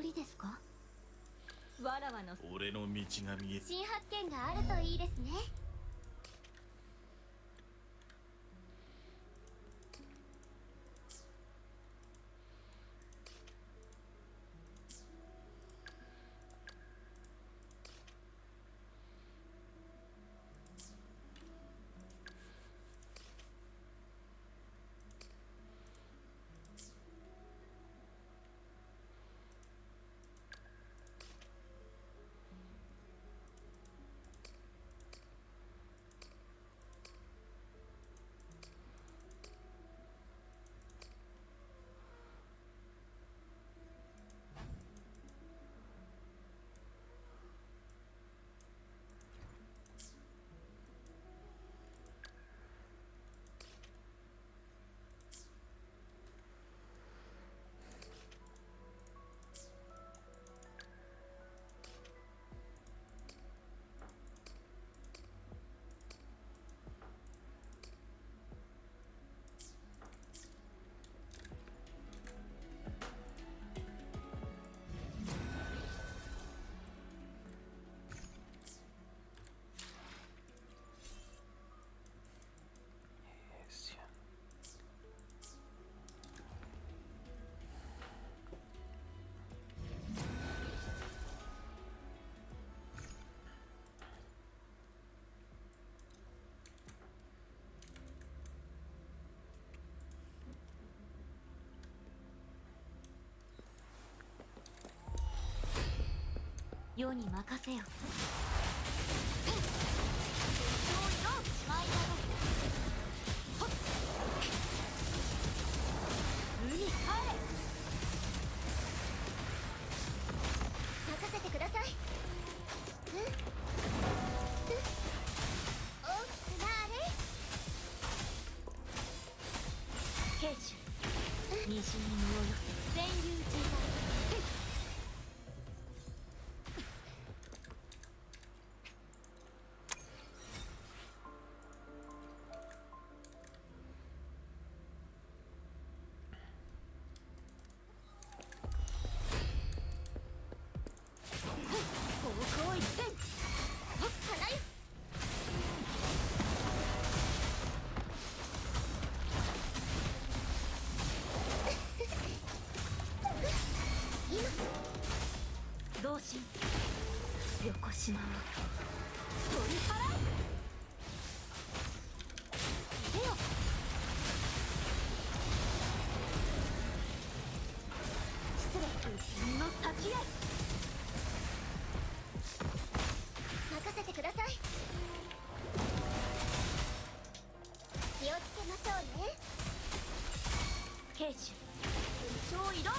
りですか？わらわの俺の道が見え新発見があるといいですね。世に任せよ。海帰れ。任せてください。大きくなあれ。慶州西に身を寄せ全流自在。同心横島を取り払う。出よ。失礼。右の先へ。任せてください。気をつけましょうね。慶州武将移動。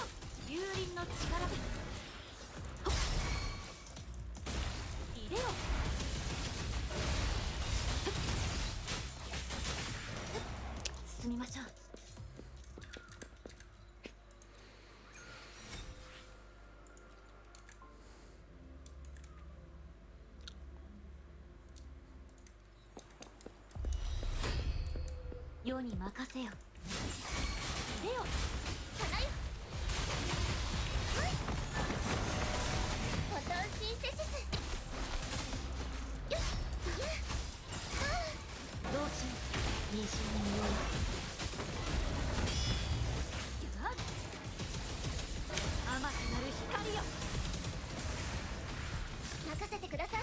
龍輪の力で入れよ。進みましょう。世に任せよ。入れよ。花よ。おとんしんせしす。よっ。同心西に身を寄せ。甘くなる光よ。任せてください。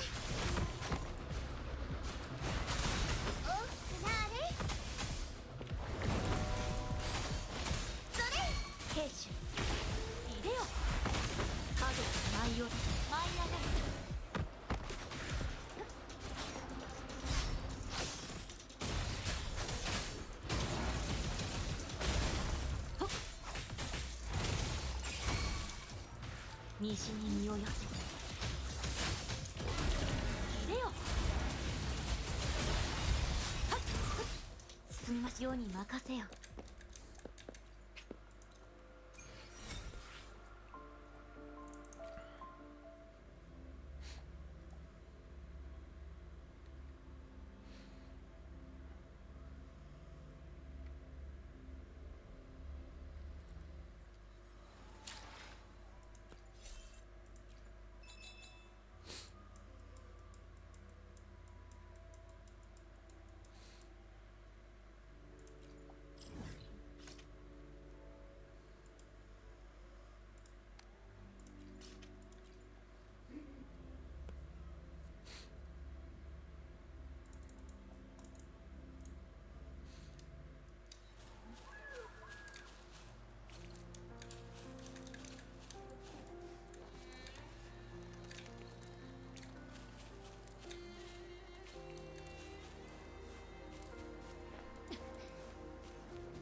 大きくなあれ。それ。慶州入れよ。影が舞い降り舞い上がる。西に身を寄せ。入れよ。進みましょうに任せよ。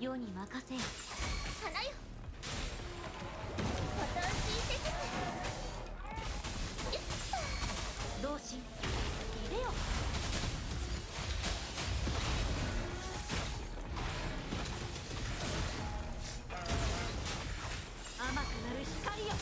世に任せよ。花よフォトンシンセシス。同心いでよ。甘くなる光よ。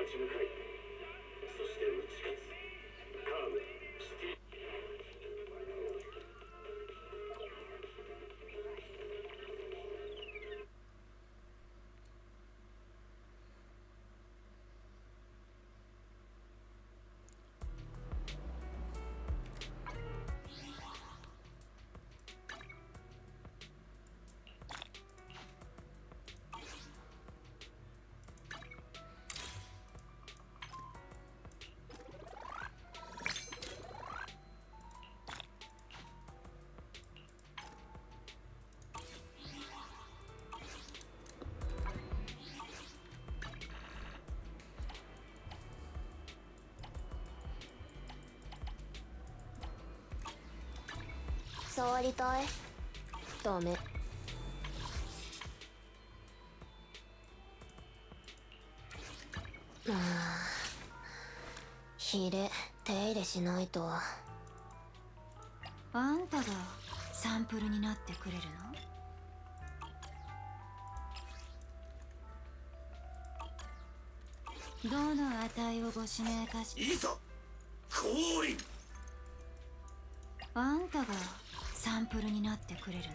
ち向かい、そして打ち勝つ。カームシティ。触りたい？ダメ。ヒレ手入れしないと。あんたがサンプルになってくれるの？どの値をご指名かし。いざ降臨。あんたがサンプルになってくれるの？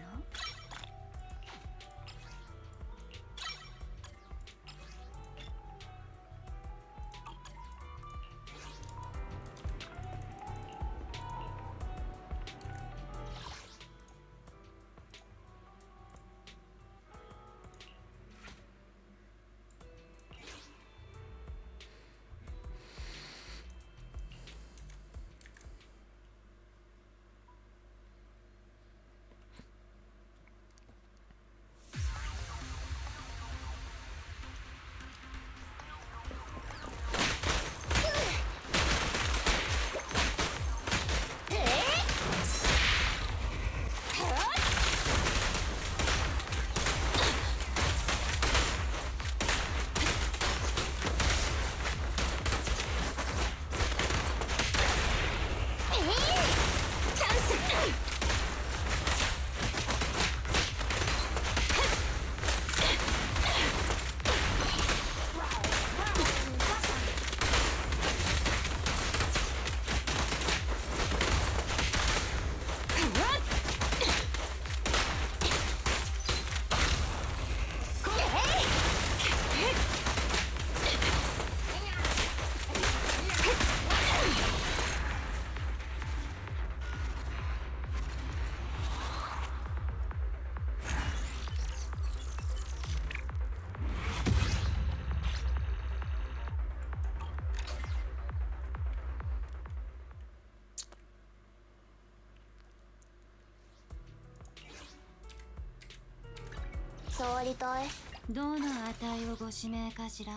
触りたい？どの値をご指名かしら？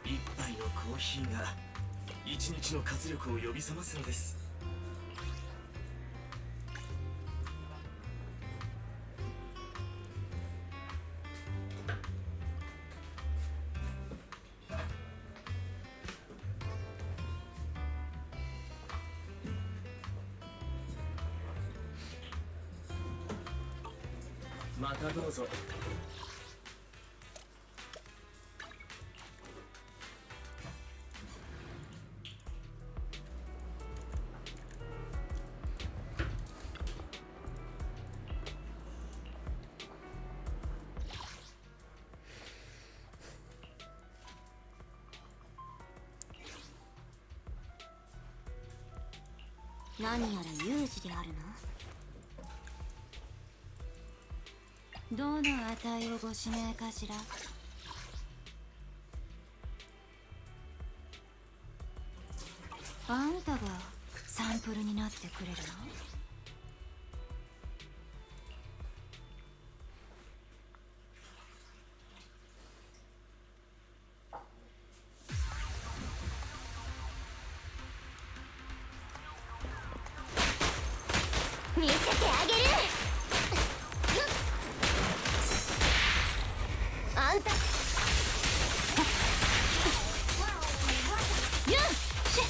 一杯のコーヒーが一日の活力を呼び覚ますのです。またどうぞ。何やら有事であるの？どの値をご指名かしら？あんたがサンプルになってくれるの？見せてあげる。あんたユンシ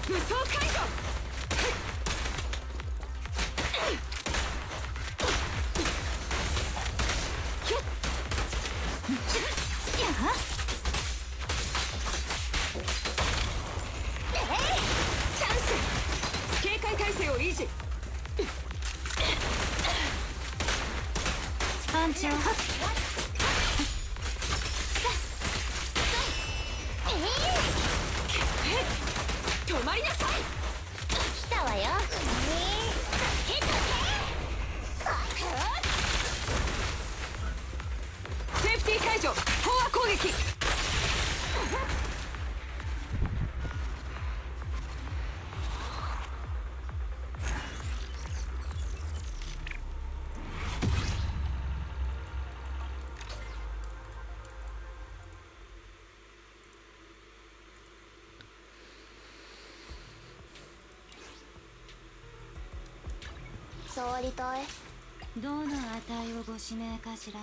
武装解除。チャンス。警戒態勢を維持。パンチを止まりなさい。来たわよ。セーフティー解除。飽和攻撃。触りたい。どの値をご指名かしら。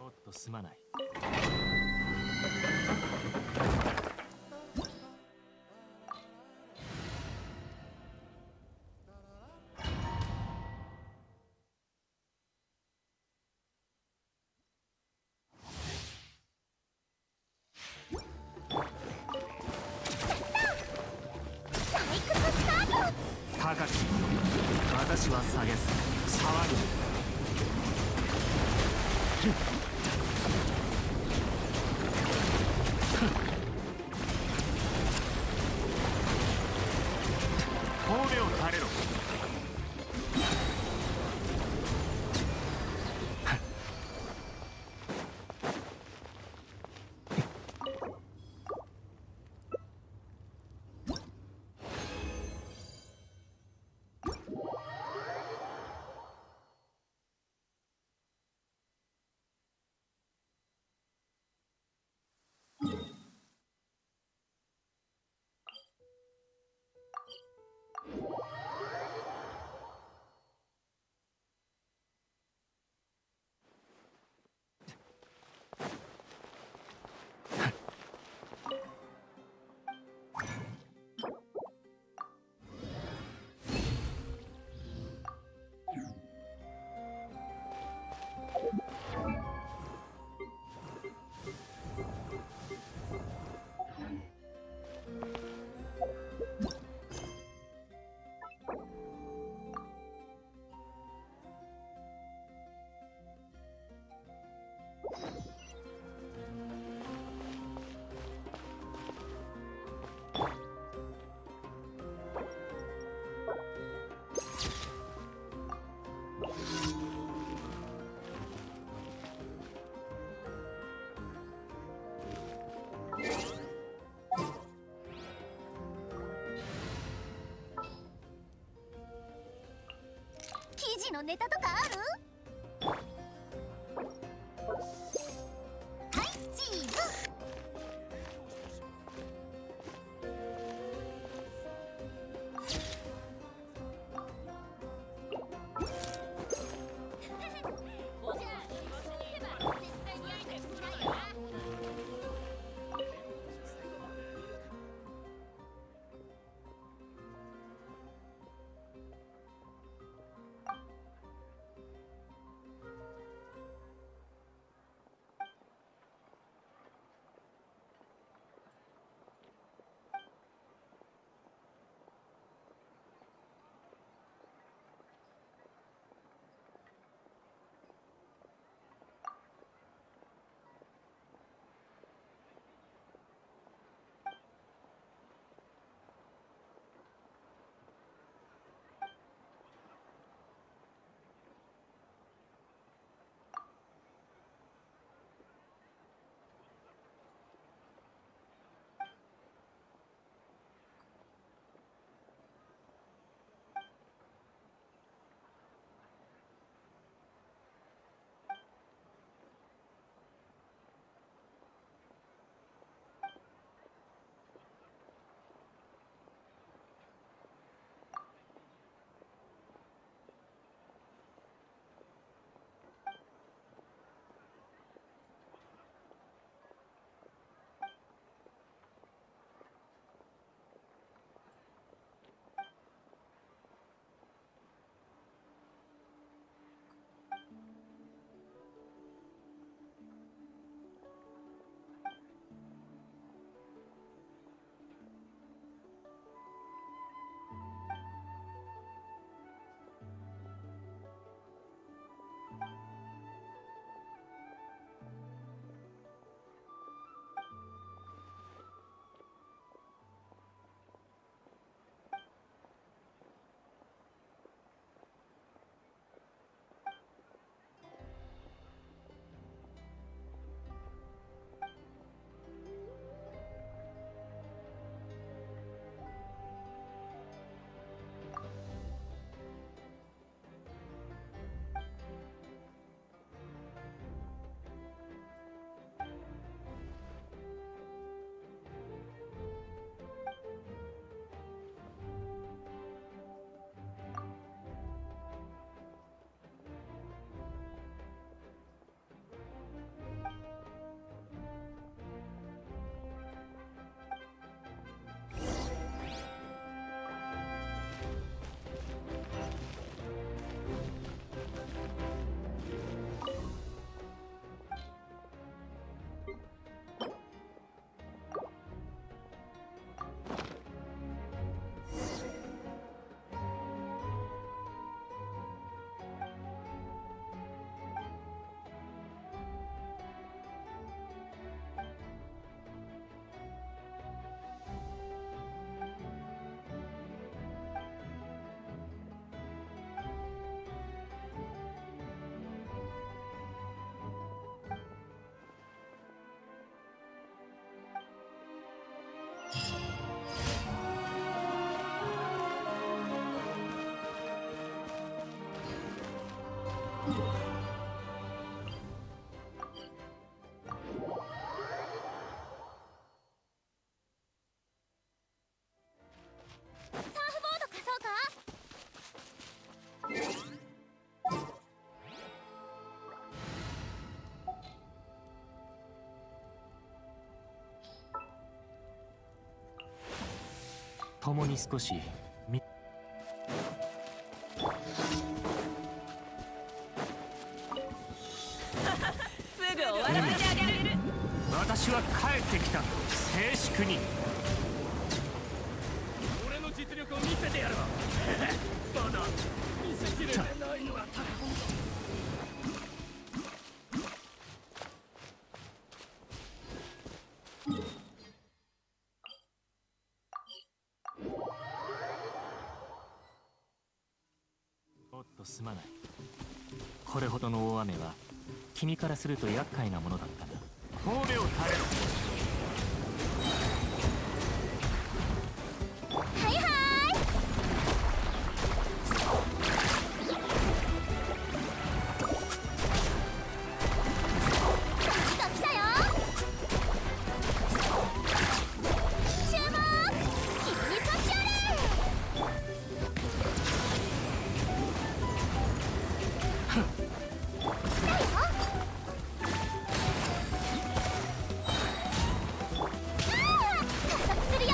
おっとすまない。採掘スタート。高き私は下げず騒ぐ。褒めを垂れろ。記事のネタとかある？はいチーズ。サーフボード貸そうか。共に少しみすぐ終わらせてあげる。私は帰ってきた。静粛に。俺の実力を見せてやるわ。まだ見せきれてないのは高本。おっとすまない。これほどの大雨は君からすると厄介なものだったな。神戸を垂れろ。はいはい。来た来たよ。注目。君にそっちあれ。来たよ。加速するよ。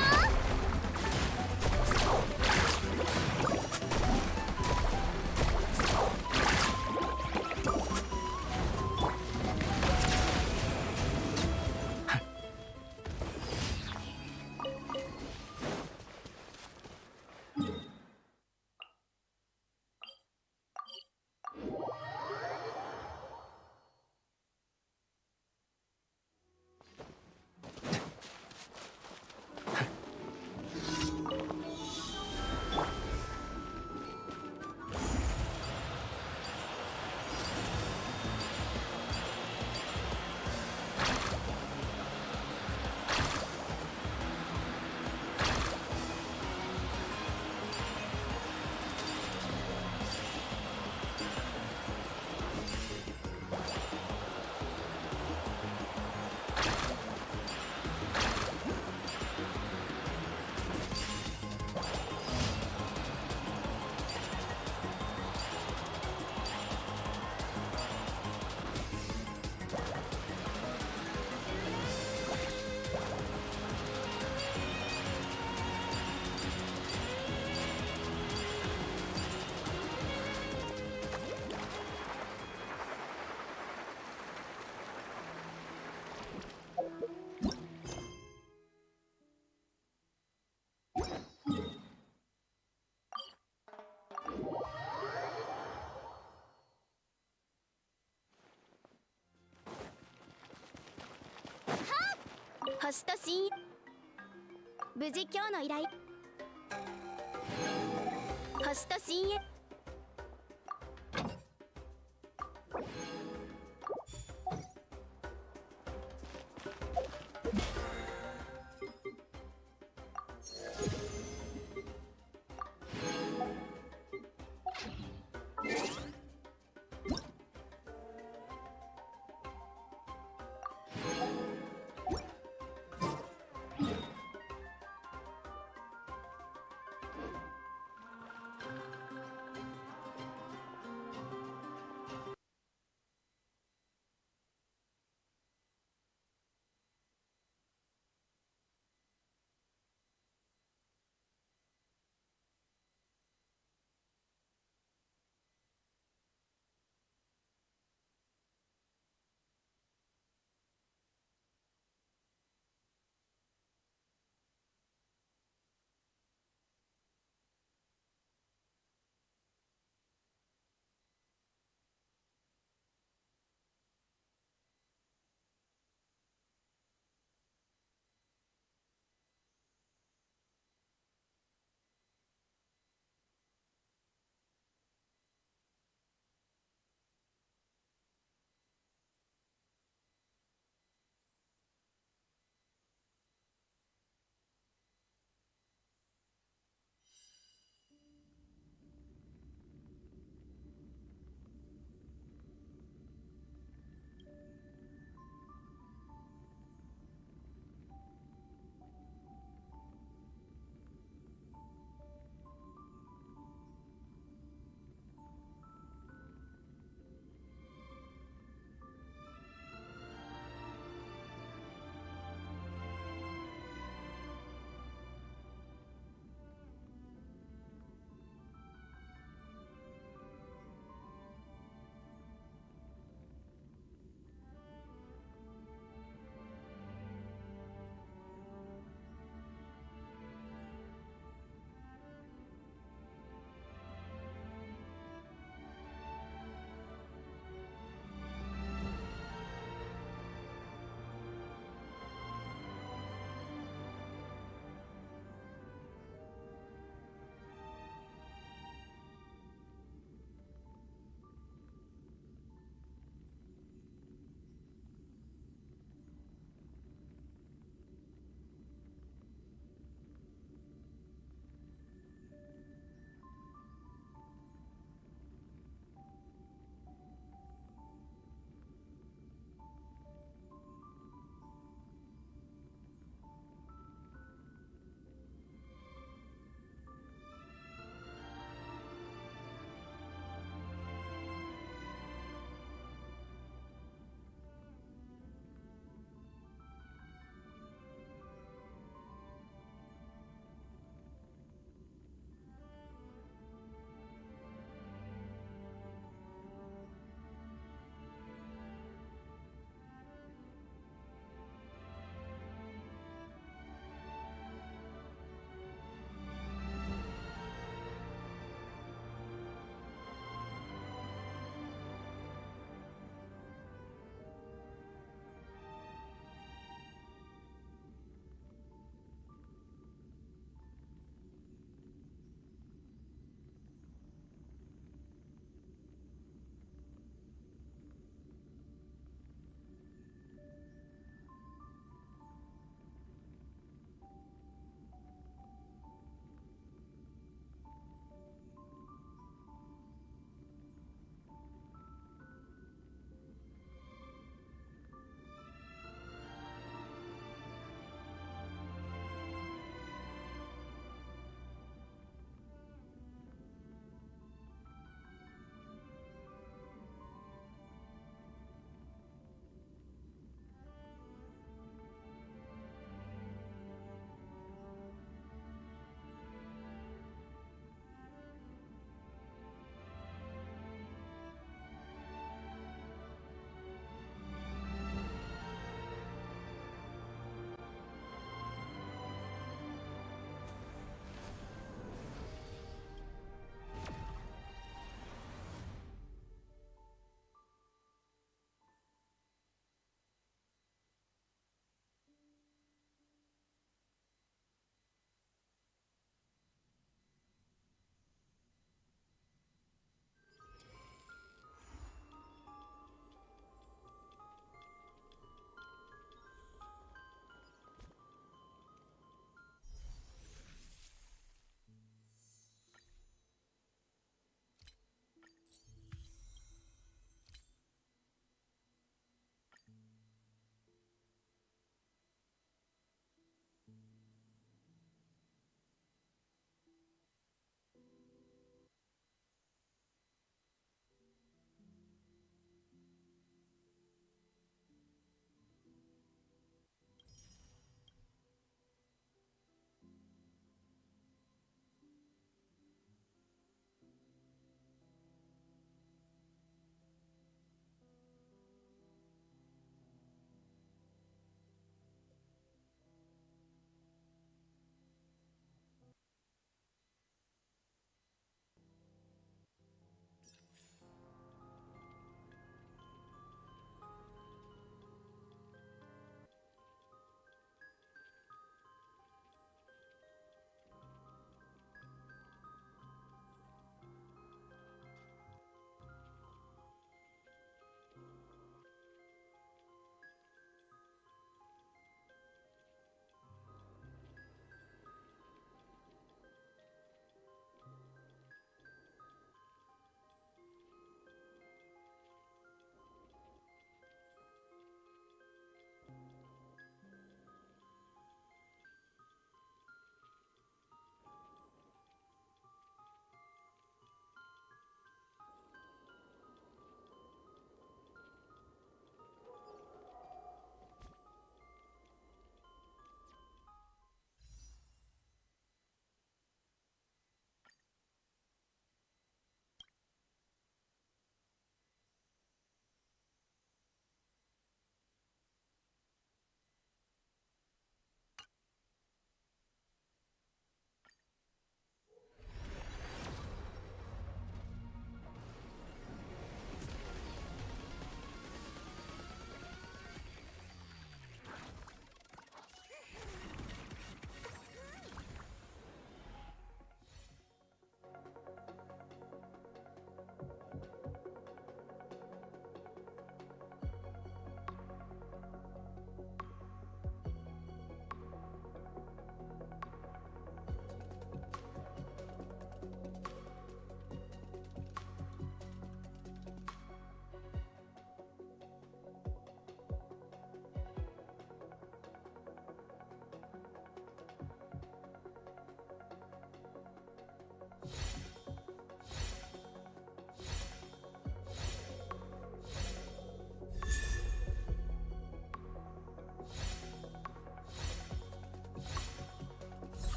星と深無事今日の依頼。星と深淵。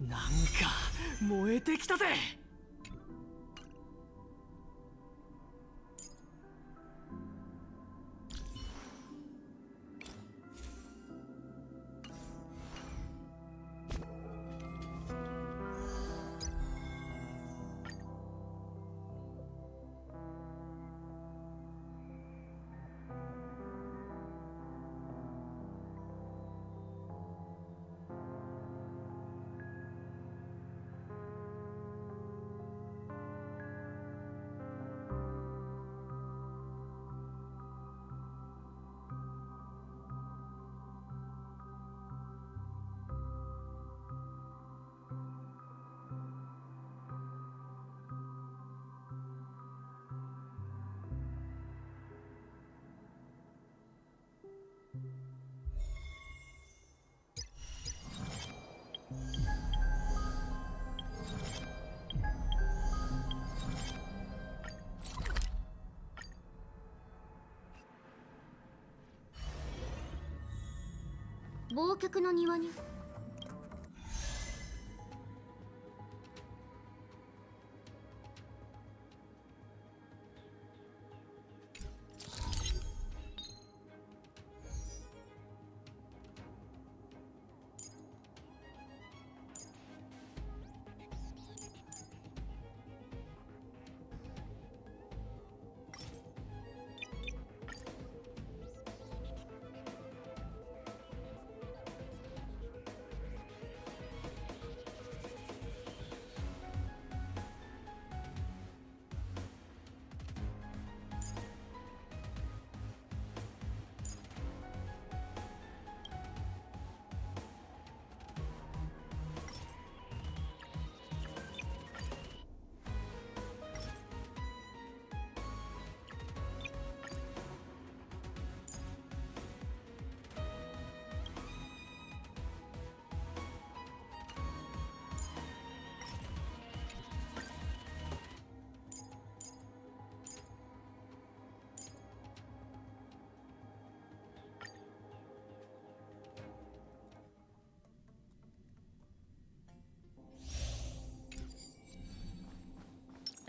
なんか燃えてきたぜ。忘却の庭に。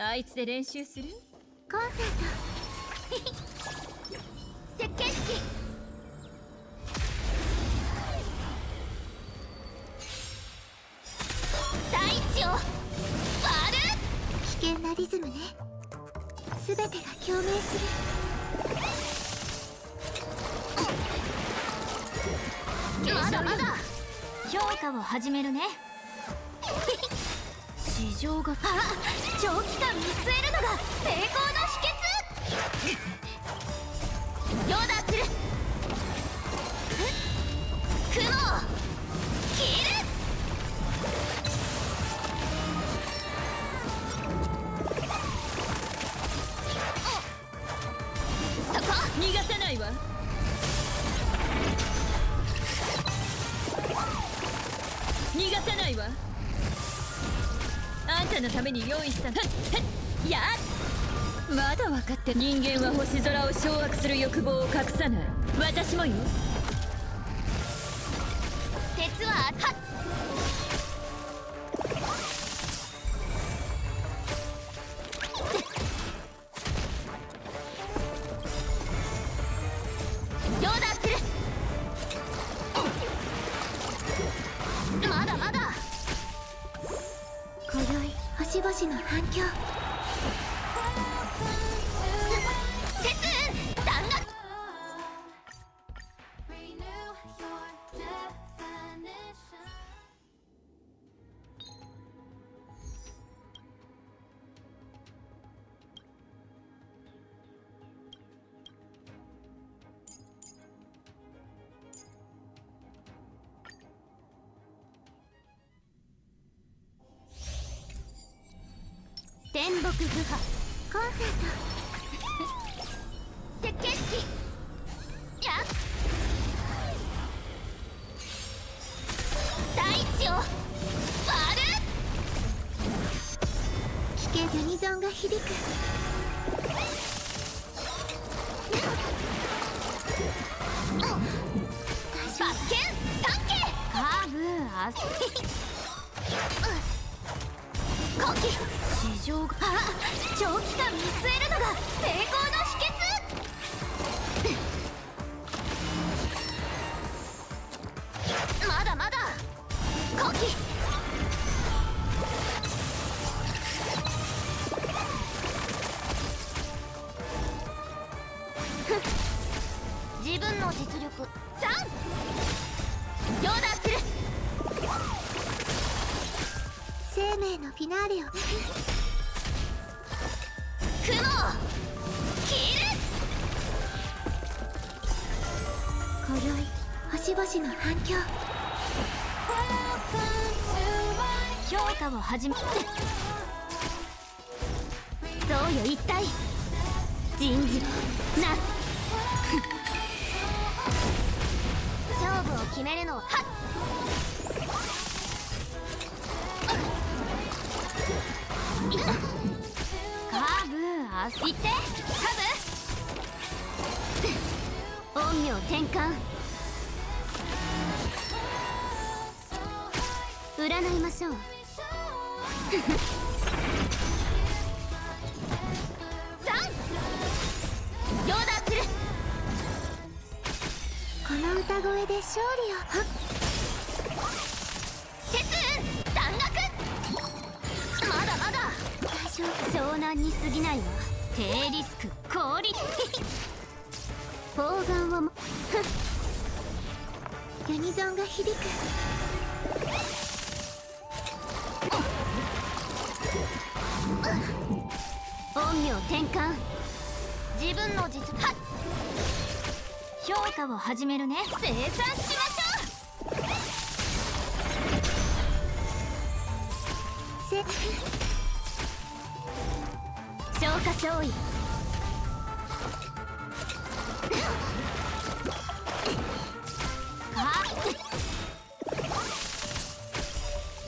あいつで練習する？コンセント設計式。大地を割る。危険なリズムね。全てが共鳴する。まだまだ。評価を始めるね。地上が長期間見据えるのが成功の秘訣。ヨーダーする。雲を切る。そこ逃がさないわ。逃がさないわ。あんたのために用意した。やっ、まだ分かって。人間は星空を掌握する欲望を隠さない。私もよ。鉄ははっ。ヨーダーする。まだまだ。今宵星々の反響。節運弾圧。天木部派コンセント設計式。やっ、大地を割る。危険ユニゾンが響く。バッケン三景。カーブあ後期市場が長期間見据えるのが成功の秘訣。まだまだ後期自分の実力3両断する。生命のフィナーレを雲を切る。今宵星々の反響。評価を始めてそうよ一体人事なす勝負を決めるのははっカーブあすいってカブ陰陽転換占いましょう3両断する。この歌声で勝利をはっ節運弾学まだまだ大丈夫。湘南に過ぎないわ。低リスク高リ砲丸をもユニゾンが響く。陰陽転換自分の実はっ評価を始めるね。生産しましょう。消化勝利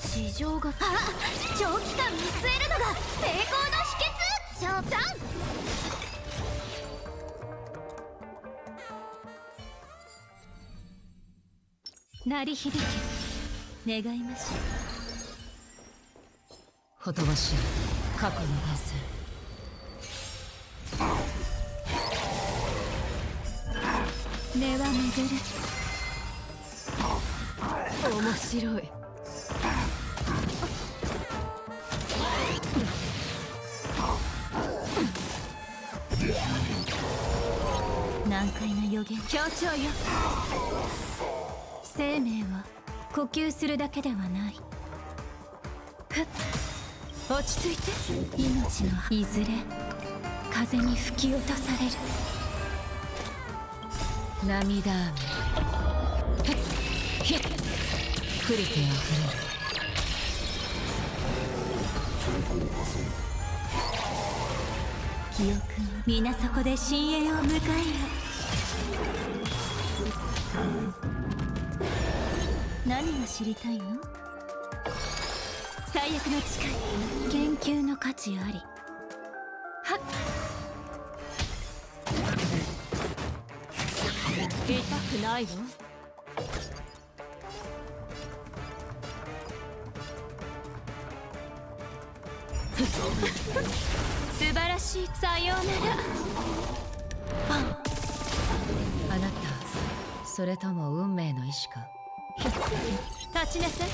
市場が長期間見据えるのが成功の秘訣。翔さん鳴り響き願いましょう。ほとばしい過去の伝説。根は巡る。面白い。難解な予言。協調よ。生命は呼吸するだけではない。ふっ落ち着いて。命のいずれ風に吹き落とされる。涙雨ひっ降りてあふれる。記憶は皆そこで深淵を迎える。何が知りたいの？最悪の誓い。研究の価値あり。はっ痛くないの？素晴らしい。さようなら。あなたそれとも運命の意志か？立ちなさい。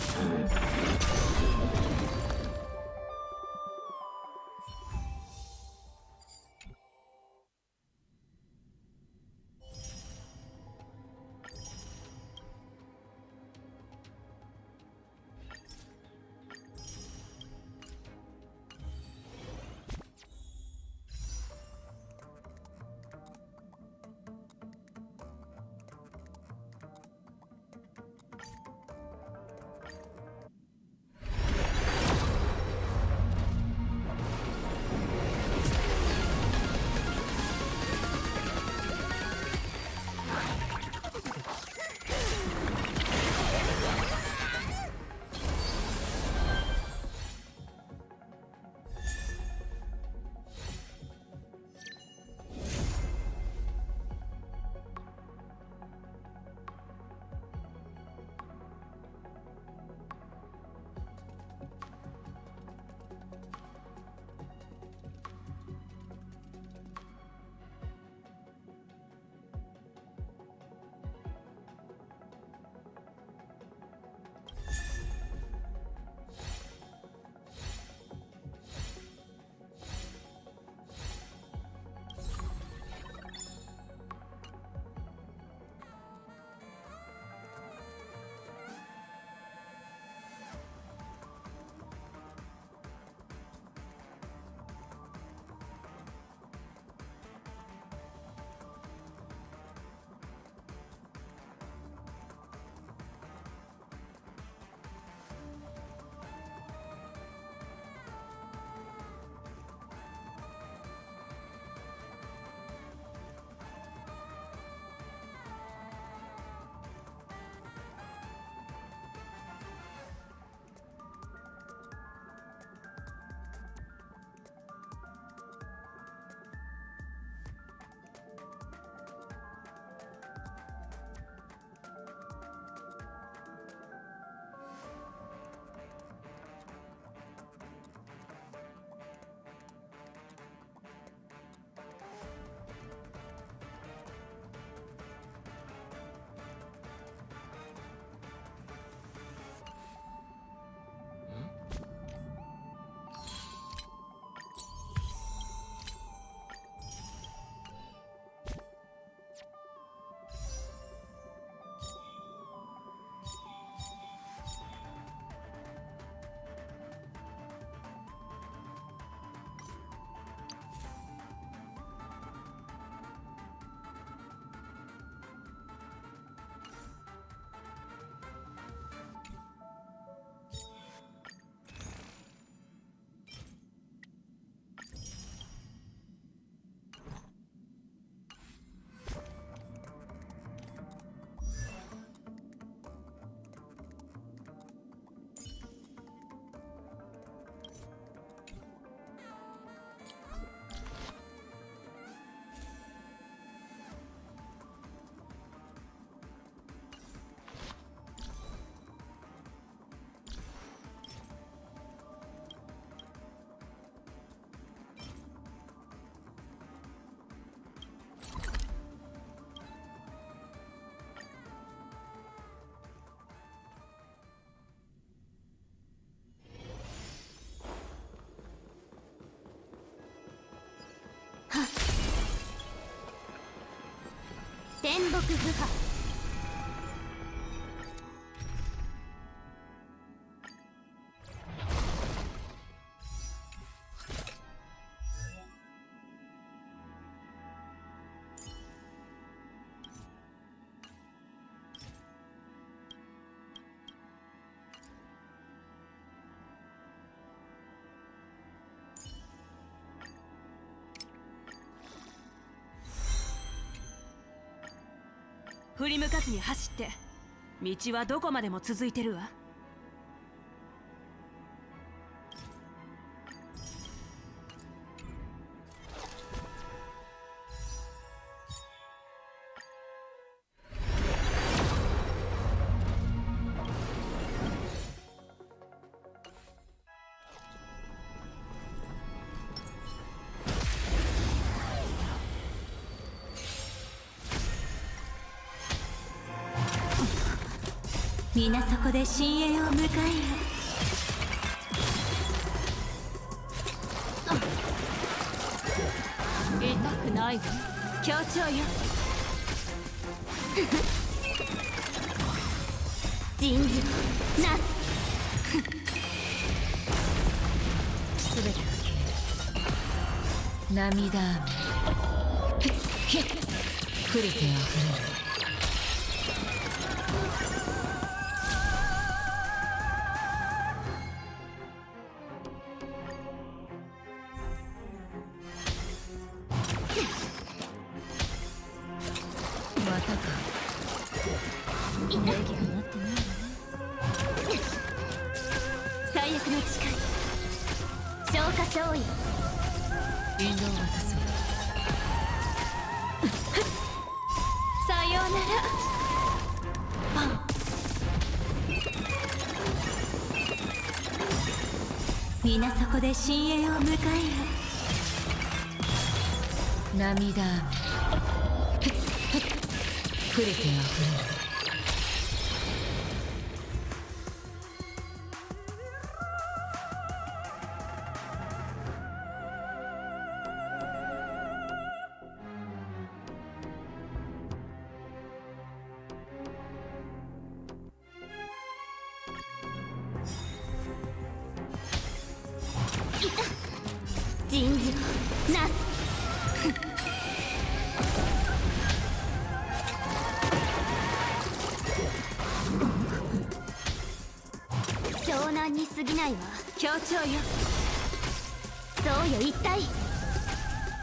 木不破。振り向かずに走って道はどこまでも続いてるわ。皆そこで深淵を迎えよ。痛くないわ。協調よ。人事なす。すべてが涙雨降りては降る。またか。礼儀がなってないわね。最悪の誓い。消化勝利。引導を渡そう。さようなら。パン。皆そこで深淵を迎えよ。涙雨降りては降る。人事なす。湘南に過ぎないわ。協調よ。そうよ一体。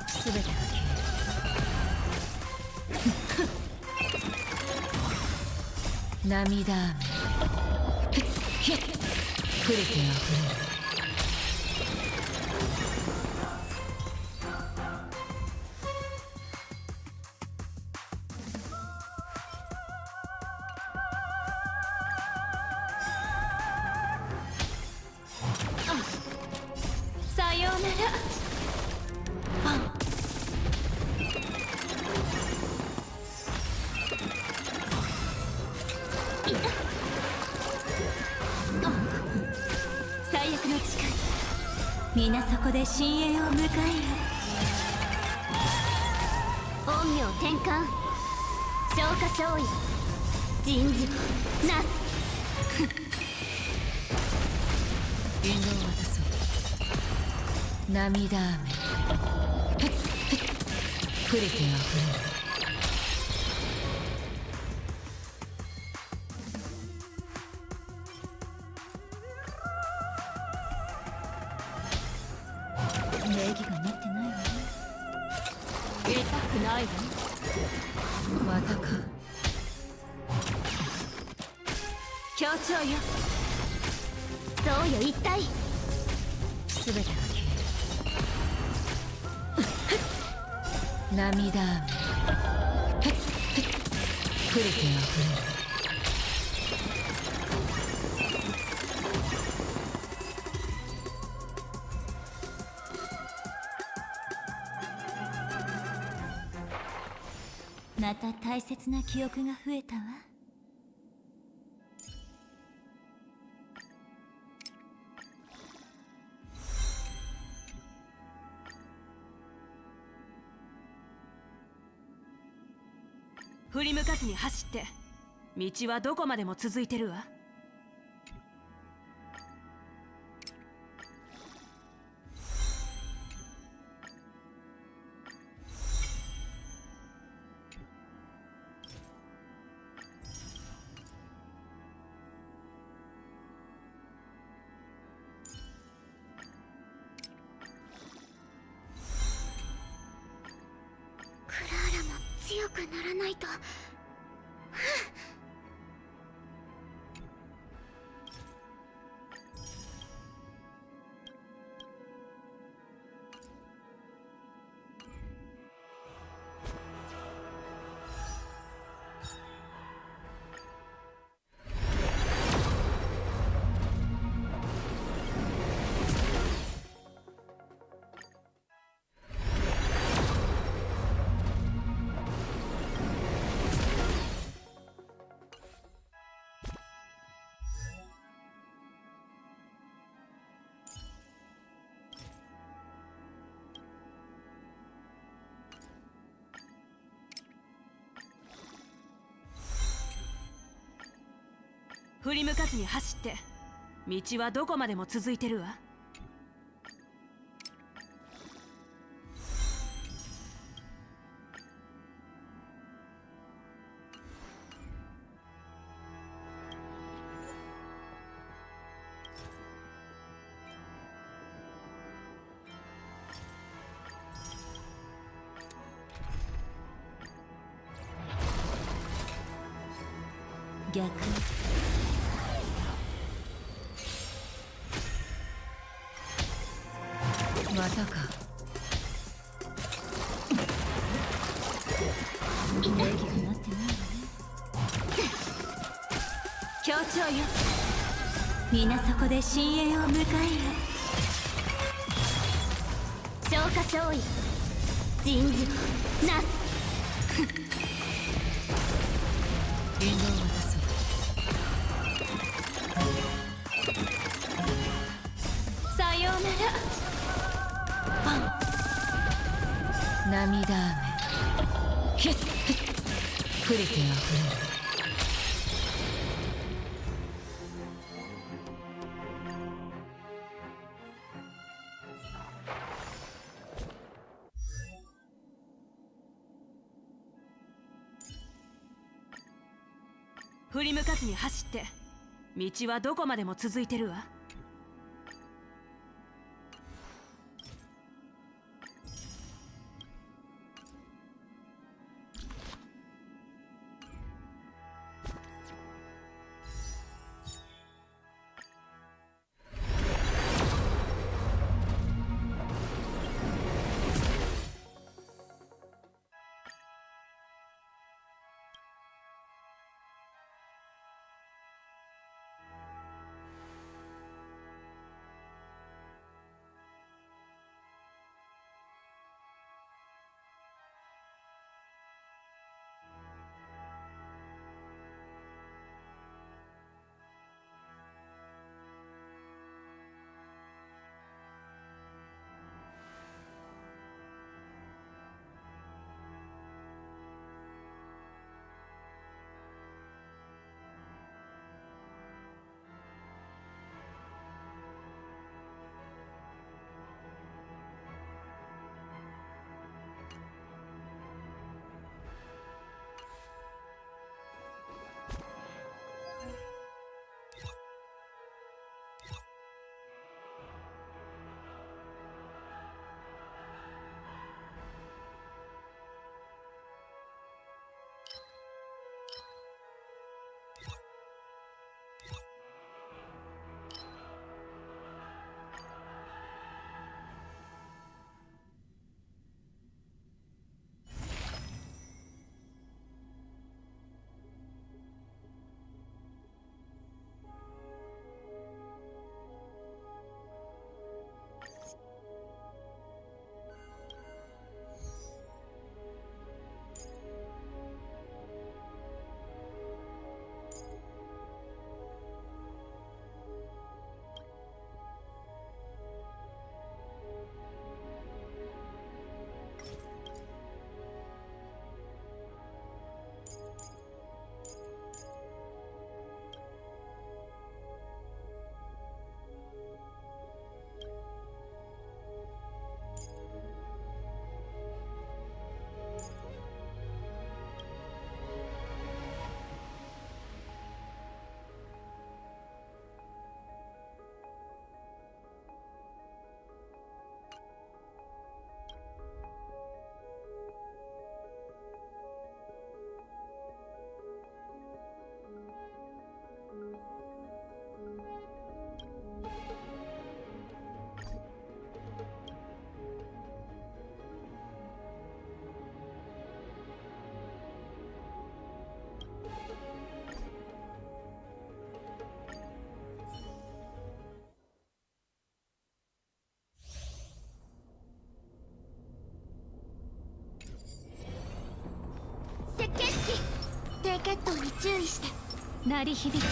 すべてが涙雨降りては降る。さようなら。パン。最悪の誓い。皆そこで深淵を迎えよ。陰陽転換。消化勝利。人事なす。引導を渡そう。涙雨降りては降る。礼儀がなってないわね。痛くないわ。またか。協調よ。そうよ一体。すべてが消える。涙雨降りては降る。また大切な記憶が増えたわ。振り向かずに走って。道はどこまでも続いてるわ。クラーラも強くならないと。振り向かずに走って。道はどこまでも続いてるわ。逆。またか。礼儀がなってないわね。協調よ。皆そこで深淵を迎えよ。消化勝利人事なす。援護を渡そう。さようなら。パン。涙雨。ヒュッヒュッ。触れては触れる。振り向かずに走って。道はどこまでも続いてるわ。注意して。鳴り響け。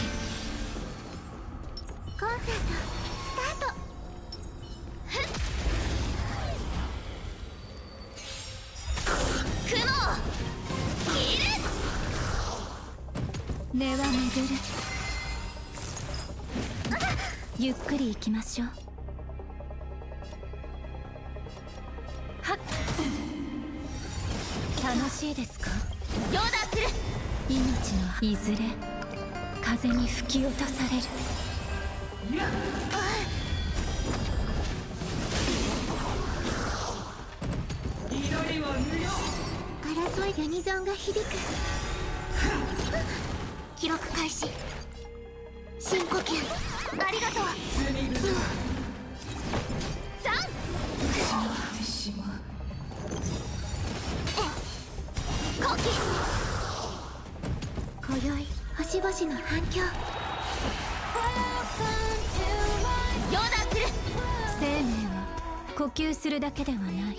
コンサートスタート。雲切る。根は巡る。ゆっくり行きましょう。はっ。楽しいですか？両断する。命のいずれ風に吹き落とされる。争いユニゾンが響く。記録開始。深呼吸ありがとう。3呼吸。今宵星々の反響。両断する。生命は呼吸するだけではない。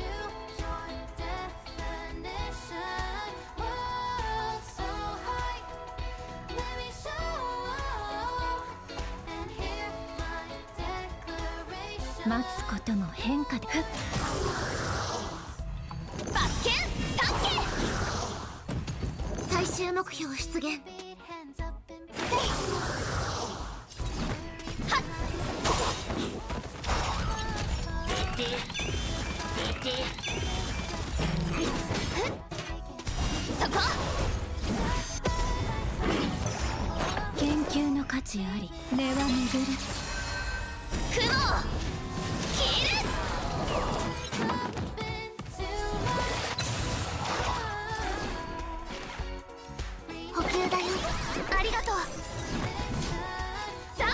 待つことも変化で。罰剣3剣。最終目標出現。はっ。そこ。研究の価値あり。根は巡る。雲切る。補給だよ。ありがとう。3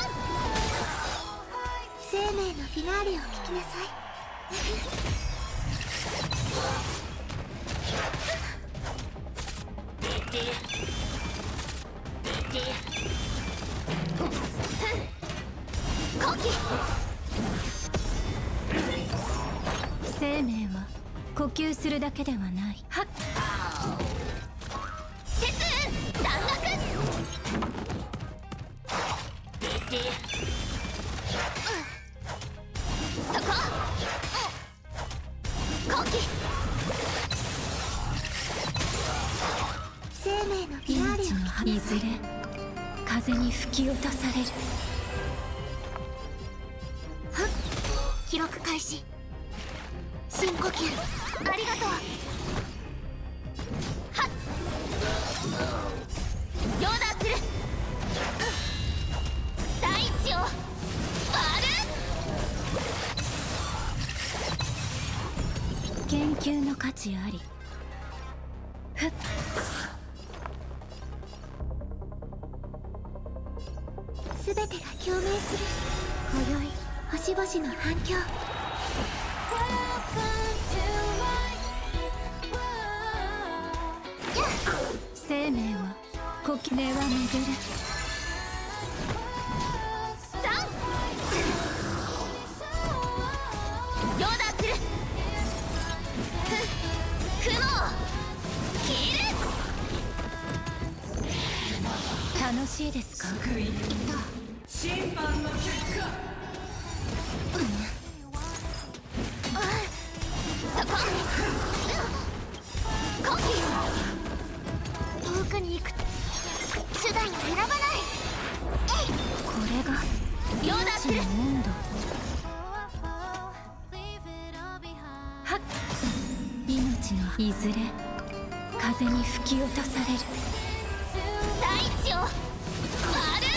生命のフィナーレを聞きなさい。呼吸。生命は呼吸するだけではない。はっ。節運弾楽。そこ。呼吸。生命のフィナーレを命のいずれ風に吹き落とされる。はっ。記録開始。深呼吸ありがとう。はっ。両断する。大地を割る。研究の価値あり。ふっ。すべてが共鳴する。今宵星々の反響。生命は呼吸。根は巡る。3両断する。雲切る。楽しいですか？審判の結果。そこ。呼吸。遠くに行く手段を選ばない。これが両断する。命の温度。はっ。命のいずれ風に吹き落とされる。大地を割る。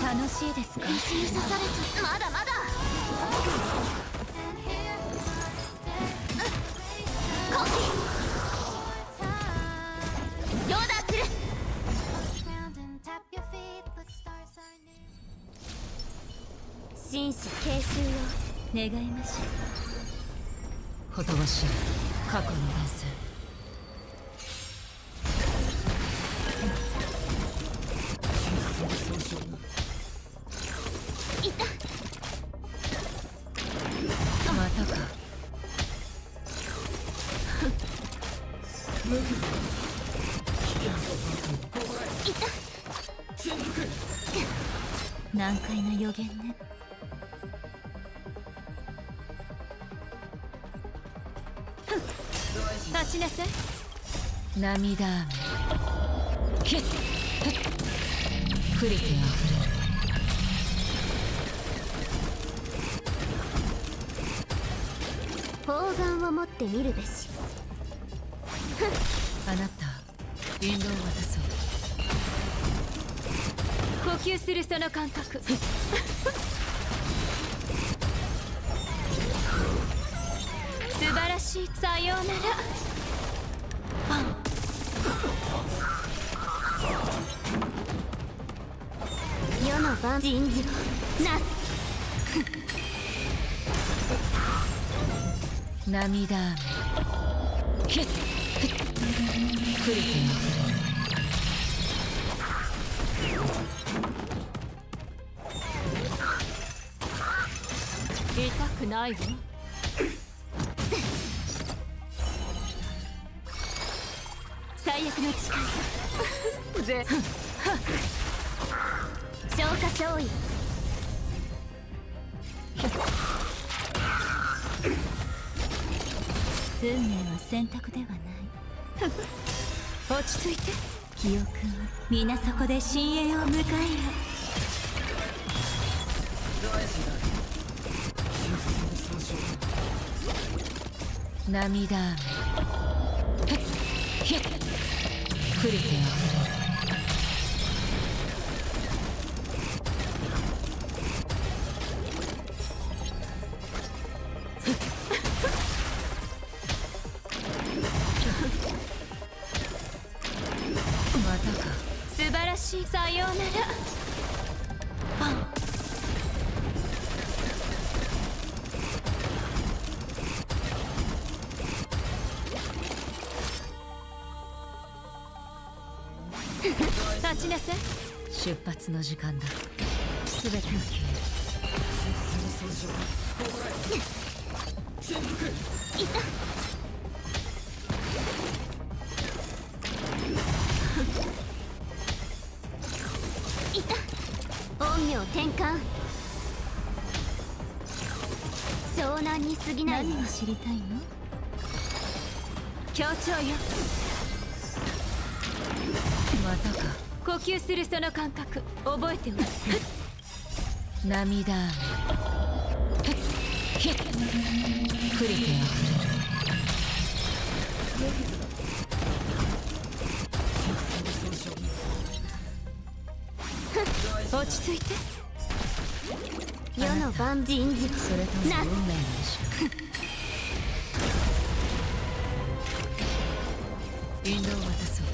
楽しいですか？石に刺されちゃまだまだ。呼吸。両断する。紳士継襲を願いましょう。ほとばしい過去の伝説。いた。またか。難解な予言ね。立ちなさい。涙雨ヒッヒッ触れてあふれる。砲丸を持ってみるべし。あなた引導を渡そう。呼吸するその感覚。素晴らしい。さようなら。世の万人事なす。涙雨ヒッヒッ触れてあふれる。痛くないわ。最悪の力。ぜ消化勝利。運命は選択ではない。落ち着いて。記憶は皆そこで深淵を迎えよ。涙雨ヒッヒッ触れてあふれる。またか。素晴らしい。さようなら。立ちなさい。出発の時間だ。すべてが消える。陰陽転換。湘南に過ぎないわ。何が知りたいの？協調よ。またか。呼吸するその感覚覚えておく。涙雨ヒッ触れてあふれる。落ち着いて。世の万人事それとも運命の意志。引導を渡そう。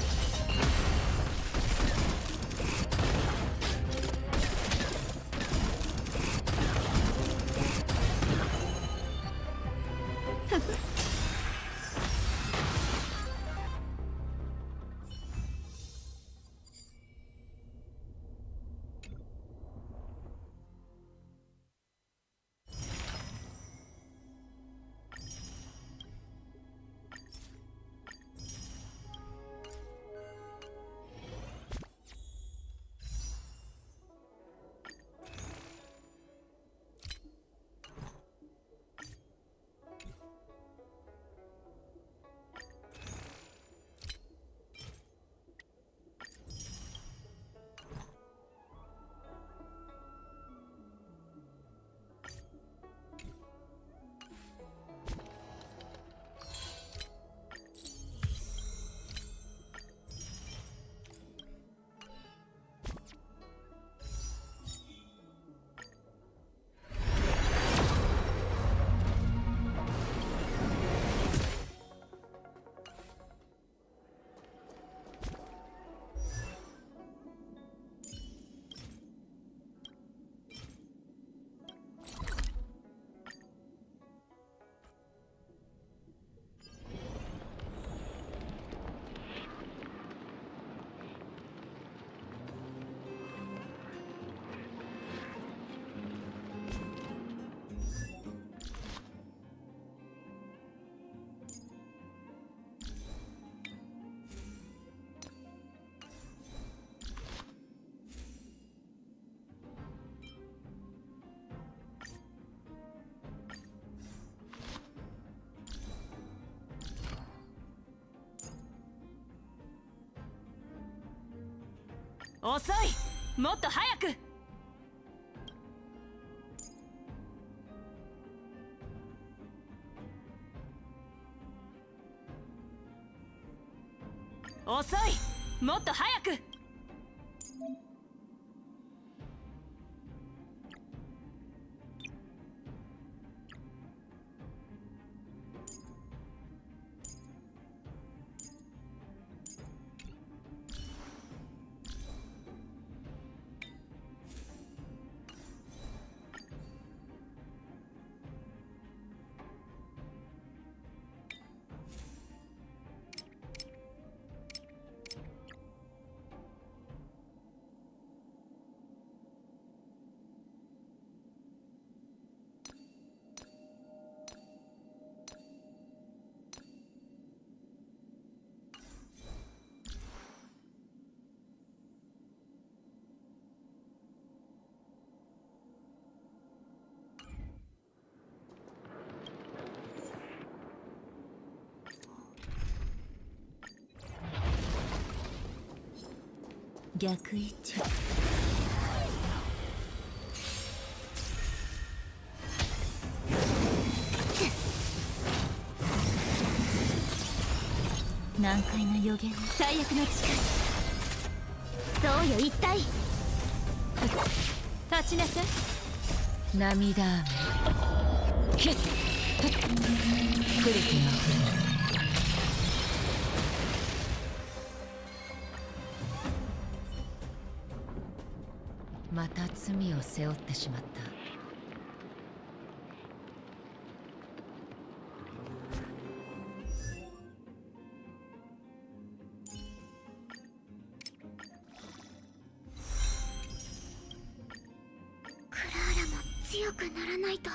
遅い、もっと早く。遅い、もっと早く。逆位置。難解な予言、最悪の力。そうよ一体。立ちなさい。涙雨。ヒュッフッ。触れては降る。また罪を背負ってしまった。クラーラも強くならないと。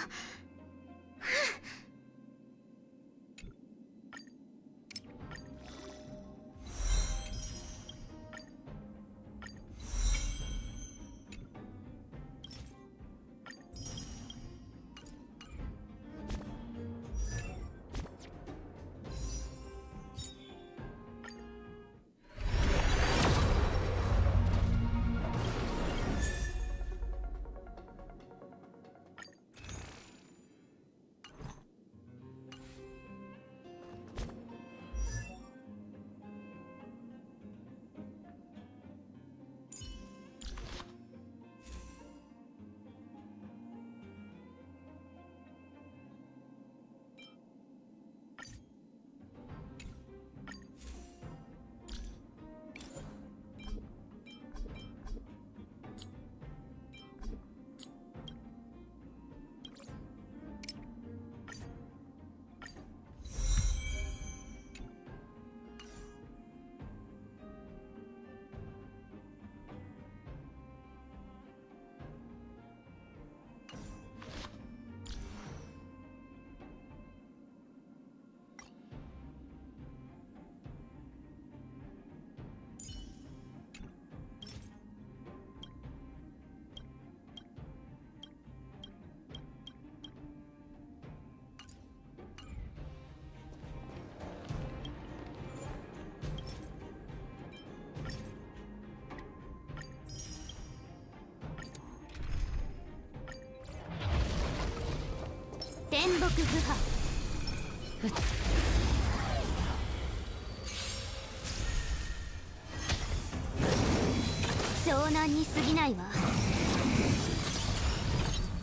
天木不破。湘南に過ぎないわ。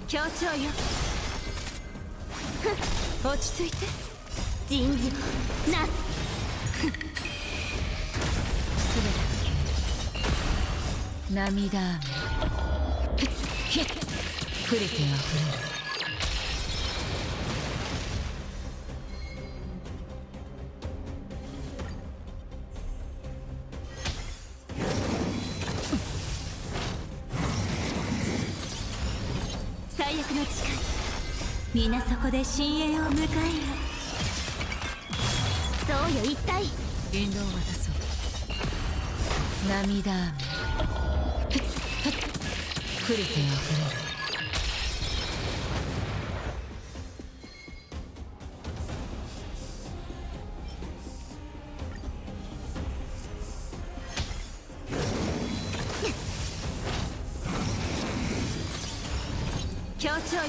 協調よ。落ち着いて。人事なす。涙雨。触れては触れる。最悪の誓い。皆そこで深淵を迎えよ。そうよ一体。引導を渡そう。涙雨。触れては触れる。協調よ。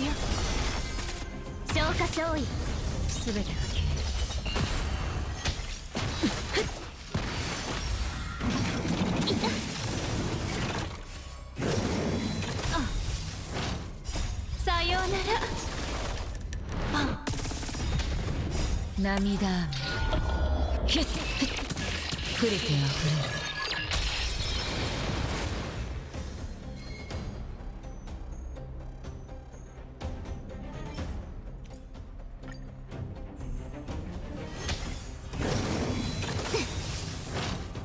消化勝利。全てが消さようなら。涙雨ヒュップリティは触れる。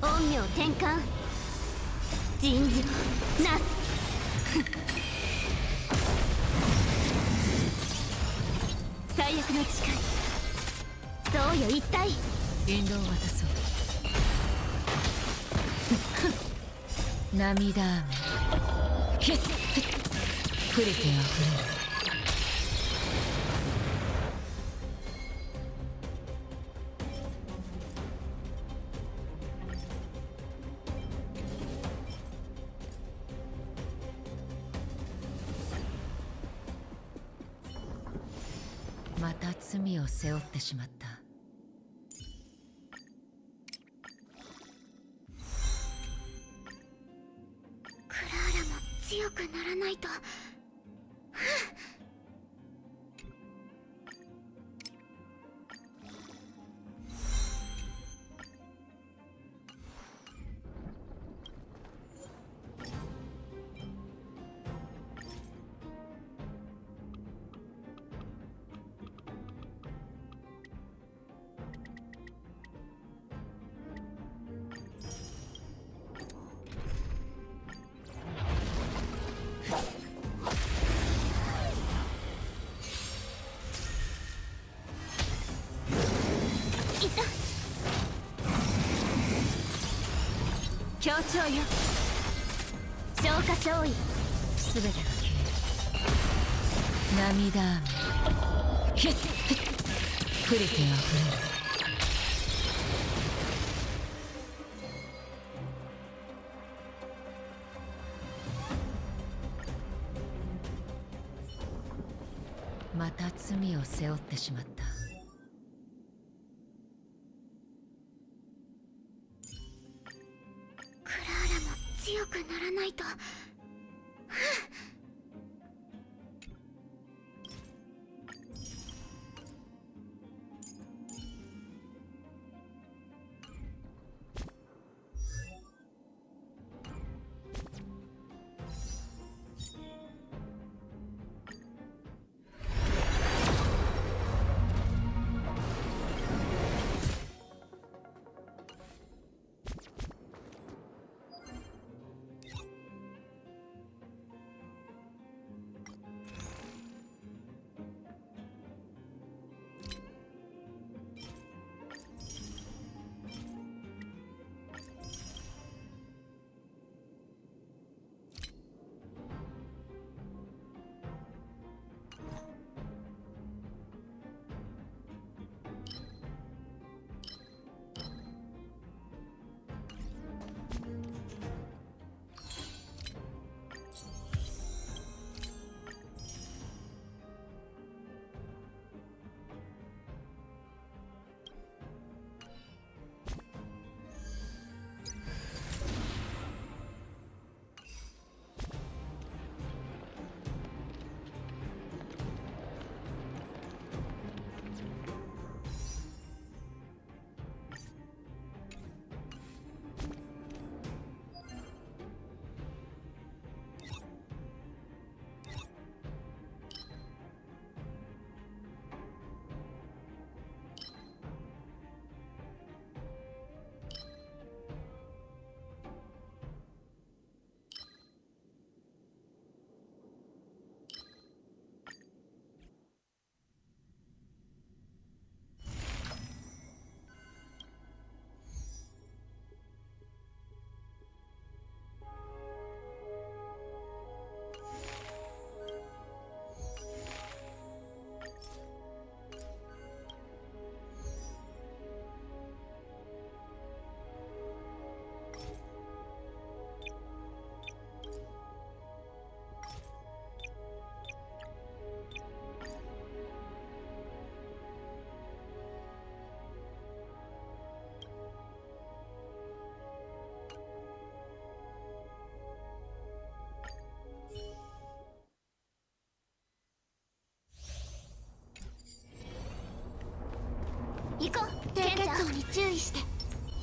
陰陽転換。人事をなす。最悪の誓い。そうよ一体。引導を渡そう涙雨ヒュップリティは触れる。また罪を背負ってしまった。クラーラも強くならないと。協調よ。消化勝利。全てが消える。涙雨ヒュップリティは触れる。また罪を背負ってしまった。クラーラも強くならないと。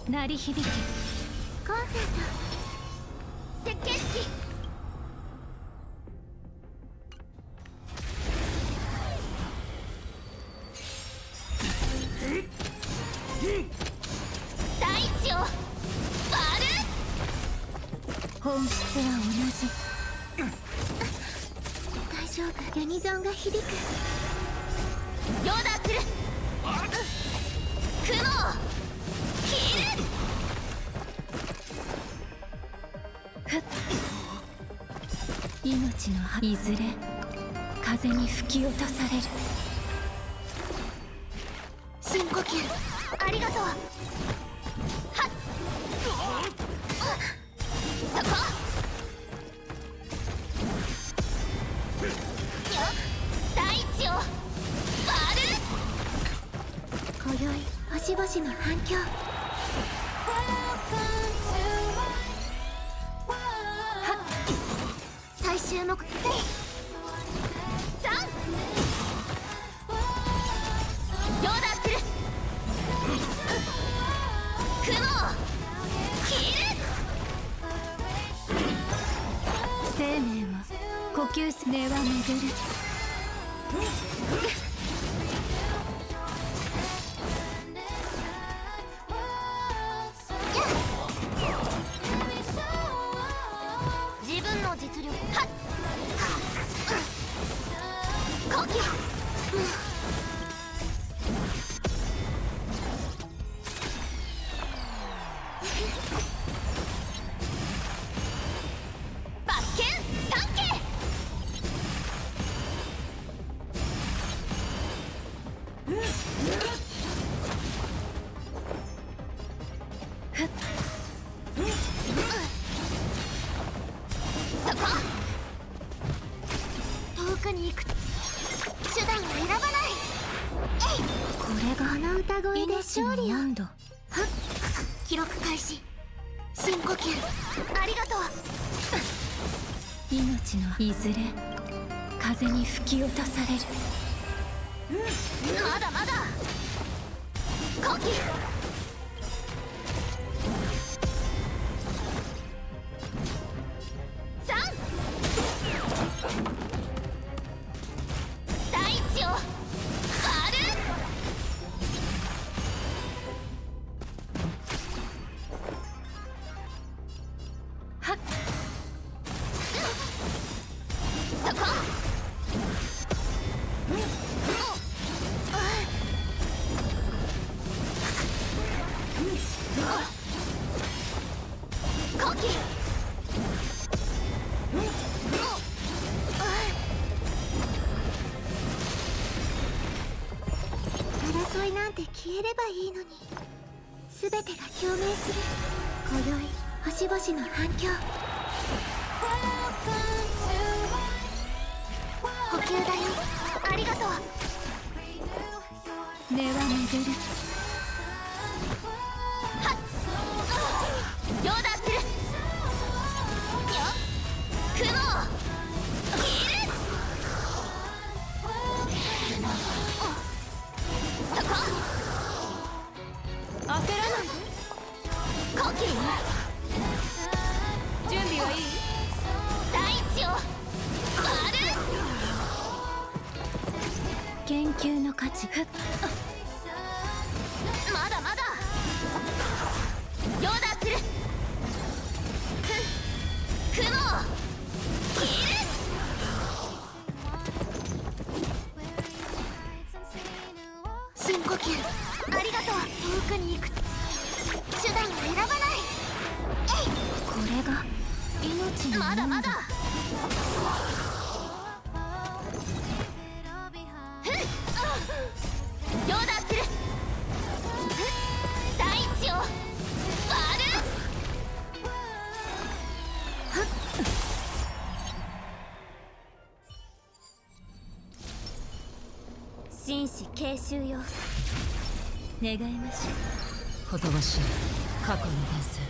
鳴り響け。コンセント設計式。大地を割る。本質は同じ。大丈夫。ユニゾンが響く。ヨーダする。雲を切る。命のいずれ風に吹き落とされる。深呼吸ありがとう。はっそこ。大地を割る。今宵星々の反響。最終目的3。ヨーダする。雲を切る。生命は呼吸す根は巡る。自分の実力。はっ呼吸。バッケン三景。そこ。遠くに行く手段を選ばない。えい。これがこの歌声で命の勝利を。温度。はっ記録開始。深呼吸ありがとう。命のいずれ風に吹き落とされる。まだまだ。呼吸。3。大地を割る。はっそこ。呼吸。争いなんて消えればいいのに。全てが共鳴する。今宵星々の反響。補給だよありがとう。根は巡る。はっヨーダする。よっ雲を切る。そこ。焦らないで。呼吸。準備はいい？大地を割る。研究の価値。まだまだ。ヨーダする。雲を切る。深呼吸ありがとう。遠くに行く手段を選ばない。えい。これが命の温度。まだまだ。ヨーダする。大地を割る。紳士継襲よ。願いましょう。ほとばしい過去の伝説。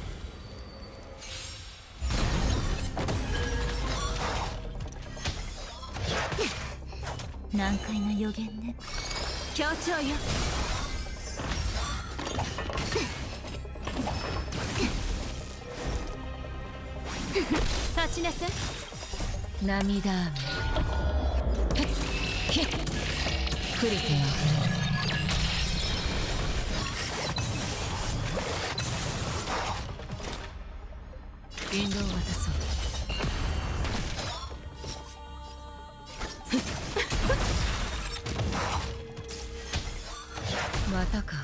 難解な予言ね。協調よ。立ちなさい。涙雨けっ降りてあふれる。引導を渡そう。またか。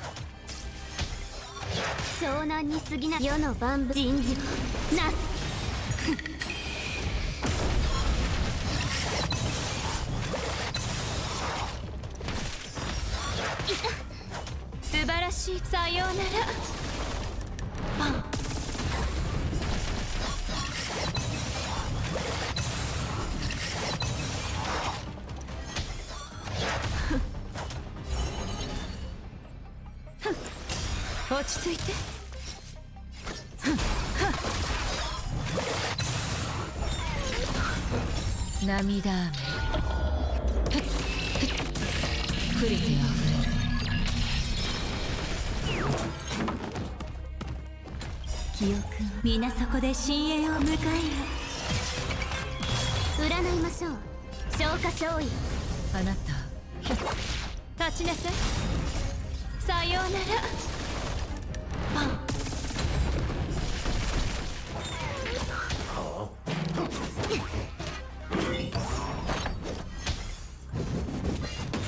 湘南に過ぎない世の万物人事をなす。素晴らしい。さようなら。パン。落ち着いて。涙雨降りてあふれる。記憶は皆そこで深淵を迎えよ。占いましょう。消化勝利。あなた立ちなさい。さようなら。パン。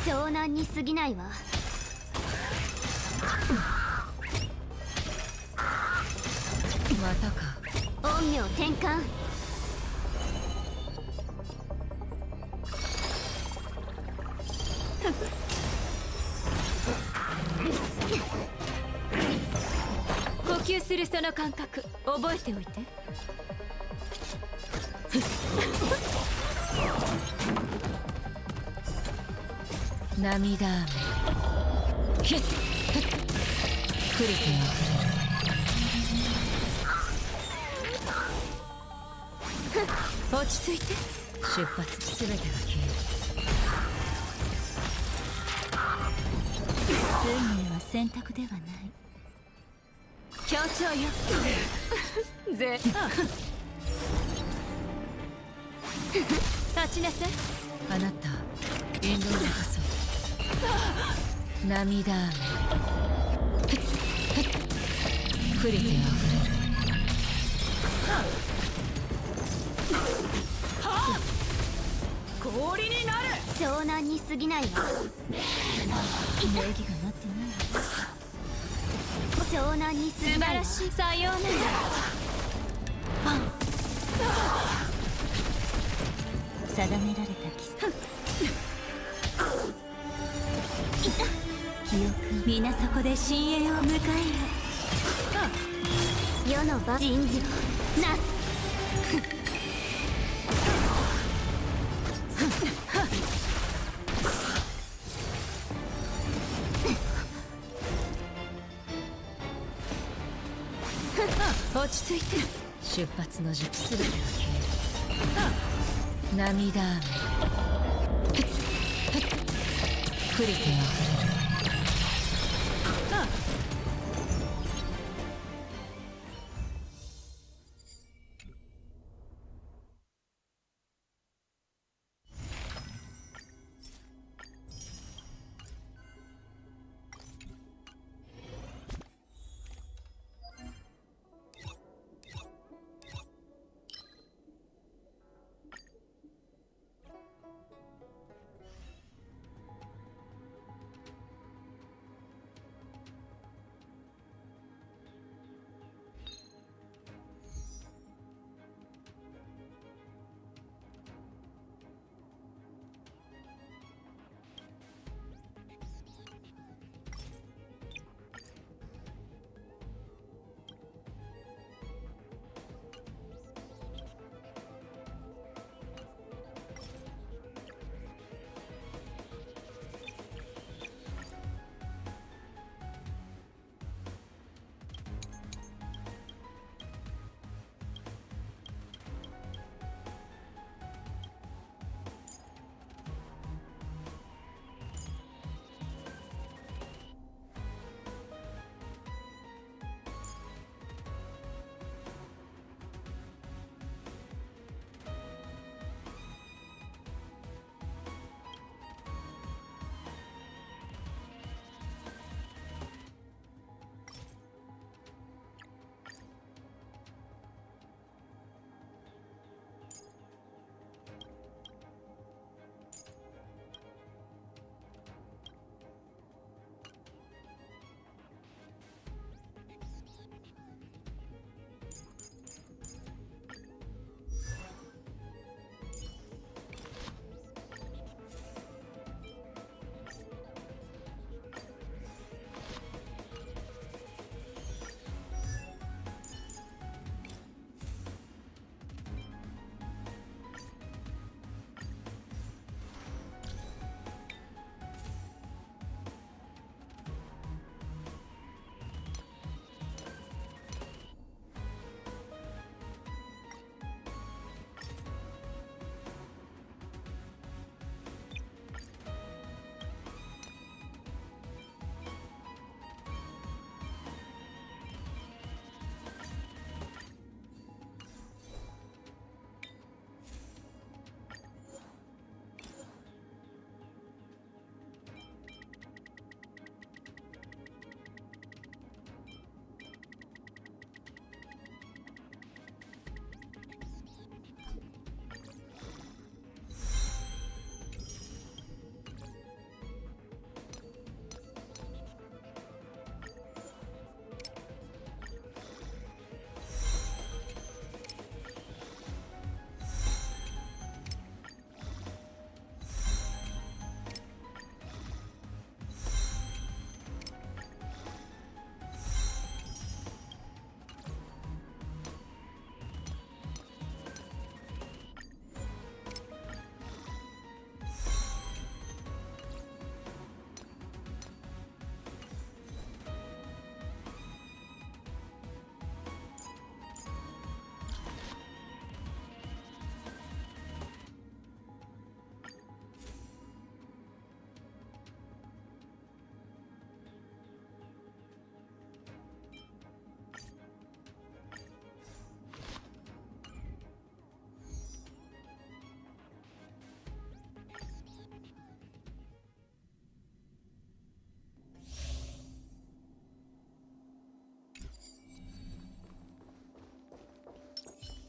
湘南に過ぎないわ。またか。陰陽転換。呼吸するその感覚覚えておいて。涙雨ひっ降りてあふれる。落ち着いて。出発。すべてが消える。運命は選択ではない。協調よ。ぜ立ちなさい。あなた引導を渡そう。涙雨降りてあふれる。氷になる。湘南に過ぎないわ。礼儀がなってない。湘南に過素ぎないわ。晴らしい。さようなら。パン。定められた規則。記憶皆そこで深淵を迎えよ。世の万人事をなす。落ち着いて。出発の軸すべてが消える。涙雨降りてあふれる。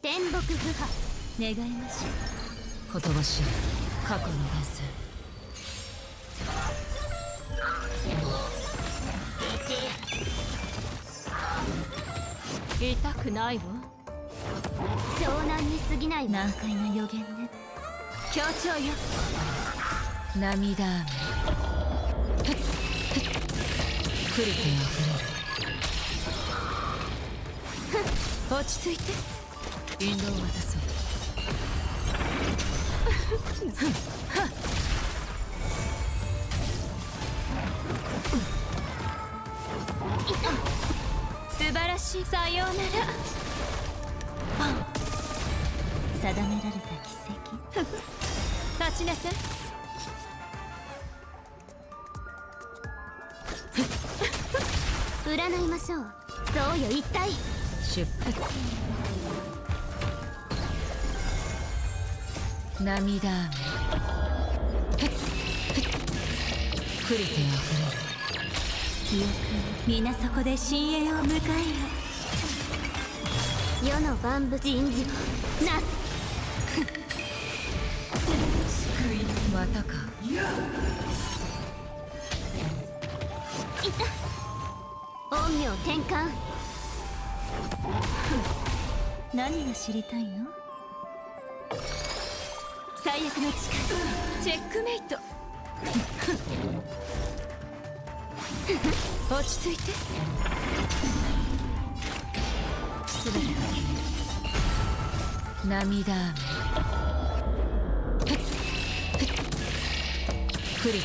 天木不破。願いましょほとばしる過去の伝説。痛くないわ。湘南に過ぎないわ。難解な予言ね。協調よ。涙雨来る手あふれる。落ち着いて。引導を渡そう。素晴らしい。さようなら。定められた奇跡。立ちなさい。占いましょう。そうよ、一体。出発。涙雨来る手あふれる。記憶皆そこで深淵を迎えよ。世の万物人事をなす。またか。いた。陰陽転換。何が知りたいの？最悪の力。チェックメイト。落ち着いて。すべて涙雨来る手あふれる。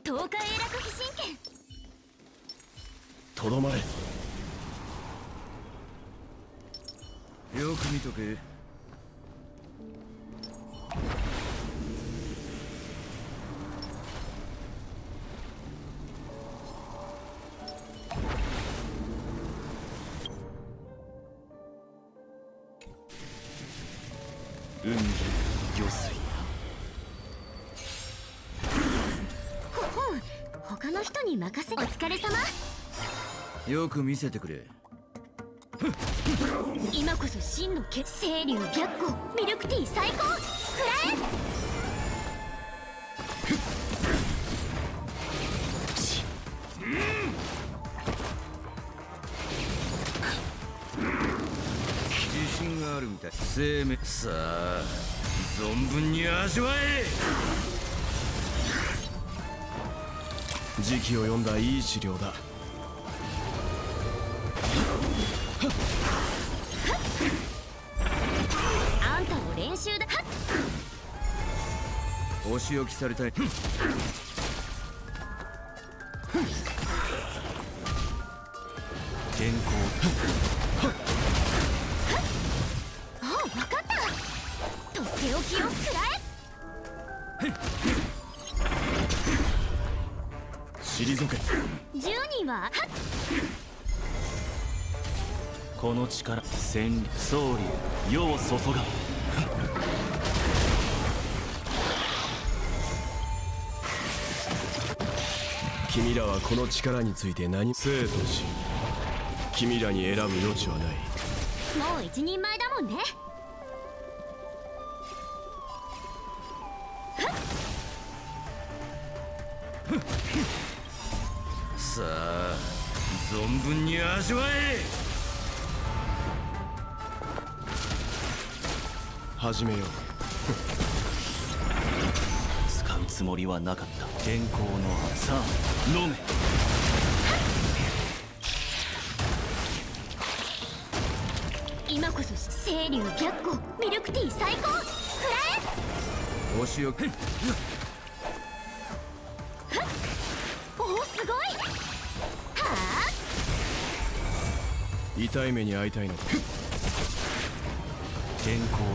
東海英楽飛神剣。とどまれ。よく見とけ。海魚水。他の人に任せ。お疲れ様。よく見せてくれ。今こそ真の清流白虎ミルクティー最高。くらえ。自信があるみたい。生命さあ存分に味わえ。時期を読んだいい治療だ。あんたの練習だ。お仕置きされたい。健康。ああ、分かった。とっておきをくらえ。退け。10人はこの力千里総流世を注が。君らはこの力について何？生と死。君らに選ぶ余地はない。もう一人前だもんね。さあ存分に味わえ。始めよう。使うつもりはなかった。健康のさあ飲め。今こそ清流白虎ミルクティー最高。くらえ。お仕置き。おお、すごい。はあ。痛い目に遭いたいのか。健康の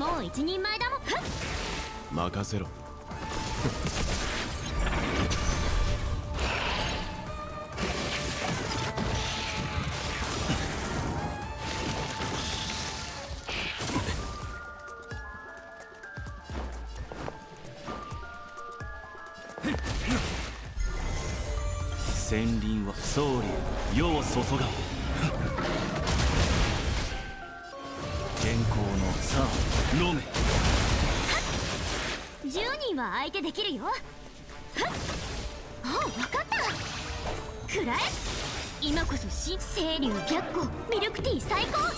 もう一人前だもん。任せろ。戦輪は総理世を注がん健康のさあ飲め10人は相手できるよ。はっ、ああ、分かった。くらえ。今こそ清流白虎ミルクティー最高。くらえ。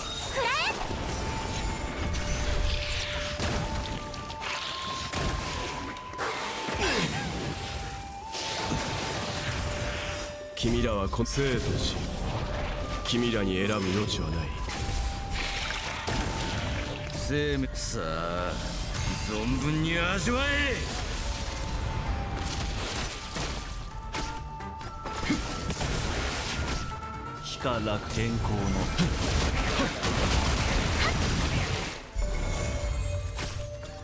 君らは生と死、君らに選ぶ余地はない。生命さあ存分に味わえ。非か楽天候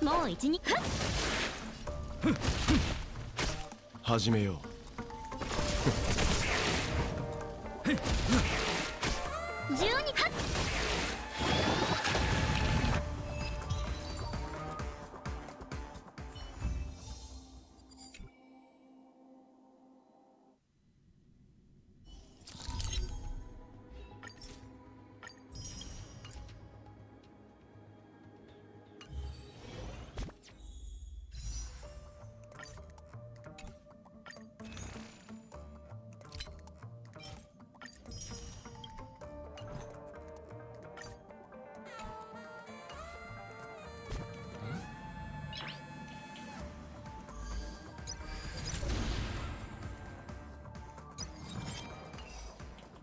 のもう一日。始めよう。12。はっ。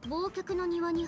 忘却の庭に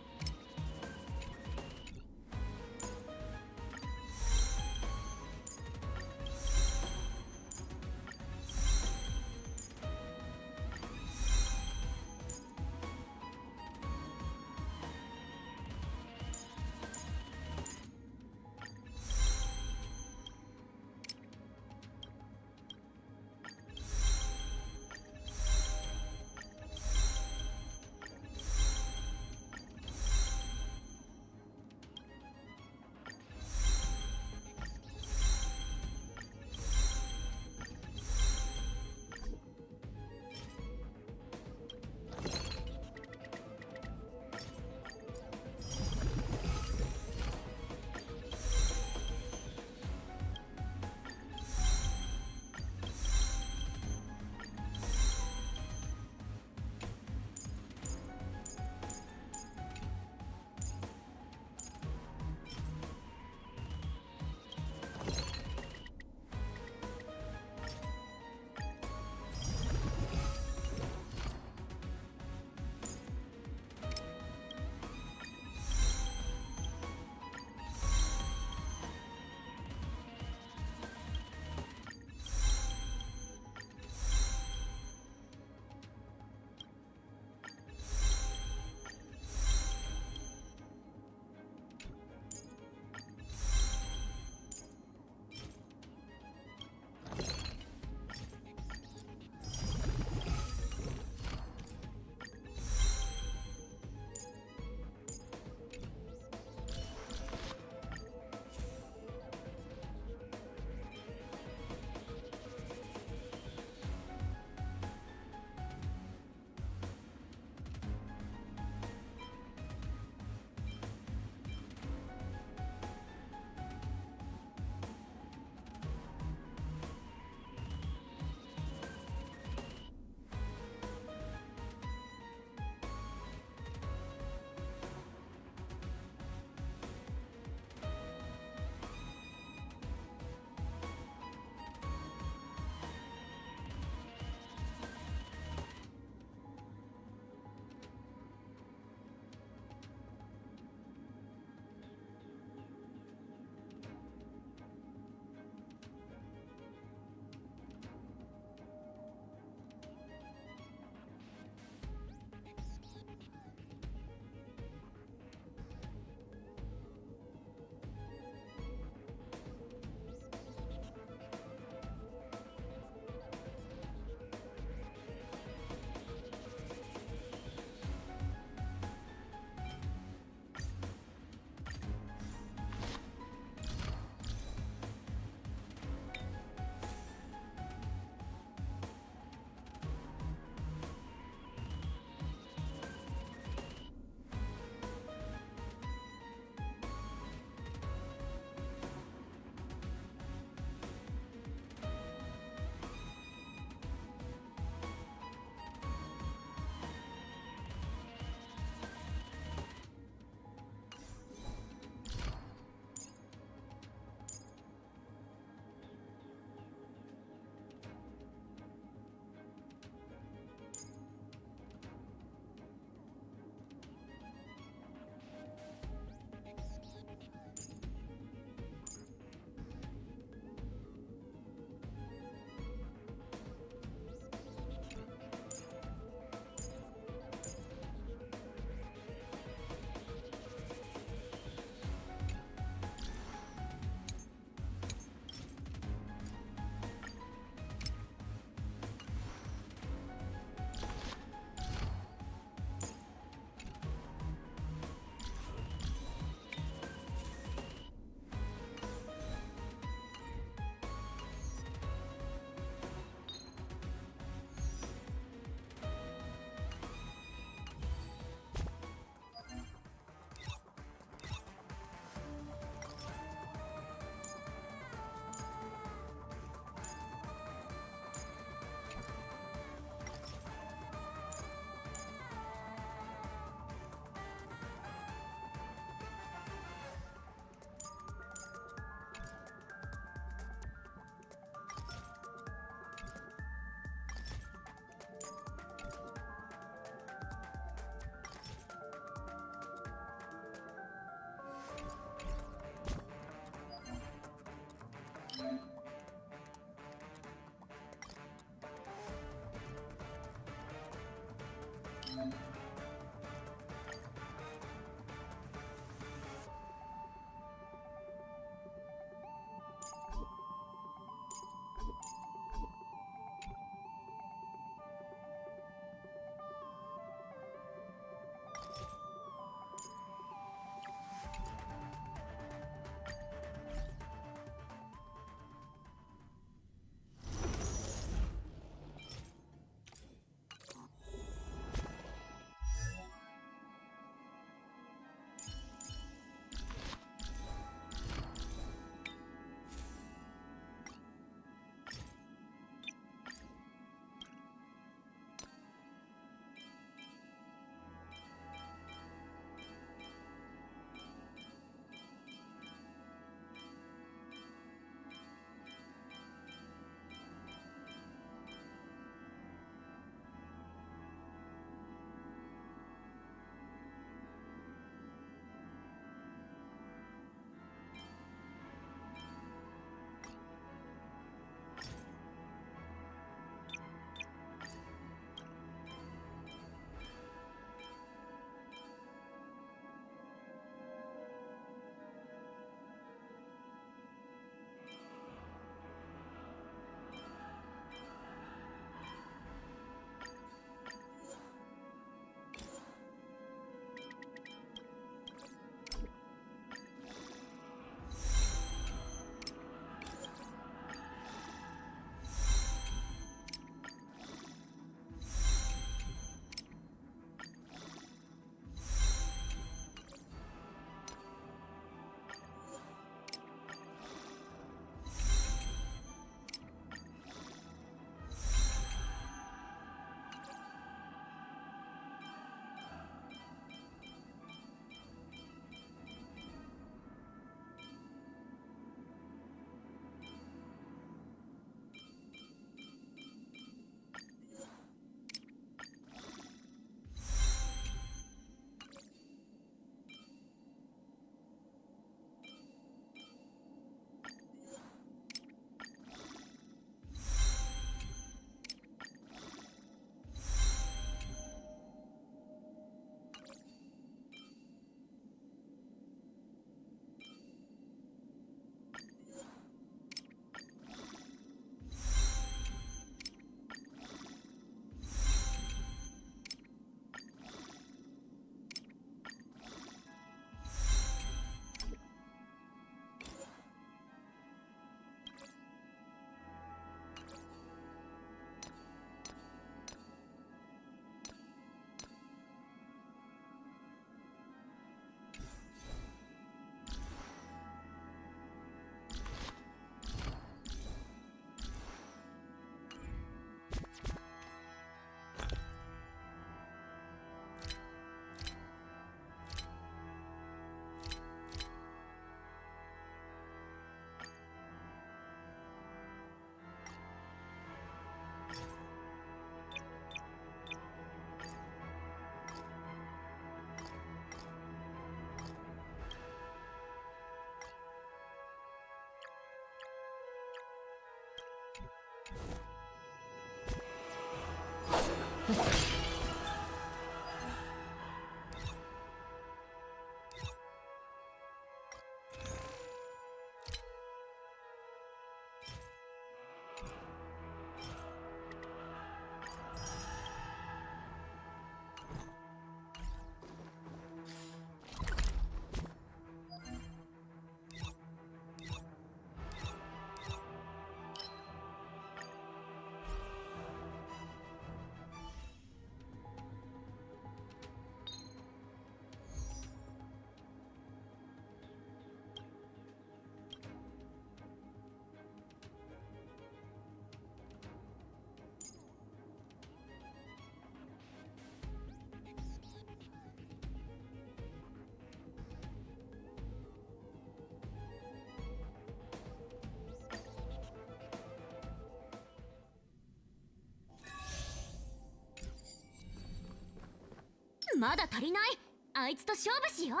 まだ足りない。あいつと勝負しよう。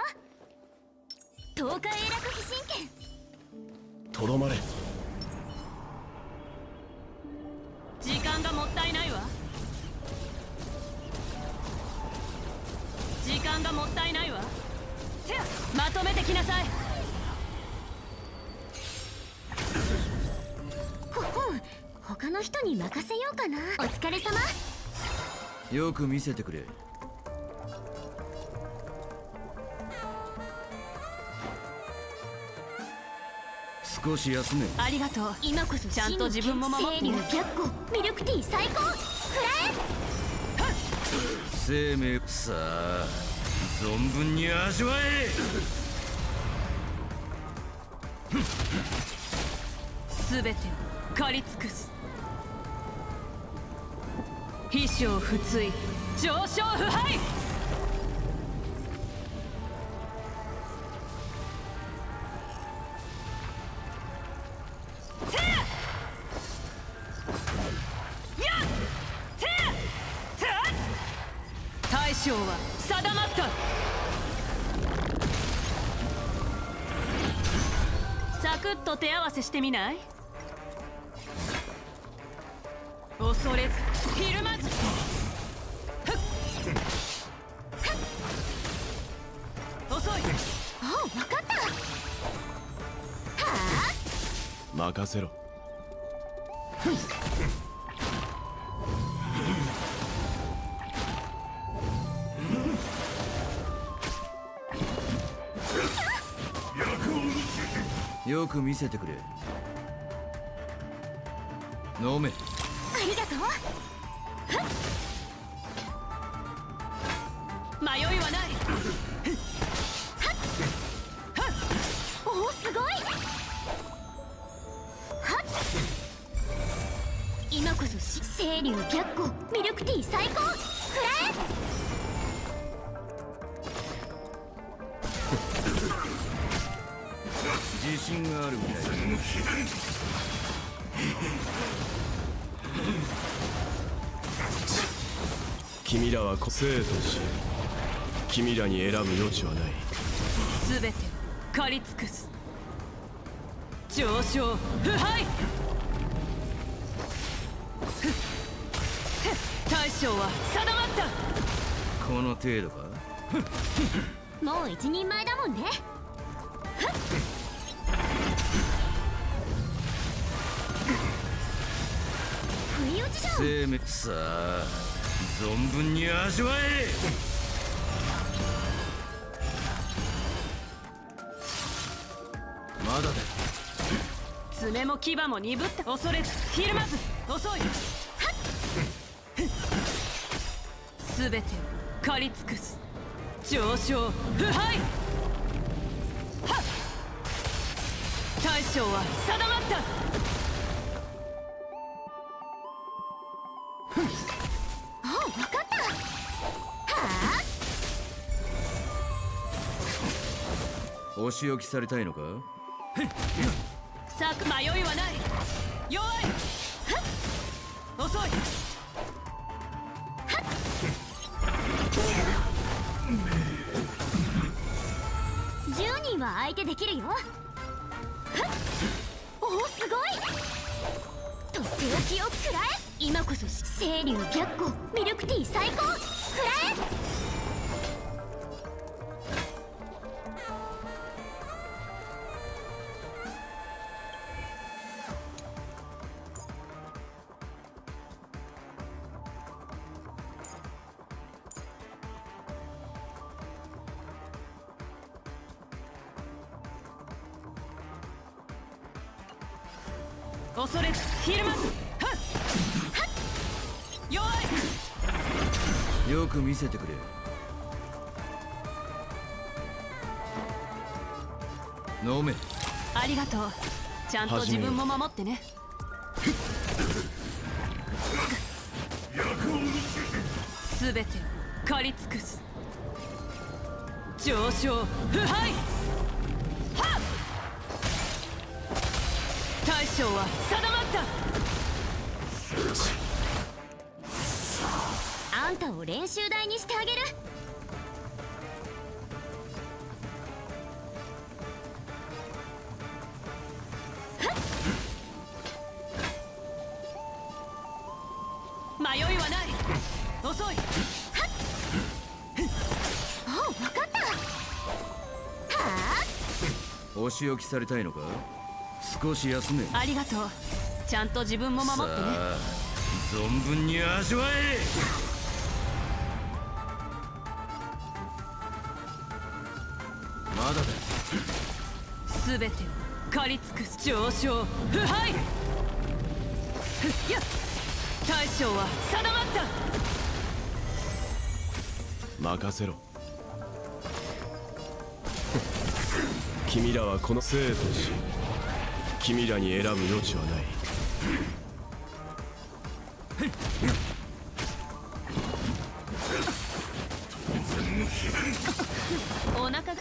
東海英楽飛神拳。とどまれ。時間がもったいないわ。時間がもったいないわ。まとめてきなさい。ほほん、他の人に任せようかな。お疲れ様。よく見せてくれ。少し休め。ありがとう。今こそちゃんと自分も守って清流逆光ミルクティー最高。くら生命さあ存分に味わえ。すべてを狩り尽くす。飛翔不墜上昇不敗。大将は定まった。サクッと手合わせしてみない？恐れずひるまず。遅い。おう、分かった。はあ、任せろ。よく見せてくれ。飲め。ありがとう。迷いはない。おお、すごい。はっ、今こそ清流逆光ミルクティー最高。くらえ。自信があるみたいだ。君らは生と死。君らに選ぶ余地はない。すべてを狩り尽くす。上昇不敗。大将は定まった。この程度か。もう一人前だもんね。不意打ちじゃん。生命さあ存分に味わえ。まだだ。爪も牙も鈍って。恐れずひるまず。遅い。すべてを狩り尽くす。上昇不敗。大将は定まった。おう、分かった。はあ、お仕置きされたいのか。さあ迷いはない。弱い。遅い。10人は相手できるよ。おお、すごい。とっておきをくらえ。今こそ清流白虎ミルクティー最高くらえ。恐れずひるまず。はっはっ弱い。よく見せてくれ。飲め。ありがとう。ちゃんと自分も守ってね。すべてを狩り尽くす。上昇腐敗。はっ大将は定まった。あんたを練習台にしてあげる。迷いはない。遅い。あ、分かった。はあ。お仕置きされたいのか。少し休め。ありがとう。ちゃんと自分も守ってね。さあ存分に味わえ。まだだ。すべてを狩り尽くす。上昇腐敗。ふっやっ大将は定まった。任せろ。君らはこの生と死、君らに選ぶ余地はない。お腹が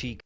Cheek.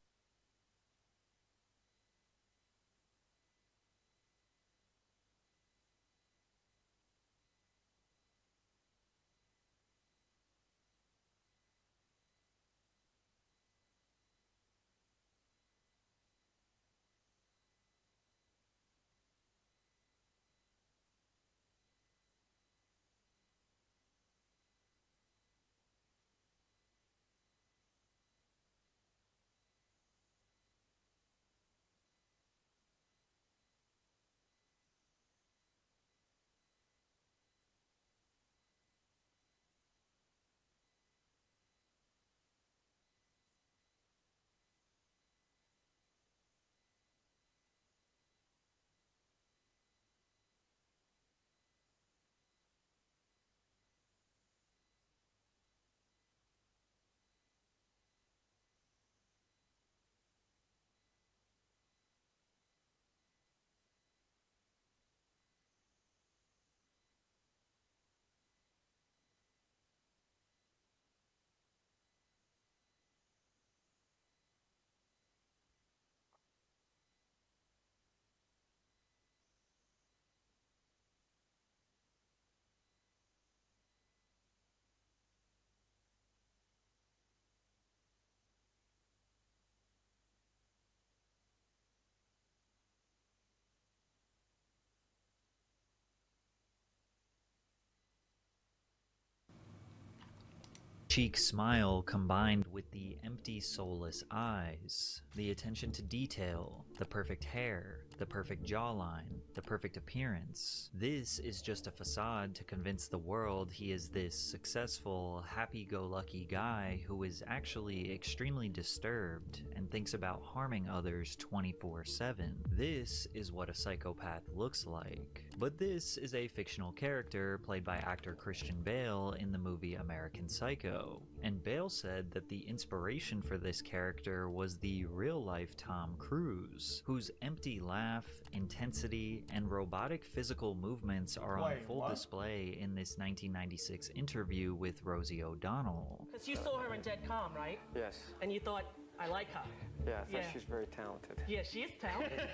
Cheek smile combined with the empty, soulless eyes, the attention to detail, the perfect hair, the perfect jawline, the perfect appearance. This is just a facade to convince the world he is this successful, happy-go-lucky guy who is actually extremely disturbed and thinks about harming others 24/7. This is what a psychopath looks like. But this is a fictional character played by actor Christian Bale in the movie American Psycho. And Bale said that the inspiration for this character was the real-life Tom Cruise, whose empty laugh, intensity, and robotic physical movements are on full display in this 1996 interview with Rosie O'Donnell. Because you saw her in Dead Calm, right? Yes. And you thought, I like her. Yeah, I thought she's very talented. Yeah, she is talented.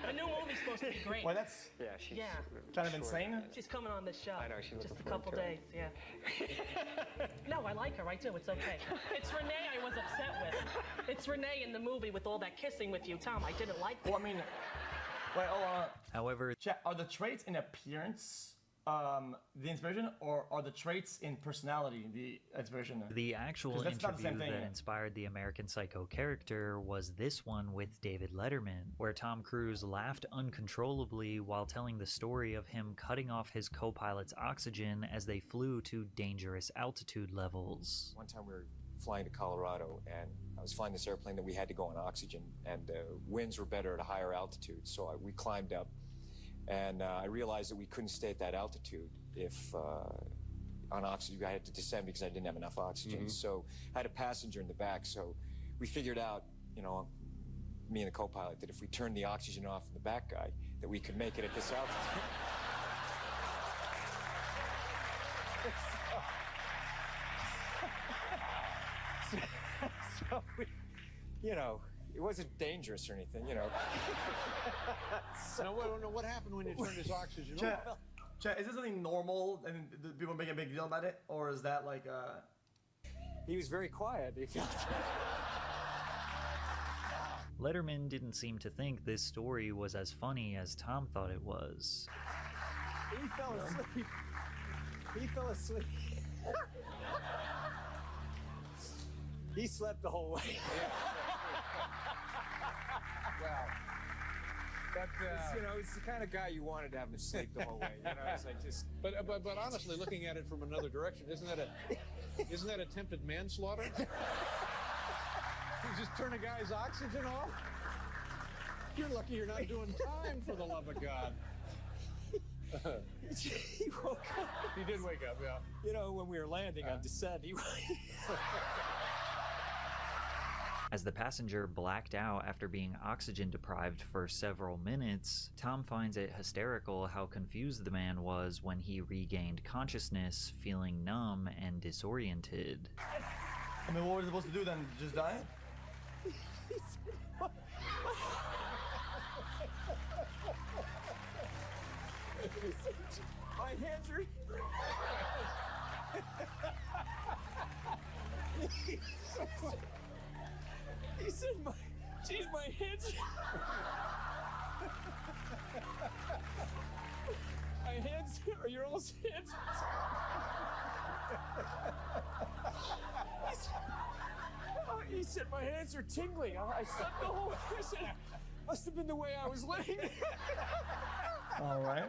The new movie's supposed to be great. Well, that's she's kind of insane. She's coming on this show. I know, she's just a couple days, yeah. No, I like her, I do, it's okay. It's Renee I was upset with. It's Renee in the movie with all that kissing with you, Tom. I didn't like that. Well, I mean, however, are the traits in appearance the inspiration, or are the traits in personality the inspiration? The actual interview that inspired the American Psycho character was this one with David Letterman, where Tom Cruise laughed uncontrollably while telling the story of him cutting off his co-pilot's oxygen as they flew to dangerous altitude levels. One time we were flying to Colorado, and I was flying this airplane that we had to go on oxygen, and winds were better at a higher altitude, so we climbed up. And I realized that we couldn't stay at that altitude if on oxygen. I had to descend because I didn't have enough oxygen. So I had a passenger in the back. So we figured out, you know, me and the co-pilot, that if we turned the oxygen off in the back guy, that we could make it at this altitude. so we, you know, it wasn't dangerous or anything, you know. No, what happened when you turned his oxygen off? Is this something normal and people make a big deal about it? Or is that like He was very quiet. He felt... Letterman didn't seem to think this story was as funny as Tom thought it was. He fell asleep. He fell asleep. He slept the whole way. Wow. But you know, it's the kind of guy you wanted to have him sleep the whole way. You know, it's like just. But honestly, looking at it from another direction, isn't that attempted manslaughter? You just turn a guy's oxygen off. You're lucky you're not doing time, for the love of God. He woke up. He did wake up, yeah. You know, when we were landing on descent, he. As the passenger blacked out after being oxygen deprived for several minutes, Tom finds it hysterical how confused the man was when he regained consciousness, feeling numb and disoriented. I mean, what were we supposed to do then? Just die? My hands are. He said my. Geez, my hands. My hands are your all's hands. He said my hands are tingling. I slept the whole. I said, must have been the way I was laying. All right.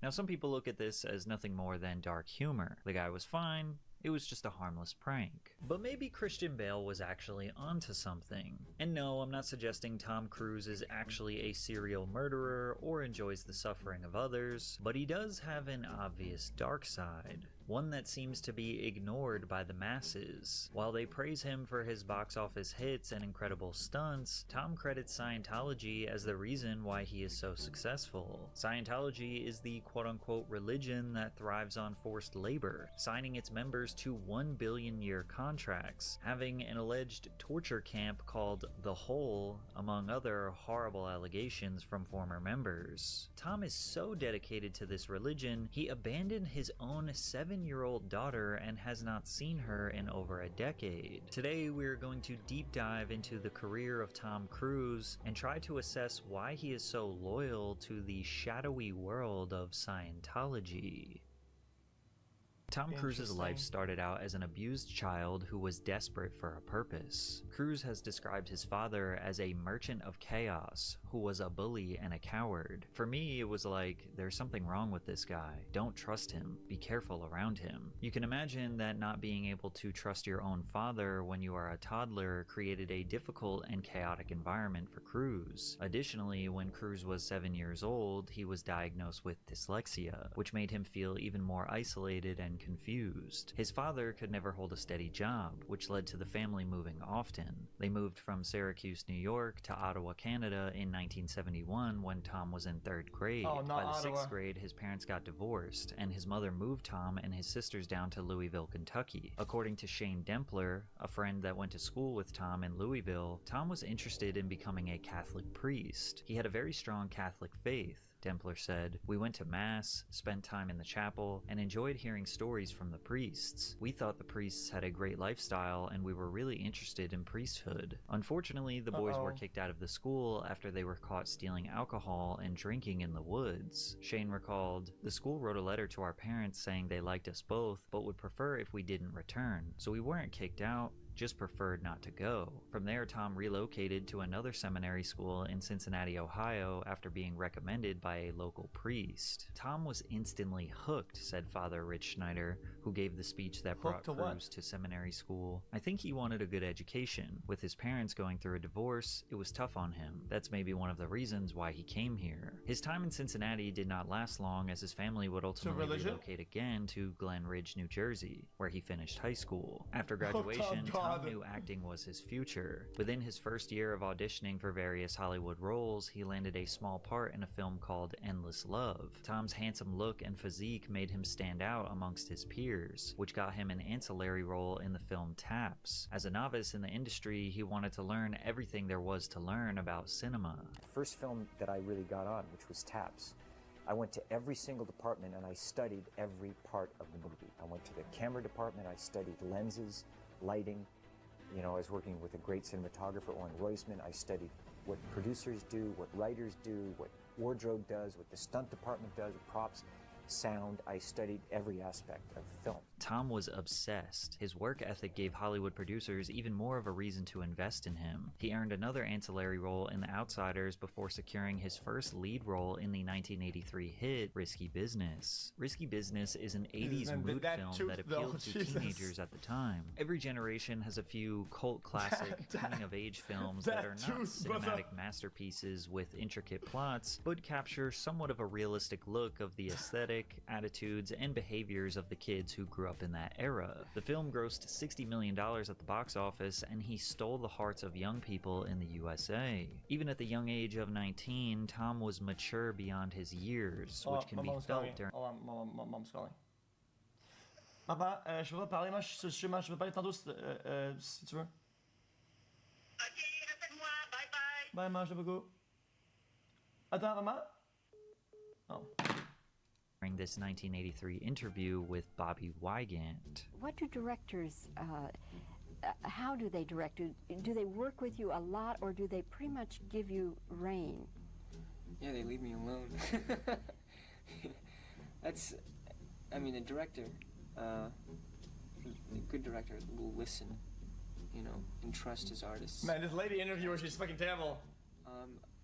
Now, some people look at this as nothing more than dark humor. The guy was fine. It was just a harmless prank. But maybe Christian Bale was actually onto something. And no, I'm not suggesting Tom Cruise is actually a serial murderer or enjoys the suffering of others, but he does have an obvious dark side. One that seems to be ignored by the masses. While they praise him for his box office hits and incredible stunts, Tom credits Scientology as the reason why he is so successful. Scientology is the quote-unquote religion that thrives on forced labor, signing its members to 1 billion-year contracts, having an alleged torture camp called The Hole, among other horrible allegations from former members. Tom is so dedicated to this religion, he abandoned his own 7-year-old daughter and has not seen her in over a decade. Today, we're going to deep dive into the career of Tom Cruise and try to assess why he is so loyal to the shadowy world of Scientology. Tom Cruise's life started out as an abused child who was desperate for a purpose. Cruise has described his father as a merchant of chaos who was a bully and a coward. For me, it was like, there's something wrong with this guy. Don't trust him. Be careful around him. You can imagine that not being able to trust your own father when you are a toddler created a difficult and chaotic environment for Cruise. Additionally, when Cruise was 7 years old, he was diagnosed with dyslexia, which made him feel even more isolated and confused. His father could never hold a steady job, which led to the family moving often. They moved from Syracuse, New York to Ottawa, Canada in 1971 when Tom was in 3rd grade. By the 6th grade, his parents got divorced, and his mother moved Tom and his sisters down to Louisville, Kentucky. According to Shane Dempler, a friend that went to school with Tom in Louisville, Tom was interested in becoming a Catholic priest. He had a very strong Catholic faith. Dempler said, "We went to Mass, spent time in the chapel, and enjoyed hearing stories from the priests. We thought the priests had a great lifestyle, and we were really interested in priesthood. Unfortunately, the boys were kicked out of the school after they were caught stealing alcohol and drinking in the woods." Shane recalled, "The school wrote a letter to our parents saying they liked us both, but would prefer if we didn't return. So we weren't kicked out, just preferred not to go." From there, Tom relocated to another seminary school in Cincinnati, Ohio, after being recommended by a local priest. Tom was instantly hooked, said Father Rich Schneider, who gave the speech that brought Cruise to seminary school. "I think he wanted a good education. With his parents going through a divorce, it was tough on him. That's maybe one of the reasons why he came here." His time in Cincinnati did not last long, as his family would ultimately relocate again to Glen Ridge, New Jersey, where he finished high school. After graduation, Tom knew acting was his future. Within his first year of auditioning for various Hollywood roles, he landed a small part in a film called Endless Love. Tom's handsome look and physique made him stand out amongst his peers, which got him an ancillary role in the film Taps. As a novice in the industry, he wanted to learn everything there was to learn about cinema. The first film that I really got on, which was Taps, I went to every single department and I studied every part of the movie. I went to the camera department, I studied lenses, lighting. You know, I was working with a great cinematographer, Oren Roisman. I studied what producers do, what writers do, what wardrobe does, what the stunt department does, props, sound. I studied every aspect of film. Tom was obsessed. His work ethic gave Hollywood producers even more of a reason to invest in him. He earned another ancillary role in The Outsiders before securing his first lead role in the 1983 hit Risky Business. Risky Business is an 80s mood film that appealed to teenagers at the time. Every generation has a few cult classic coming-of-age films that are not cinematic masterpieces with intricate plots, but capture somewhat of a realistic look of the aesthetic, attitudes, and behaviors of the kids who grew up in that era. The film grossed $60 million at the box office, and he stole the hearts of young people in the USA. Even at the young age of 19, Tom was mature beyond his years, which can be felt during... Mom's calling. Papa, je peux pas parler, moi je peux parler tantôt si tu veux. Ok. Bye, mange beaucoup. Attends, maman? Oh. During this 1983 interview with Bobby Wygant. What do directors, how do they direct? Do they work with you a lot, or do they pretty much give you rein? Yeah, they leave me alone. That's, I mean, a director, a good director will listen, you know, and trust his artists. Man, this lady interviewer, she's fucking terrible.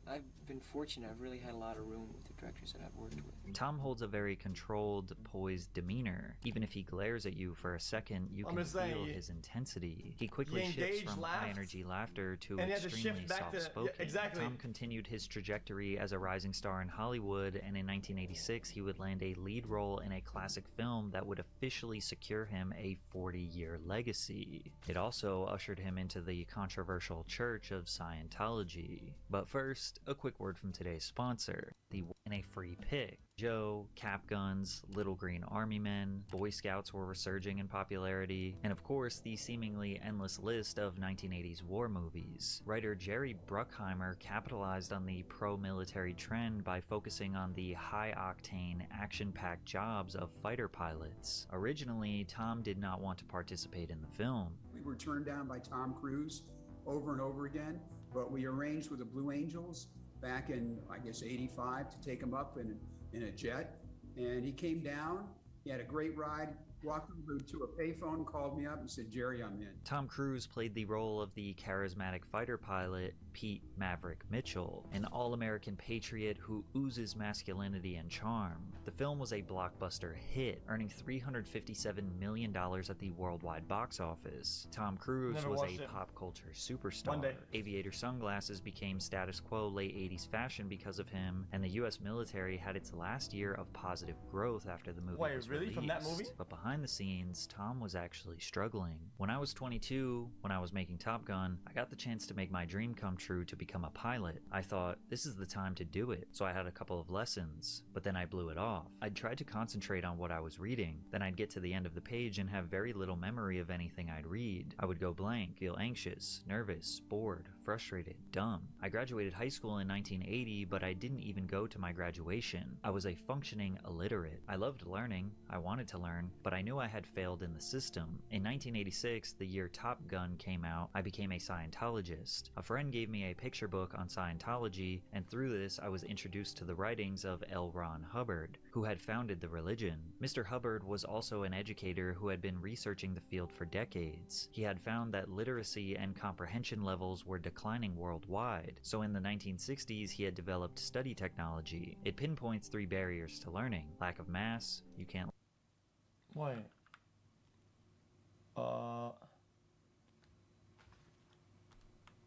I've been fortunate. I've really had a lot of room with the directors that I've worked with. Tom holds a very controlled, poised demeanor. Even if he glares at you for a second, you can feel his intensity. He quickly shifts from high-energy laughter to extremely soft-spoken. Exactly. Tom continued his trajectory as a rising star in Hollywood, and in 1986 he would land a lead role in a classic film that would officially secure him a 40-year legacy. It also ushered him into the controversial Church of Scientology. But first, a quick word from today's sponsor, and a free pick. Joe, Cap Guns, Little Green Army Men, Boy Scouts were resurging in popularity, and of course the seemingly endless list of 1980s war movies. Writer Jerry Bruckheimer capitalized on the pro-military trend by focusing on the high-octane, action-packed jobs of fighter pilots. Originally, Tom did not want to participate in the film. We were turned down by Tom Cruise over and over again, but we arranged with the Blue Angels back in, I guess, 85 to take him up in a jet. And he came down, he had a great ride, walked over to a payphone, called me up and said, Jerry, I'm in. Tom Cruise played the role of the charismatic fighter pilot, Pete Maverick Mitchell, an all-American patriot who oozes masculinity and charm. The film was a blockbuster hit, earning $357 million at the worldwide box office. Tom Cruise was a pop culture superstar. Aviator sunglasses became status quo late 80s fashion because of him, and the US military had its last year of positive growth after the movie was released. From that movie? But behind the scenes, Tom was actually struggling. When I was 22, when I was making Top Gun, I got the chance to make my dream come true to become a pilot. I thought, this is the time to do it, so I had a couple of lessons, but then I blew it off. I'd try to concentrate on what I was reading, then I'd get to the end of the page and have very little memory of anything I'd read. I would go blank, feel anxious, nervous, bored, frustrated, dumb. I graduated high school in 1980, but I didn't even go to my graduation. I was a functioning illiterate. I loved learning, I wanted to learn, but I knew I had failed in the system. In 1986, the year Top Gun came out, I became a Scientologist. A friend gave me a picture book on Scientology, and through this I was introduced to the writings of L. Ron Hubbard, who had founded the religion. Mr. Hubbard was also an educator who had been researching the field for decades. He had found that literacy and comprehension levels were declining worldwide, so in the 1960s he had developed study technology. It pinpoints 3 barriers to learning: lack of mass, you can't... Wait.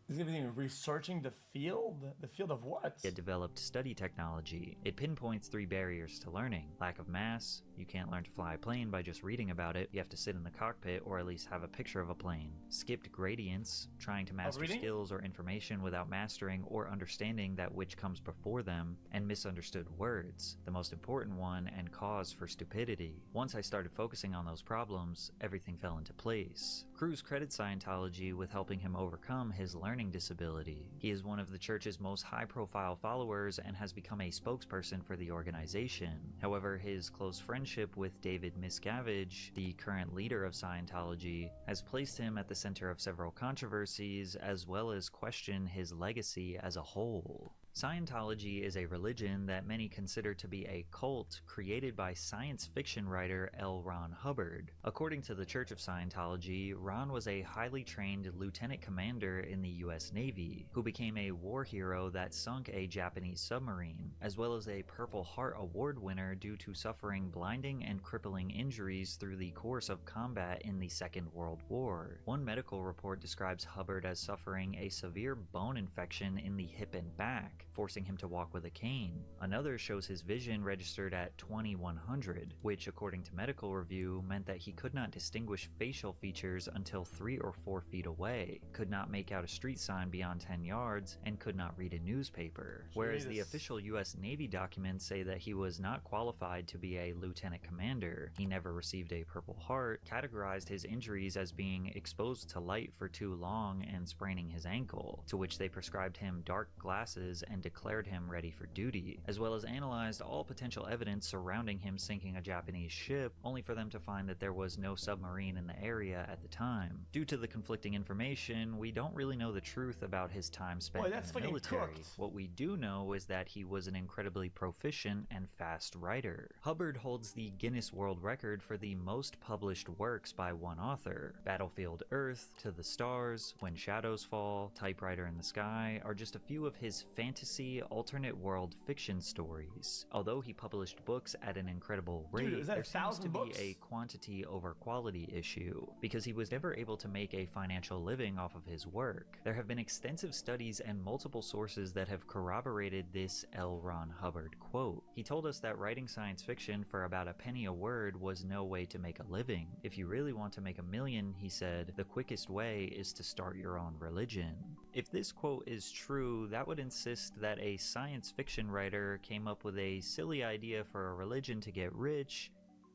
Is everything researching the field? The field of what? It developed study technology. It pinpoints 3 barriers to learning: lack of mass, you can't learn to fly a plane by just reading about it, you have to sit in the cockpit or at least have a picture of a plane; skipped gradients, trying to master skills or information without mastering or understanding that which comes before them; and misunderstood words, the most important one and cause for stupidity. Once I started focusing on those problems, everything fell into place. Cruise credits Scientology with helping him overcome his learning disability. He is one of the church's most high-profile followers and has become a spokesperson for the organization. However, his close friendship with David Miscavige, the current leader of Scientology, has placed him at the center of several controversies, as well as question his legacy as a whole. Scientology is a religion that many consider to be a cult created by science fiction writer L. Ron Hubbard. According to the Church of Scientology, Ron was a highly trained lieutenant commander in the US Navy, who became a war hero that sunk a Japanese submarine, as well as a Purple Heart Award winner due to suffering blinding and crippling injuries through the course of combat in the Second World War. One medical report describes Hubbard as suffering a severe bone infection in the hip and back, forcing him to walk with a cane. Another shows his vision registered at 2100, which according to Medical Review meant that he could not distinguish facial features until 3 or 4 feet away, could not make out a street sign beyond 10 yards, and could not read a newspaper. Whereas the official US Navy documents say that he was not qualified to be a lieutenant commander. He never received a Purple Heart, categorized his injuries as being exposed to light for too long and spraining his ankle, to which they prescribed him dark glasses and declared him ready for duty, as well as analyzed all potential evidence surrounding him sinking a Japanese ship, only for them to find that there was no submarine in the area at the time. Due to the conflicting information, we don't really know the truth about his time spent in the military. What we do know is that he was an incredibly proficient and fast writer. Hubbard holds the Guinness World Record for the most published works by one author. Battlefield Earth, To the Stars, When Shadows Fall, Typewriter in the Sky are just a few of his fantasy, alternate world fiction stories. Although he published books at an incredible rate, there seems to be a quantity over quality issue, because he was never able to make a financial living off of his work. There have been extensive studies and multiple sources that have corroborated this L. Ron Hubbard quote. He told us that writing science fiction for about a penny a word was no way to make a living. If you really want to make $1 million, he said, the quickest way is to start your own religion. If this quote is true, that would insist that a science fiction writer came up with a silly idea for a religion to get rich,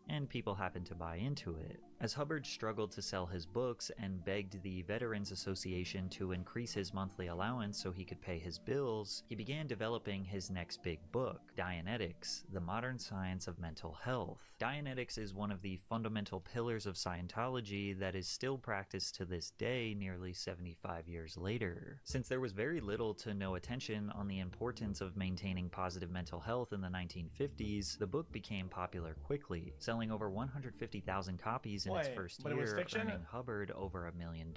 and people happened to buy into it. As Hubbard struggled to sell his books and begged the Veterans Association to increase his monthly allowance so he could pay his bills, he began developing his next big book, Dianetics, The Modern Science of Mental Health. Dianetics is one of the fundamental pillars of Scientology that is still practiced to this day, nearly 75 years later. Since there was very little to no attention on the importance of maintaining positive mental health in the 1950s, the book became popular quickly, selling over 150,000 copies in its first year, earning Hubbard over $1 million.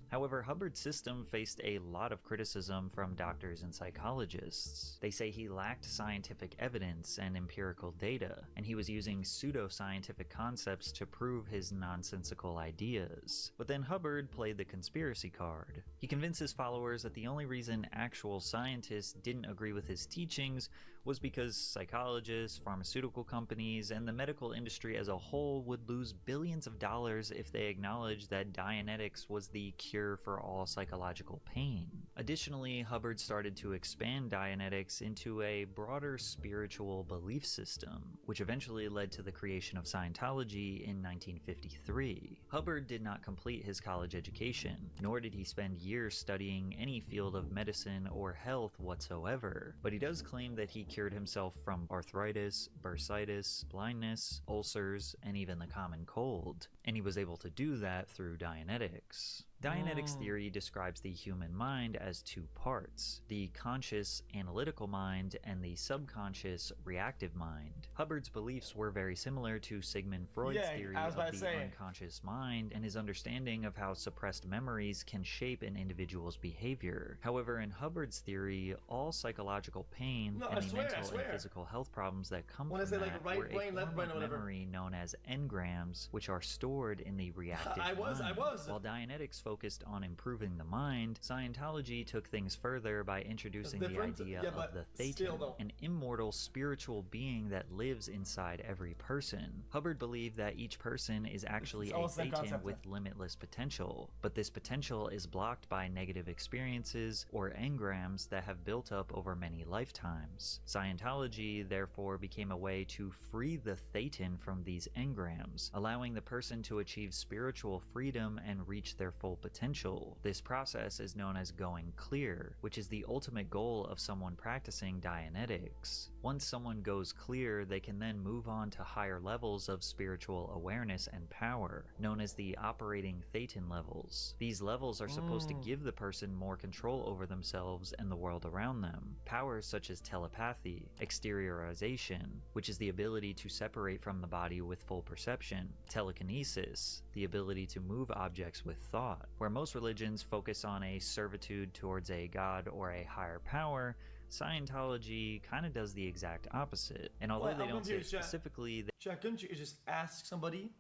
However, Hubbard's system faced a lot of criticism from doctors and psychologists. They say he lacked scientific evidence and empirical data, and he was using pseudo-scientific concepts to prove his nonsensical ideas. But then Hubbard played the conspiracy card. He convinced his followers that the only reason actual scientists didn't agree with his teachings was because psychologists, pharmaceutical companies, and the medical industry as a whole would lose billions of dollars if they acknowledged that Dianetics was the cure for all psychological pain. Additionally, Hubbard started to expand Dianetics into a broader spiritual belief system, which eventually led to the creation of Scientology in 1953. Hubbard did not complete his college education, nor did he spend years studying any field of medicine or health whatsoever, but he does claim that he cured himself from arthritis, bursitis, blindness, ulcers, and even the common cold, and he was able to do that through Dianetics. Dianetics theory describes the human mind as two parts, the conscious analytical mind and the subconscious reactive mind. Hubbard's beliefs were very similar to Sigmund Freud's theory of the unconscious mind and his understanding of how suppressed memories can shape an individual's behavior. However, in Hubbard's theory, all psychological pain and the mental and physical health problems that come from that were a form of memory known as engrams, which are stored in the reactive mind. While Dianetics focused on improving the mind, Scientology took things further by introducing the idea of the Thetan, an immortal spiritual being that lives inside every person. Hubbard believed that each person is actually a Thetan with limitless potential, but this potential is blocked by negative experiences or engrams that have built up over many lifetimes. Scientology therefore became a way to free the Thetan from these engrams, allowing the person to achieve spiritual freedom and reach their full potential. This process is known as going clear, which is the ultimate goal of someone practicing Dianetics. Once someone goes clear, they can then move on to higher levels of spiritual awareness and power, known as the operating Thetan levels. These levels are supposed to give the person more control over themselves and the world around them. Powers such as telepathy, exteriorization, which is the ability to separate from the body with full perception, telekinesis, the ability to move objects with thought. Where most religions focus on a servitude towards a god or a higher power, Scientology kind of does the exact opposite. And although they don't say specifically... Couldn't you just ask somebody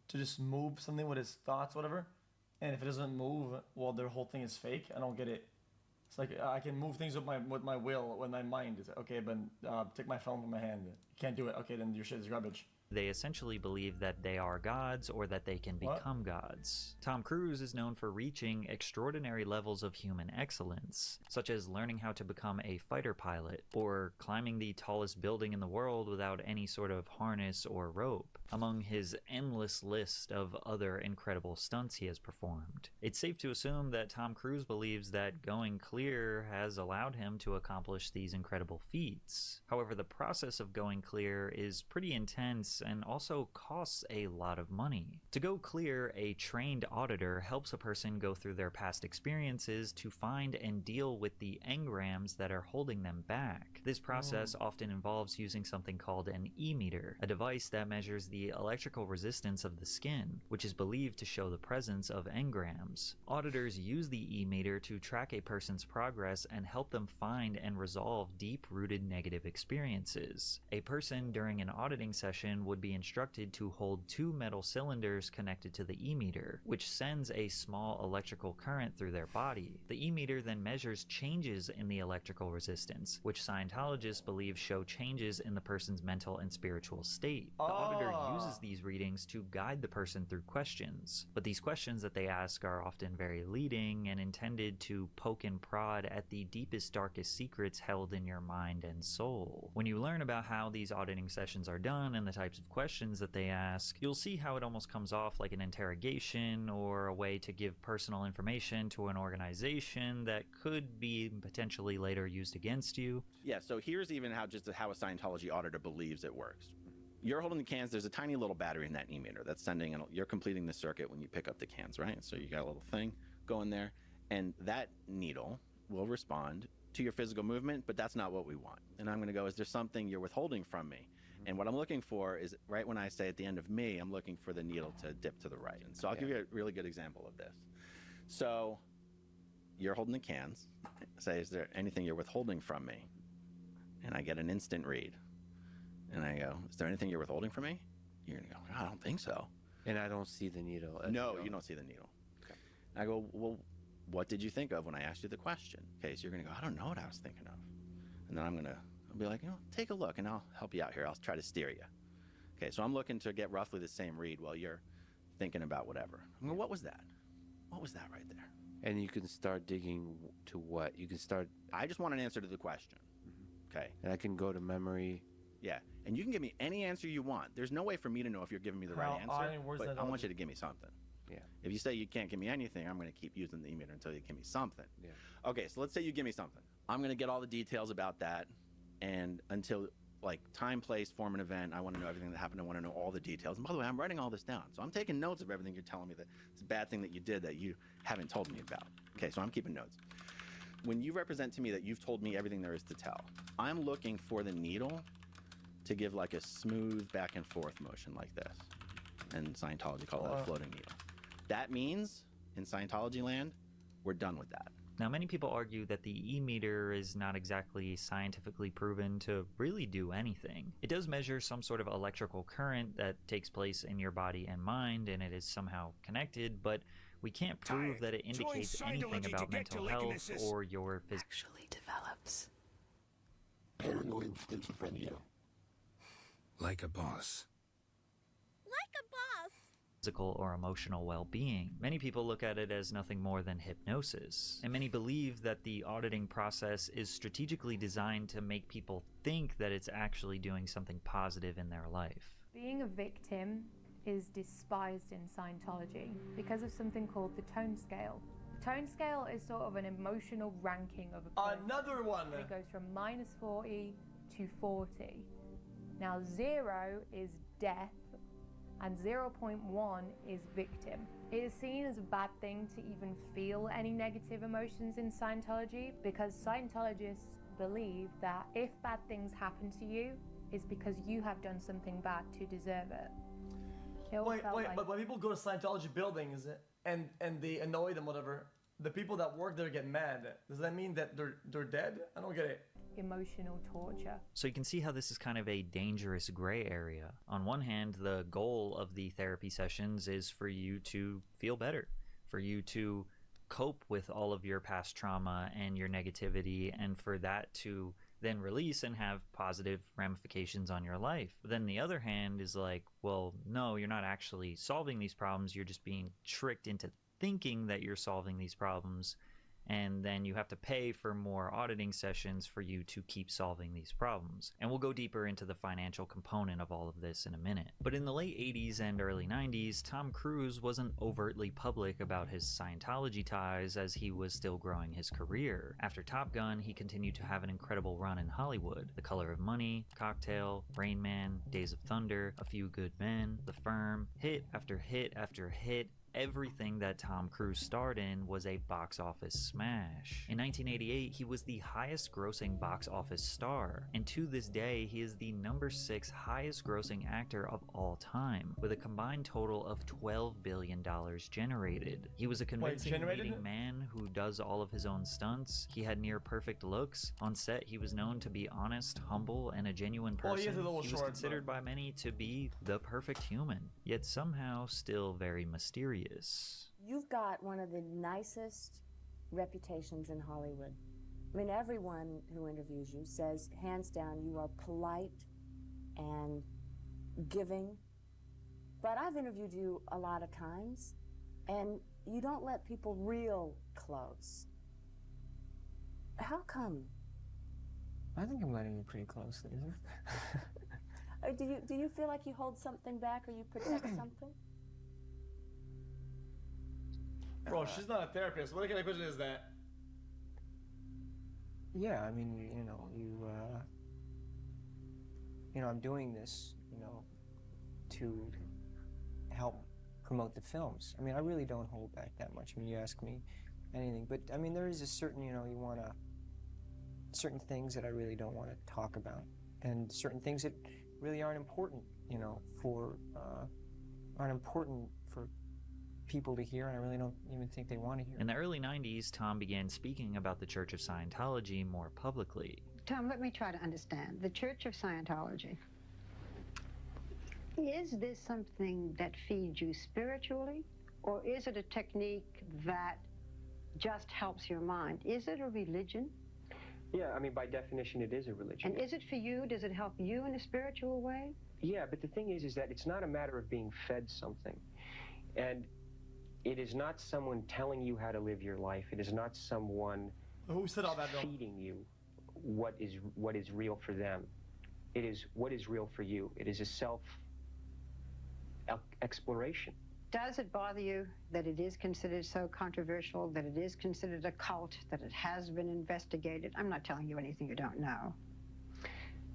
to just move something with his thoughts, whatever? And if it doesn't move, well, their whole thing is fake? I don't get it. It's like I can move things with my will, with my mind. It's okay, but take my phone from my hand. You can't do it. Okay, then your shit is garbage. They essentially believe that they are gods or that they can become gods. Tom Cruise is known for reaching extraordinary levels of human excellence, such as learning how to become a fighter pilot or climbing the tallest building in the world without any sort of harness or rope, among his endless list of other incredible stunts he has performed. It's safe to assume that Tom Cruise believes that going clear has allowed him to accomplish these incredible feats. However, the process of going clear is pretty intense and also costs a lot of money. To go clear, a trained auditor helps a person go through their past experiences to find and deal with the engrams that are holding them back. This process often involves using something called an e-meter, a device that measures the electrical resistance of the skin, which is believed to show the presence of engrams. Auditors use the e-meter to track a person's progress and help them find and resolve deep-rooted negative experiences. A person during an auditing session would be instructed to hold 2 metal cylinders connected to the e-meter, which sends a small electrical current through their body. The e-meter then measures changes in the electrical resistance, which Scientologists believe show changes in the person's mental and spiritual state. The auditor uses these readings to guide the person through questions, but these questions that they ask are often very leading and intended to poke and prod at the deepest, darkest secrets held in your mind and soul. When you learn about how these auditing sessions are done and the types of questions that they ask, you'll see how it almost comes off like an interrogation or a way to give personal information to an organization that could be potentially later used against you. Yeah, so here's even how a Scientology auditor believes it works. You're holding the cans, there's a tiny little battery in that e-meter that's sending, and you're completing the circuit when you pick up the cans, right? So you got a little thing going there, and that needle will respond to your physical movement, but that's not what we want. And I'm gonna go, is there something you're withholding from me? And what I'm looking for is, right when I say at the end of me, I'm looking for the needle to dip to the right. And so I'll give you a really good example of this. So you're holding the cans. Say, is there anything you're withholding from me? And I get an instant read. And I go, is there anything you're withholding from me? You're gonna go, I don't think so. And I don't see the needle. No, you don't see the needle. Okay. And I go, well, what did you think of when I asked you the question? Okay, so you're gonna go, I don't know what I was thinking of. And then I'll be like, take a look and I'll help you out here. I'll try to steer you. Okay, so I'm looking to get roughly the same read while you're thinking about whatever. I mean, what was that? What was that right there? And you can start digging to what? You can start... I just want an answer to the question. Okay. And I can go to memory. Yeah, and you can give me any answer you want. There's no way for me to know if you're giving me the right answer, but I want you to give me something. Yeah. If you say you can't give me anything, I'm going to keep using the e-meter until you give me something. Yeah. Okay, so let's say you give me something. I'm going to get all the details about that, and until like time, place, form, and event, I want to know everything that happened. I want to know all the details. And by the way, I'm writing all this down, so I'm taking notes of everything you're telling me that it's a bad thing that you did that you haven't told me about. Okay, so I'm keeping notes. When you represent to me that you've told me everything there is to tell, I'm looking for the needle to give like a smooth back and forth motion like this. And Scientology call that a floating needle. That means, in Scientology land, we're done with that. Now, many people argue that the e-meter is not exactly scientifically proven to really do anything. It does measure some sort of electrical current that takes place in your body and mind, and it is somehow connected, but we can't prove that it indicates anything about mental health or your actually develops paranoid schizophrenia. Like a boss. physical or emotional well-being. Many people look at it as nothing more than hypnosis, and many believe that the auditing process is strategically designed to make people think that it's actually doing something positive in their life. Being a victim is despised in Scientology because of something called the tone scale. The tone scale is sort of an emotional ranking of a person. Another one! It goes from -40 to 40. Now 0 is death and 0.1 is victim. It is seen as a bad thing to even feel any negative emotions in Scientology because Scientologists believe that if bad things happen to you, it's because you have done something bad to deserve it. Wait, but when people go to Scientology buildings and they annoy them, whatever, the people that work there get mad. Does that mean that they're dead? I don't get it. Emotional torture. So you can see how this is kind of a dangerous gray area. On one hand, the goal of the therapy sessions is for you to feel better, for you to cope with all of your past trauma and your negativity, and for that to then release and have positive ramifications on your life. But then the other hand is like, well, no, you're not actually solving these problems. You're just being tricked into thinking that you're solving these problems. And then you have to pay for more auditing sessions for you to keep solving these problems. And we'll go deeper into the financial component of all of this in a minute. But in the late 80s and early 90s, Tom Cruise wasn't overtly public about his Scientology ties as he was still growing his career. After Top Gun, he continued to have an incredible run in Hollywood. The Color of Money, Cocktail, Rain Man, Days of Thunder, A Few Good Men, The Firm, hit after hit after hit. Everything that Tom Cruise starred in was a box office smash. In 1988, he was the highest grossing box office star, and to this day, he is the number 6 highest grossing actor of all time, with a combined total of $12 billion generated. He was a convincing leading man who does all of his own stunts. He had near perfect looks. On set, he was known to be honest, humble, and a genuine person. He is a little he was considered by many to be the perfect human, yet somehow still very mysterious. You've got one of the nicest reputations in Hollywood. I mean, everyone who interviews you says, hands down, you are polite and giving. But I've interviewed you a lot of times, and you don't let people real close. How come? I think I'm letting you pretty close, Lisa. Do you feel like you hold something back or you protect something? Bro, she's not a therapist. What kind of question is that? Yeah, I mean, I'm doing this, to help promote the films. I mean, I really don't hold back that much. I mean, you ask me anything, but I mean, there is a certain, certain things that I really don't want to talk about, and certain things that really aren't important, aren't important for people to hear, and I really don't even think they want to hear. In the early 90s, Tom began speaking about the Church of Scientology more publicly. Tom, let me try to understand. The Church of Scientology, is this something that feeds you spiritually, or is it a technique that just helps your mind? Is it a religion? Yeah, I mean, by definition, it is a religion. And is it for you? Does it help you in a spiritual way? Yeah, but the thing is that it's not a matter of being fed something. And it is not someone telling you how to live your life. It is not someone feeding you what is real for them. It is what is real for you. It is a self-exploration. Does it bother you that it is considered so controversial, that it is considered a cult, that it has been investigated? I'm not telling you anything you don't know.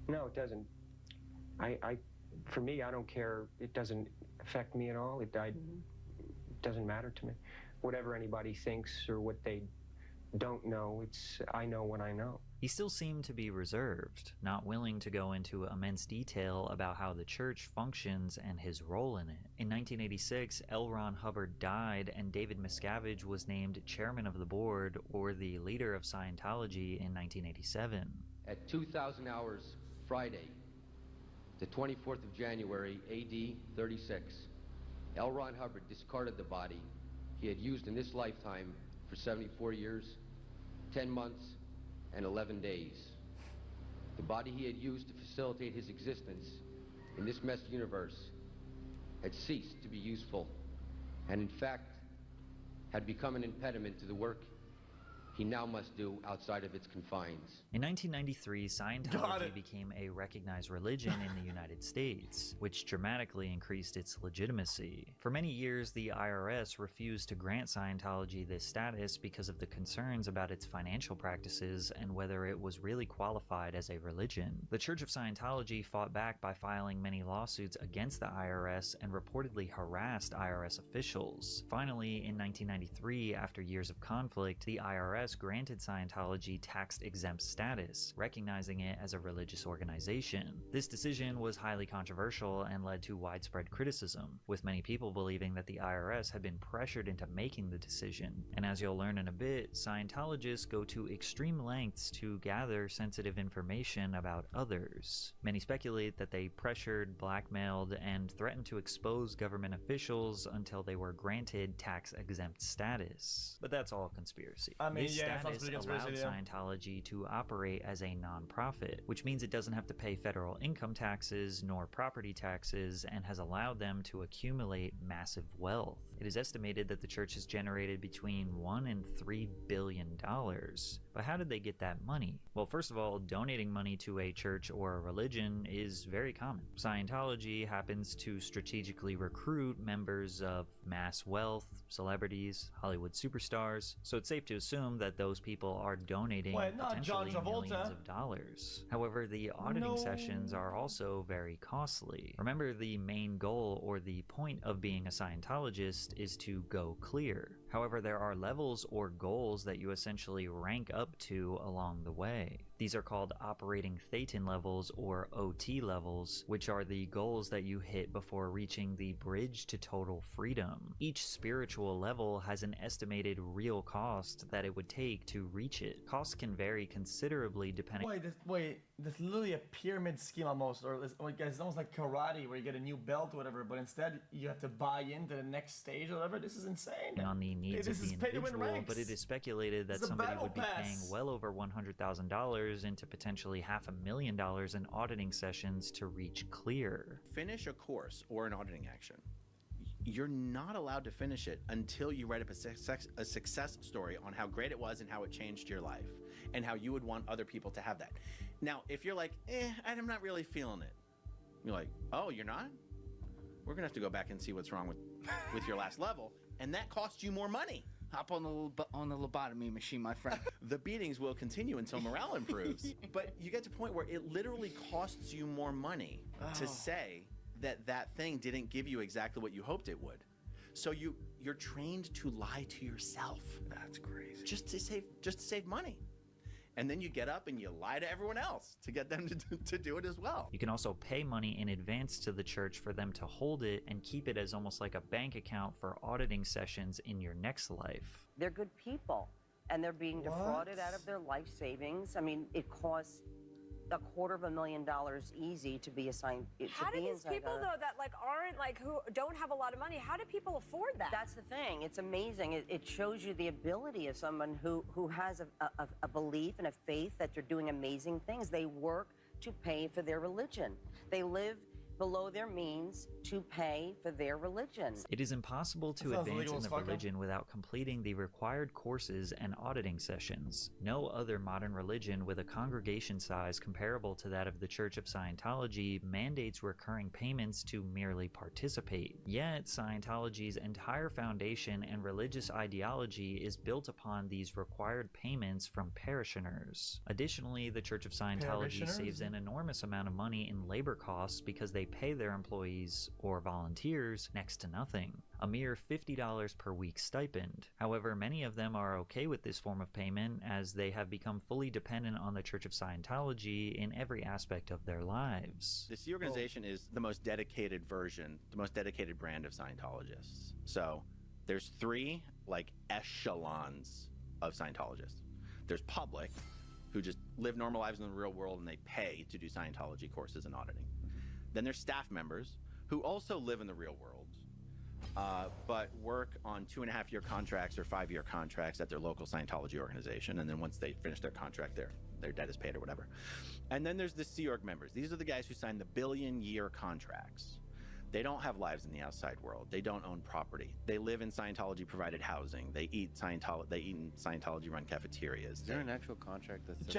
No, it doesn't. For me, I don't care. It doesn't affect me at all. It doesn't matter to me. Whatever anybody thinks or what they don't know, I know what I know. He still seemed to be reserved, not willing to go into immense detail about how the church functions and his role in it. In 1986, L. Ron Hubbard died, and David Miscavige was named chairman of the board, or the leader of Scientology, in 1987. At 2,000 hours Friday, the 24th of January, AD 36, L. Ron Hubbard discarded the body he had used in this lifetime for 74 years, 10 months, and 11 days. The body he had used to facilitate his existence in this messed universe had ceased to be useful, and in fact, had become an impediment to the work he now must do outside of its confines. In 1993, Scientology became a recognized religion in the United States, which dramatically increased its legitimacy. For many years, the IRS refused to grant Scientology this status because of the concerns about its financial practices and whether it was really qualified as a religion. The Church of Scientology fought back by filing many lawsuits against the IRS and reportedly harassed IRS officials. Finally, in 1993, after years of conflict, the IRS IRS granted Scientology tax-exempt status, recognizing it as a religious organization. This decision was highly controversial and led to widespread criticism, with many people believing that the IRS had been pressured into making the decision. And as you'll learn in a bit, Scientologists go to extreme lengths to gather sensitive information about others. Many speculate that they pressured, blackmailed, and threatened to expose government officials until they were granted tax-exempt status. But that's all conspiracy. I mean, this status allowed Scientology to operate as a non-profit, which means it doesn't have to pay federal income taxes nor property taxes, and has allowed them to accumulate massive wealth. It is estimated that the church has generated between $1 and $3 billion. But how did they get that money? Well, first of all, donating money to a church or a religion is very common. Scientology happens to strategically recruit members of mass wealth, celebrities, Hollywood superstars, so it's safe to assume that those people are donating potentially millions of dollars. However, the auditing sessions are also very costly. Remember, the main goal or the point of being a Scientologist is to go clear. However, there are levels or goals that you essentially rank up to along the way. These are called operating thetan levels or OT levels, which are the goals that you hit before reaching the bridge to total freedom. Each spiritual level has an estimated real cost that it would take to reach it. Costs can vary considerably depending. Wait, there's literally a pyramid scheme almost, or it's almost like karate where you get a new belt or whatever, but instead you have to buy into the next stage or whatever. This is insane. On the needs of the individual, but it is speculated that somebody would be paying well over $100,000 into potentially $500,000 in auditing sessions to reach clear. Finish a course or an auditing action. You're not allowed to finish it until you write up a success story on how great it was and how it changed your life and how you would want other people to have that. Now, if you're like, I'm not really feeling it. You're like, oh, you're not? We're gonna have to go back and see what's wrong with your last level, and that costs you more money. Hop on the lobotomy machine, my friend. The beatings will continue until morale improves. But you get to a point where it literally costs you more money to say that thing didn't give you exactly what you hoped it would. So you're trained to lie to yourself. That's crazy. Just to save money. And then you get up and you lie to everyone else to get them to do it as well. You can also pay money in advance to the church for them to hold it and keep it as almost like a bank account for auditing sessions in your next life. They're good people, and they're being defrauded out of their life savings. I mean, it costs $250,000 easy to be assigned. How do these people though that aren't who don't have a lot of money? How do people afford that? That's the thing. It's amazing. It shows you the ability of someone who has a belief and a faith that they're doing amazing things. They work to pay for their religion. They live below their means to pay for their religion. It is impossible to advance in the religion without completing the required courses and auditing sessions. No other modern religion with a congregation size comparable to that of the Church of Scientology mandates recurring payments to merely participate. Yet, Scientology's entire foundation and religious ideology is built upon these required payments from parishioners. Additionally, the Church of Scientology saves an enormous amount of money in labor costs because they pay their employees or volunteers next to nothing, a mere $50 per week stipend. However, many of them are okay with this form of payment as they have become fully dependent on the Church of Scientology in every aspect of their lives. The Sea organization is the most dedicated version, the most dedicated brand of Scientologists. So there's three echelons of Scientologists. There's public, who just live normal lives in the real world and they pay to do Scientology courses and auditing. Then there's staff members who also live in the real world, but work on 2.5-year contracts or 5-year contracts at their local Scientology organization. And then once they finish their contract, their debt is paid or whatever. And then there's the Sea Org members. These are the guys who sign the billion-year contracts. They don't have lives in the outside world. They don't own property. They live in Scientology-provided housing. They eat in Scientology-run cafeterias. Is there an actual contract that's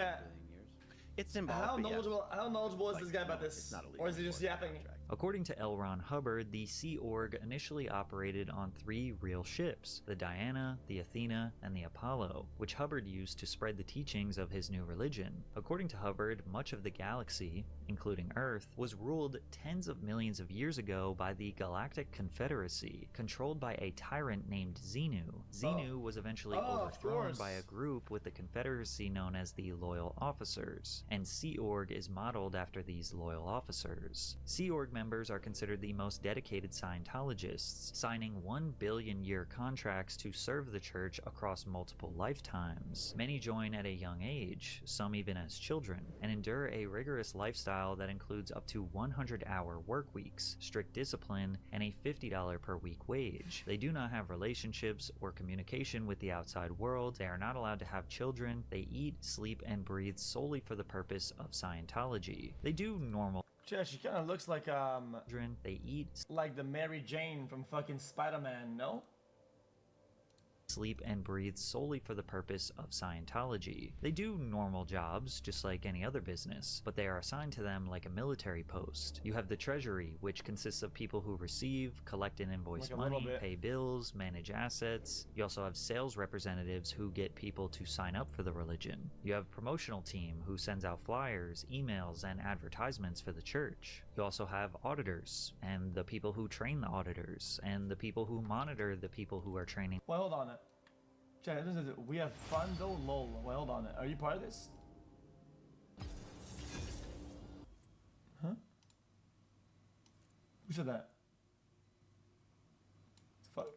It's symbolic. How knowledgeable is this guy about this? Or is he just yapping? According to L. Ron Hubbard, the Sea Org initially operated on 3 real ships, the Diana, the Athena, and the Apollo, which Hubbard used to spread the teachings of his new religion. According to Hubbard, much of the galaxy, including Earth, was ruled tens of millions of years ago by the Galactic Confederacy, controlled by a tyrant named Xenu. Xenu was eventually overthrown by a group with the Confederacy known as the Loyal Officers, and Sea Org is modeled after these Loyal Officers. Sea Org members are considered the most dedicated Scientologists, signing 1 billion-year contracts to serve the church across multiple lifetimes. Many join at a young age, some even as children, and endure a rigorous lifestyle that includes up to 100-hour work weeks, strict discipline, and a $50 per week wage. They do not have relationships or communication with the outside world. They are not allowed to have children. They eat, sleep, and breathe solely for the purpose of Scientology. They do normal. Yeah, she kind of looks like They eat, like the Mary Jane from fucking Spider-Man, no? sleep, and breathe solely for the purpose of Scientology. They do normal jobs, just like any other business, but they are assigned to them like a military post. You have the treasury, which consists of people who receive, collect and invoice money, pay bills, manage assets. You also have sales representatives who get people to sign up for the religion. You have a promotional team who sends out flyers, emails, and advertisements for the church. You also have auditors, and the people who train the auditors, and the people who monitor the people who are training. Well, hold on. We have fun though, lol. Well, hold on. Are you part of this? Huh? Who said that? Fuck.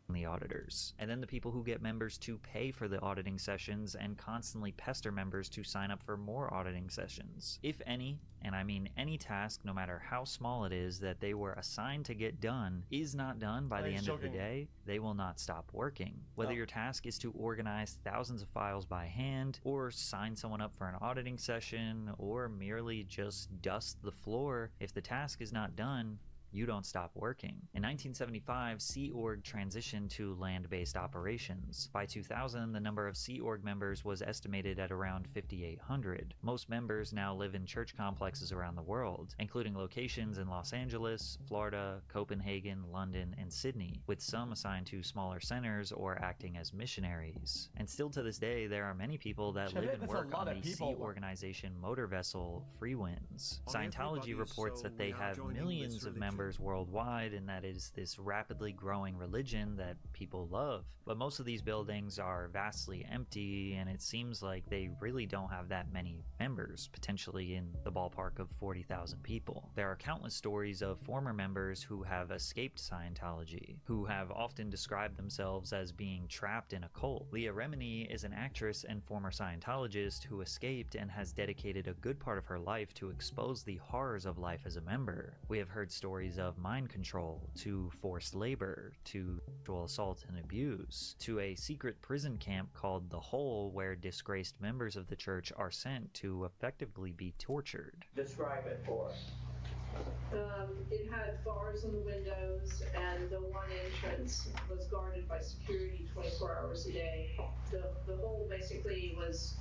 The auditors, and then the people who get members to pay for the auditing sessions and constantly pester members to sign up for more auditing sessions. If any, and I mean any task, no matter how small it is, that they were assigned to get done is not done by the end of the day, they will not stop working. Whether your task is to organize thousands of files by hand, or sign someone up for an auditing session, or merely just dust the floor, if the task is not done, you don't stop working. In 1975, Sea Org transitioned to land-based operations. By 2000, the number of Sea Org members was estimated at around 5,800. Most members now live in church complexes around the world, including locations in Los Angeles, Florida, Copenhagen, London, and Sydney, with some assigned to smaller centers or acting as missionaries. And still to this day, there are many people that live and work on the sea organization motor vessel Freewinds. Scientology reports that they have millions of members worldwide, and that is this rapidly growing religion that people love. But most of these buildings are vastly empty, and it seems like they really don't have that many members, potentially in the ballpark of 40,000 people. There are countless stories of former members who have escaped Scientology, who have often described themselves as being trapped in a cult. Leah Remini is an actress and former Scientologist who escaped and has dedicated a good part of her life to expose the horrors of life as a member. We have heard stories of mind control, to forced labor, to sexual assault and abuse, to a secret prison camp called The Hole, where disgraced members of the church are sent to effectively be tortured. Describe it for us. It had bars on the windows, and the one entrance was guarded by security 24 hours a day. The hole basically was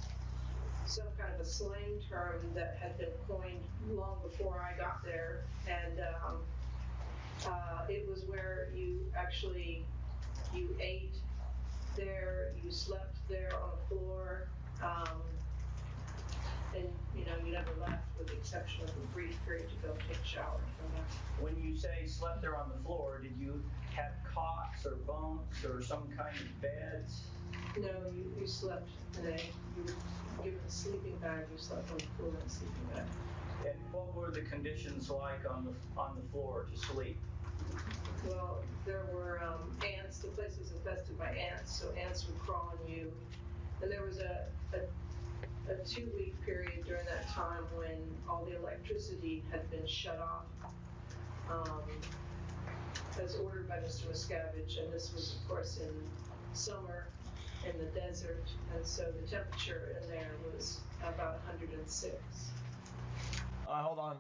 some kind of a slang term that had been coined long before I got there, and it was where you ate there, you slept there on the floor, and you never left with the exception of a brief period to go take a shower. When you say slept there on the floor, did you have cots or bunks or some kind of beds? No, you slept today. You were given a sleeping bag, you slept on the floor in a sleeping bag. And what were the conditions like on the floor to sleep? Well, there were ants. The place was infested by ants, so ants would crawl on you. And there was a 2-week period during that time when all the electricity had been shut off, as ordered by Mr. Miscavige. And this was, of course, in summer in the desert, and so the temperature in there was about 106. Hold on.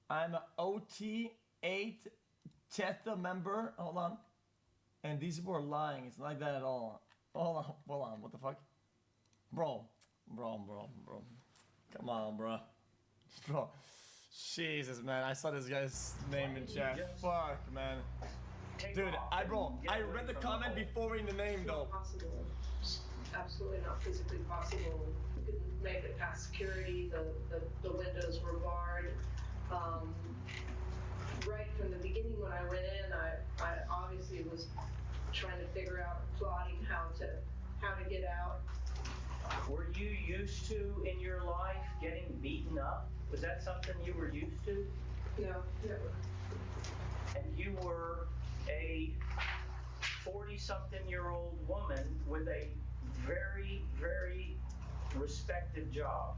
I'm an OT8 Tetha member. Hold on. And these people are lying. It's not like that at all. Hold on. What the fuck? Bro. Come on, bro. Jesus, man. I saw this guy's name in chat. Fuck, man. Dude, I read the comment before reading the name, though. Absolutely not physically possible couldn't make it past security. The windows were barred. Right from the beginning when I went in, I obviously was trying to figure out, plotting how to get out. Were you used to, in your life, getting beaten up? Was that something you were used to? No, never. And you were a 40-something-year-old woman with a very, very respected job.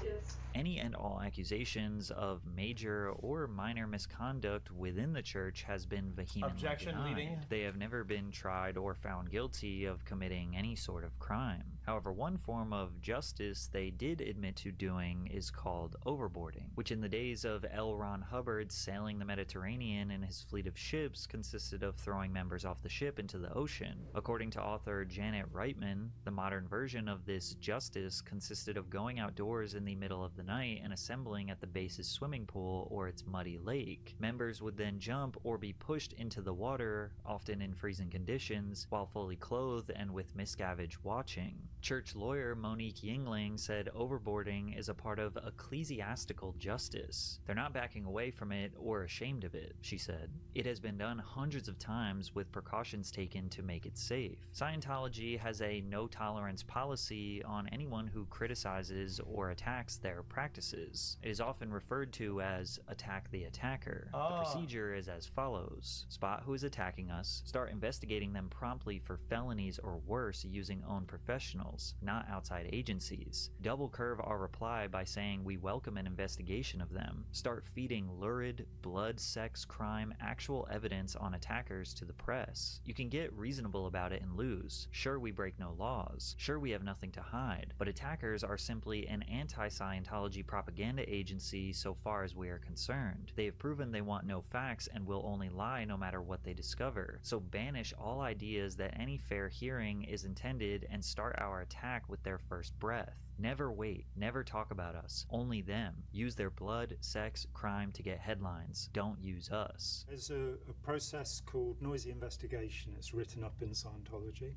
Yes. Any and all accusations of major or minor misconduct within the church has been vehemently Objection, denied. leading. They have never been tried or found guilty of committing any sort of crime. However, one form of justice they did admit to doing is called overboarding, which in the days of L. Ron Hubbard sailing the Mediterranean in his fleet of ships consisted of throwing members off the ship into the ocean. According to author Janet Reitman, the modern version of this justice consisted of going outdoors in the middle of the night and assembling at the base's swimming pool or its muddy lake. Members would then jump or be pushed into the water, often in freezing conditions, while fully clothed and with Miscavige watching. Church lawyer Monique Yingling said overboarding is a part of ecclesiastical justice. They're not backing away from it or ashamed of it, she said. It has been done hundreds of times with precautions taken to make it safe. Scientology has a no-tolerance policy on anyone who criticizes or attacks their practices. It is often referred to as attack the attacker. The procedure is as follows. Spot who is attacking us, start investigating them promptly for felonies or worse using own professionals, not outside agencies. Double curve our reply by saying we welcome an investigation of them. Start feeding lurid, blood, sex, crime, actual evidence on attackers to the press. You can get reasonable about it and lose. Sure, we break no laws. Sure, we have nothing to hide. But attackers are simply an anti-Scientology propaganda agency so far as we are concerned. They have proven they want no facts and will only lie no matter what they discover. So banish all ideas that any fair hearing is intended and start our attack with their first breath. Never wait. Never talk about us. Only them. Use their blood, sex, crime to get headlines. Don't use us. There's a process called noisy investigation. It's written up in Scientology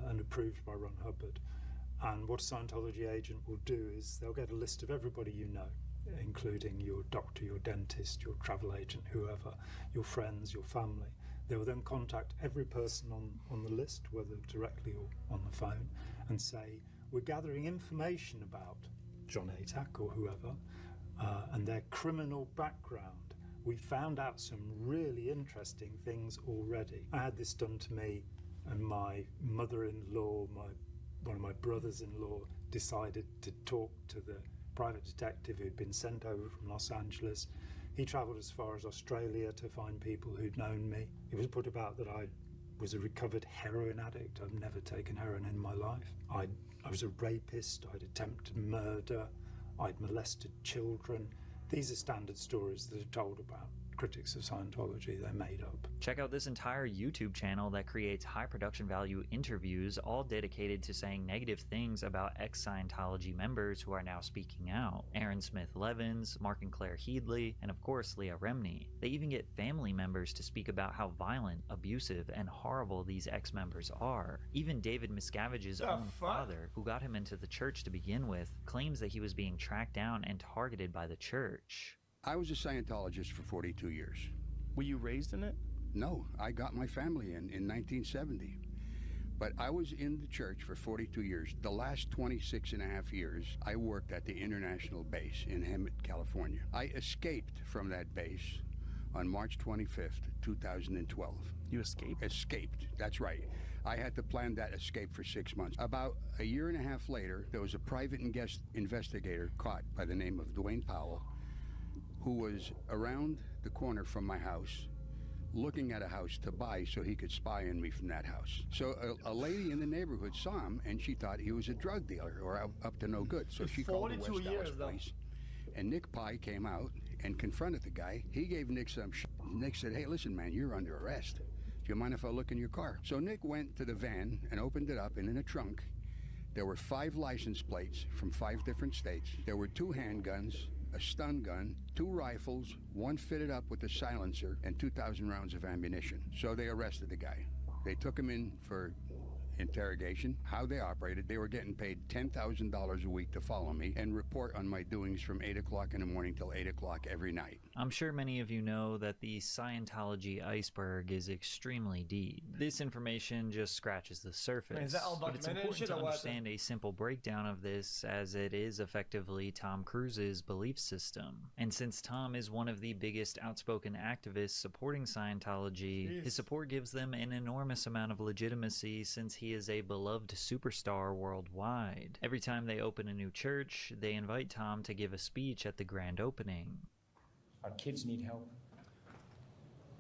and approved by Ron Hubbard. And what a Scientology agent will do is they'll get a list of everybody you know, including your doctor, your dentist, your travel agent, whoever, your friends, your family. They will then contact every person on the list, whether directly or on the phone, and say, we're gathering information about John Atack or whoever and their criminal background. We found out some really interesting things already. I had this done to me, and my mother-in-law, one of my brothers-in-law, decided to talk to the private detective who'd been sent over from Los Angeles. He travelled as far as Australia to find people who'd known me. It was put about that I was a recovered heroin addict. I've never taken heroin in my life. I was a rapist. I'd attempted murder. I'd molested children. These are standard stories that are told about critics of Scientology. They're made up. Check out this entire YouTube channel that creates high production value interviews, all dedicated to saying negative things about ex-Scientology members who are now speaking out. Aaron Smith Levins, Mark and Claire Headley, and of course Leah Remini. They even get family members to speak about how violent, abusive, and horrible these ex-members are. Even David Miscavige's own father, who got him into the church to begin with, claims that he was being tracked down and targeted by the church. I was a Scientologist for 42 years. Were you raised in it? No, I got my family in 1970. But I was in the church for 42 years. The last 26 and a half years, I worked at the International Base in Hemet, California. I escaped from that base on March 25th, 2012. You escaped? Escaped, that's right. I had to plan that escape for 6 months. About a year and a half later, there was a private investigator caught by the name of Dwayne Powell, who was around the corner from my house, looking at a house to buy so he could spy on me from that house. So a lady in the neighborhood saw him, and she thought he was a drug dealer or up to no good. So she called the West Dallas police. And Nick Pye came out and confronted the guy. He gave Nick some shit. Nick said, hey, listen, man, you're under arrest. Do you mind if I look in your car? So Nick went to the van and opened it up, and in a trunk, there were 5 license plates from 5 different states. There were 2 handguns, a stun gun, 2 rifles, 1 fitted up with a silencer, and 2,000 rounds of ammunition. So they arrested the guy. They took him in for interrogation, how they operated. They were getting paid $10,000 a week to follow me and report on my doings from 8 o'clock in the morning till 8 o'clock every night. I'm sure many of you know that the Scientology iceberg is extremely deep. This information just scratches the surface. Is that all but it's documented important shit to or what? understand a simple breakdown of this, as it is effectively Tom Cruise's belief system. And since Tom is one of the biggest outspoken activists supporting Scientology, his support gives them an enormous amount of legitimacy since he is a beloved superstar worldwide. Every time they open a new church, they invite Tom to give a speech at the grand opening. Our kids need help.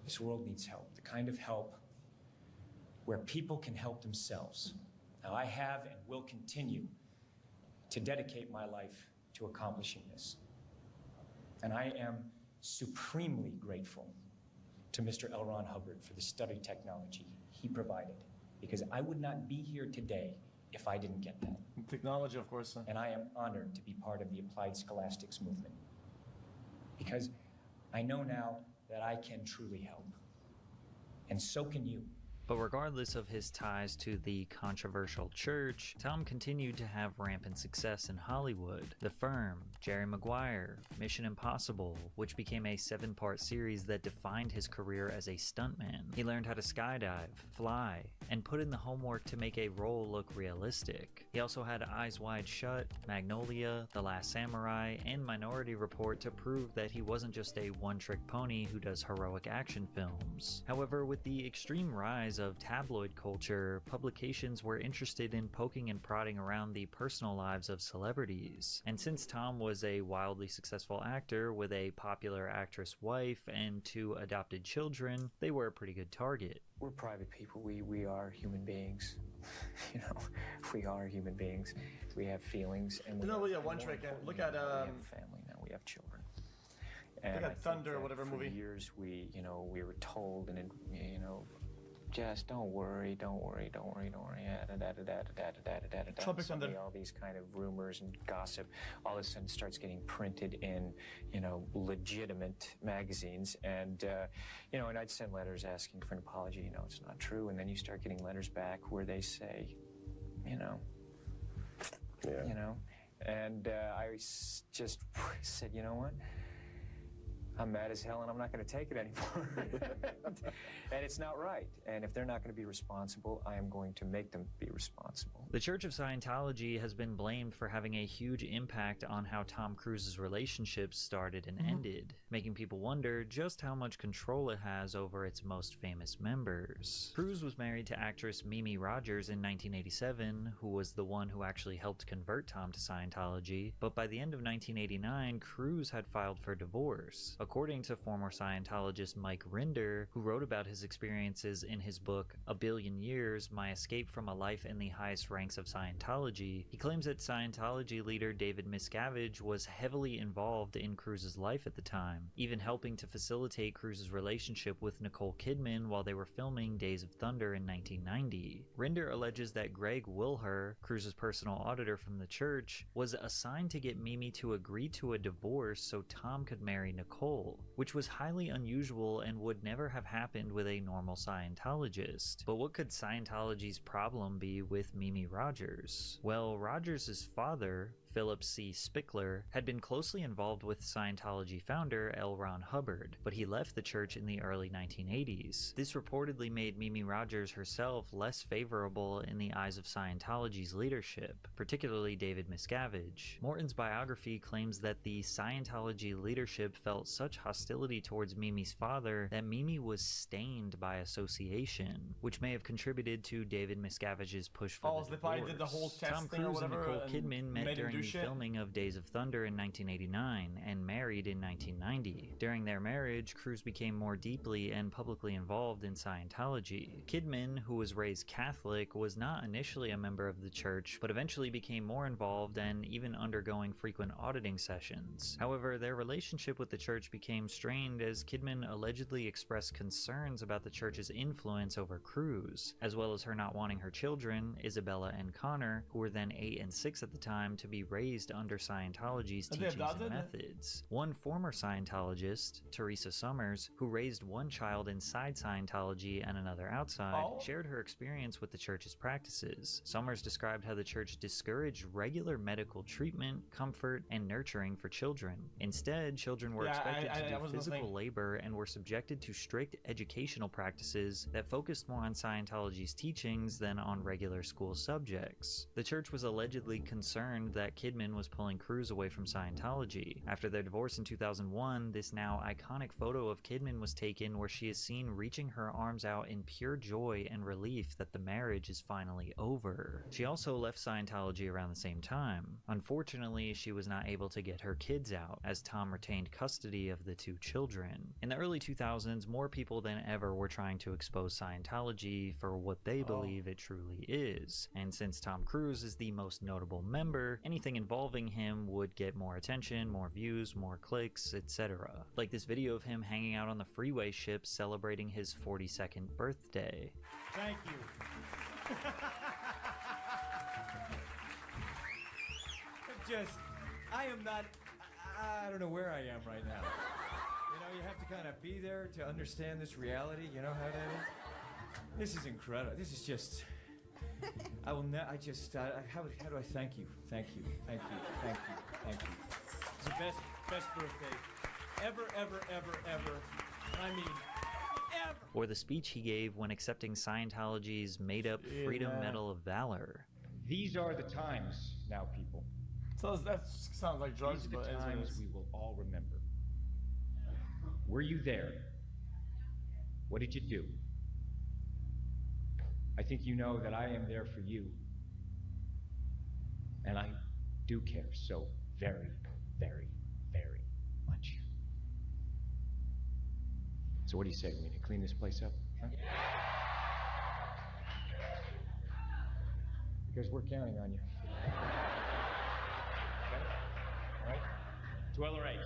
This world needs help. The kind of help where people can help themselves. Now, I have and will continue to dedicate my life to accomplishing this. And I am supremely grateful to Mr. L. Ron Hubbard for the study technology he provided, because I would not be here today if I didn't get that. Technology, of course. And I am honored to be part of the applied scholastics movement, because I know now that I can truly help. And so can you. But regardless of his ties to the controversial church, Tom continued to have rampant success in Hollywood. The Firm, Jerry Maguire, Mission Impossible, which became a 7-part series that defined his career as a stuntman. He learned how to skydive, fly, and put in the homework to make a role look realistic. He also had Eyes Wide Shut, Magnolia, The Last Samurai, and Minority Report to prove that he wasn't just a one-trick pony who does heroic action films. However, with the extreme rise of tabloid culture, publications were interested in poking and prodding around the personal lives of celebrities. And since Tom was a wildly successful actor with a popular actress wife and 2 adopted children, they were a pretty good target. We're private people. We are human beings. You know, we are human beings. We have feelings. And one trick. Look at we have a family now. We have children. And look at Thunder, whatever for movie. For years, we were told, and just don't worry. Tropic Thunder. All these kind of rumors and gossip, all of a sudden starts getting printed in, legitimate magazines, and and I'd send letters asking for an apology. It's not true, and then you start getting letters back where they say, and I just said, you know what? I'm mad as hell and I'm not going to take it anymore. And it's not right. And if they're not going to be responsible, I am going to make them be responsible. The Church of Scientology has been blamed for having a huge impact on how Tom Cruise's relationships started and ended, making people wonder just how much control it has over its most famous members. Cruise was married to actress Mimi Rogers in 1987, who was the one who actually helped convert Tom to Scientology, but by the end of 1989, Cruise had filed for divorce. According to former Scientologist Mike Rinder, who wrote about his experiences in his book A Billion Years, My Escape from a Life in the Highest Ranks of Scientology, he claims that Scientology leader David Miscavige was heavily involved in Cruise's life at the time, even helping to facilitate Cruise's relationship with Nicole Kidman while they were filming Days of Thunder in 1990. Rinder alleges that Greg Wilher, Cruise's personal auditor from the church, was assigned to get Mimi to agree to a divorce so Tom could marry Nicole, which was highly unusual and would never have happened with a normal Scientologist. But what could Scientology's problem be with Mimi Rogers? Well, Rogers' father, Philip C. Spickler, had been closely involved with Scientology founder L. Ron Hubbard, but he left the church in the early 1980s. This reportedly made Mimi Rogers herself less favorable in the eyes of Scientology's leadership, particularly David Miscavige. Morton's biography claims that the Scientology leadership felt such hostility towards Mimi's father that Mimi was stained by association, which may have contributed to David Miscavige's push for the divorce. Did the whole test Tom thing or Cruise and whatever, Nicole Kidman met during the filming of Days of Thunder in 1989 and married in 1990. During their marriage, Cruise became more deeply and publicly involved in Scientology. Kidman, who was raised Catholic, was not initially a member of the church, but eventually became more involved and even undergoing frequent auditing sessions. However, their relationship with the church became strained as Kidman allegedly expressed concerns about the church's influence over Cruise, as well as her not wanting her children, Isabella and Connor, who were then 8 and 6 at the time, to be raised under Scientology's teachings and methods. One former Scientologist, Teresa Summers, who raised one child inside Scientology and another outside, shared her experience with the church's practices. Summers described how the church discouraged regular medical treatment, comfort, and nurturing for children. Instead, children were expected to do physical labor and were subjected to strict educational practices that focused more on Scientology's teachings than on regular school subjects. The church was allegedly concerned that Kidman was pulling Cruz away from Scientology. After their divorce in 2001, this now iconic photo of Kidman was taken where she is seen reaching her arms out in pure joy and relief that the marriage is finally over. She also left Scientology around the same time. Unfortunately, she was not able to get her kids out, as Tom retained custody of the two children. In the early 2000s, more people than ever were trying to expose Scientology for what they believe it truly is. And since Tom Cruise is the most notable member, anything involving him would get more attention, more views, more clicks, etc. Like this video of him hanging out on the freeway ship celebrating his 42nd birthday. Thank you. I am not, I don't know where I am right now. You know, you have to kind of be there to understand this reality. You know how that is? This is incredible. This is just, I will not, how do I thank you? Thank you, thank you, thank you, thank you. It's the best birthday ever. I mean, ever. Or the speech he gave when accepting Scientology's made-up Freedom Medal of Valor. These are the times now, people. So that sounds like drugs, These are but the times we will all remember. Were you there? What did you do? I think you know that I am there for you. And I do care so very, very, very much. So what do you say? We need to clean this place up? Huh? Because we're counting on you. Okay? All right? Dweller H.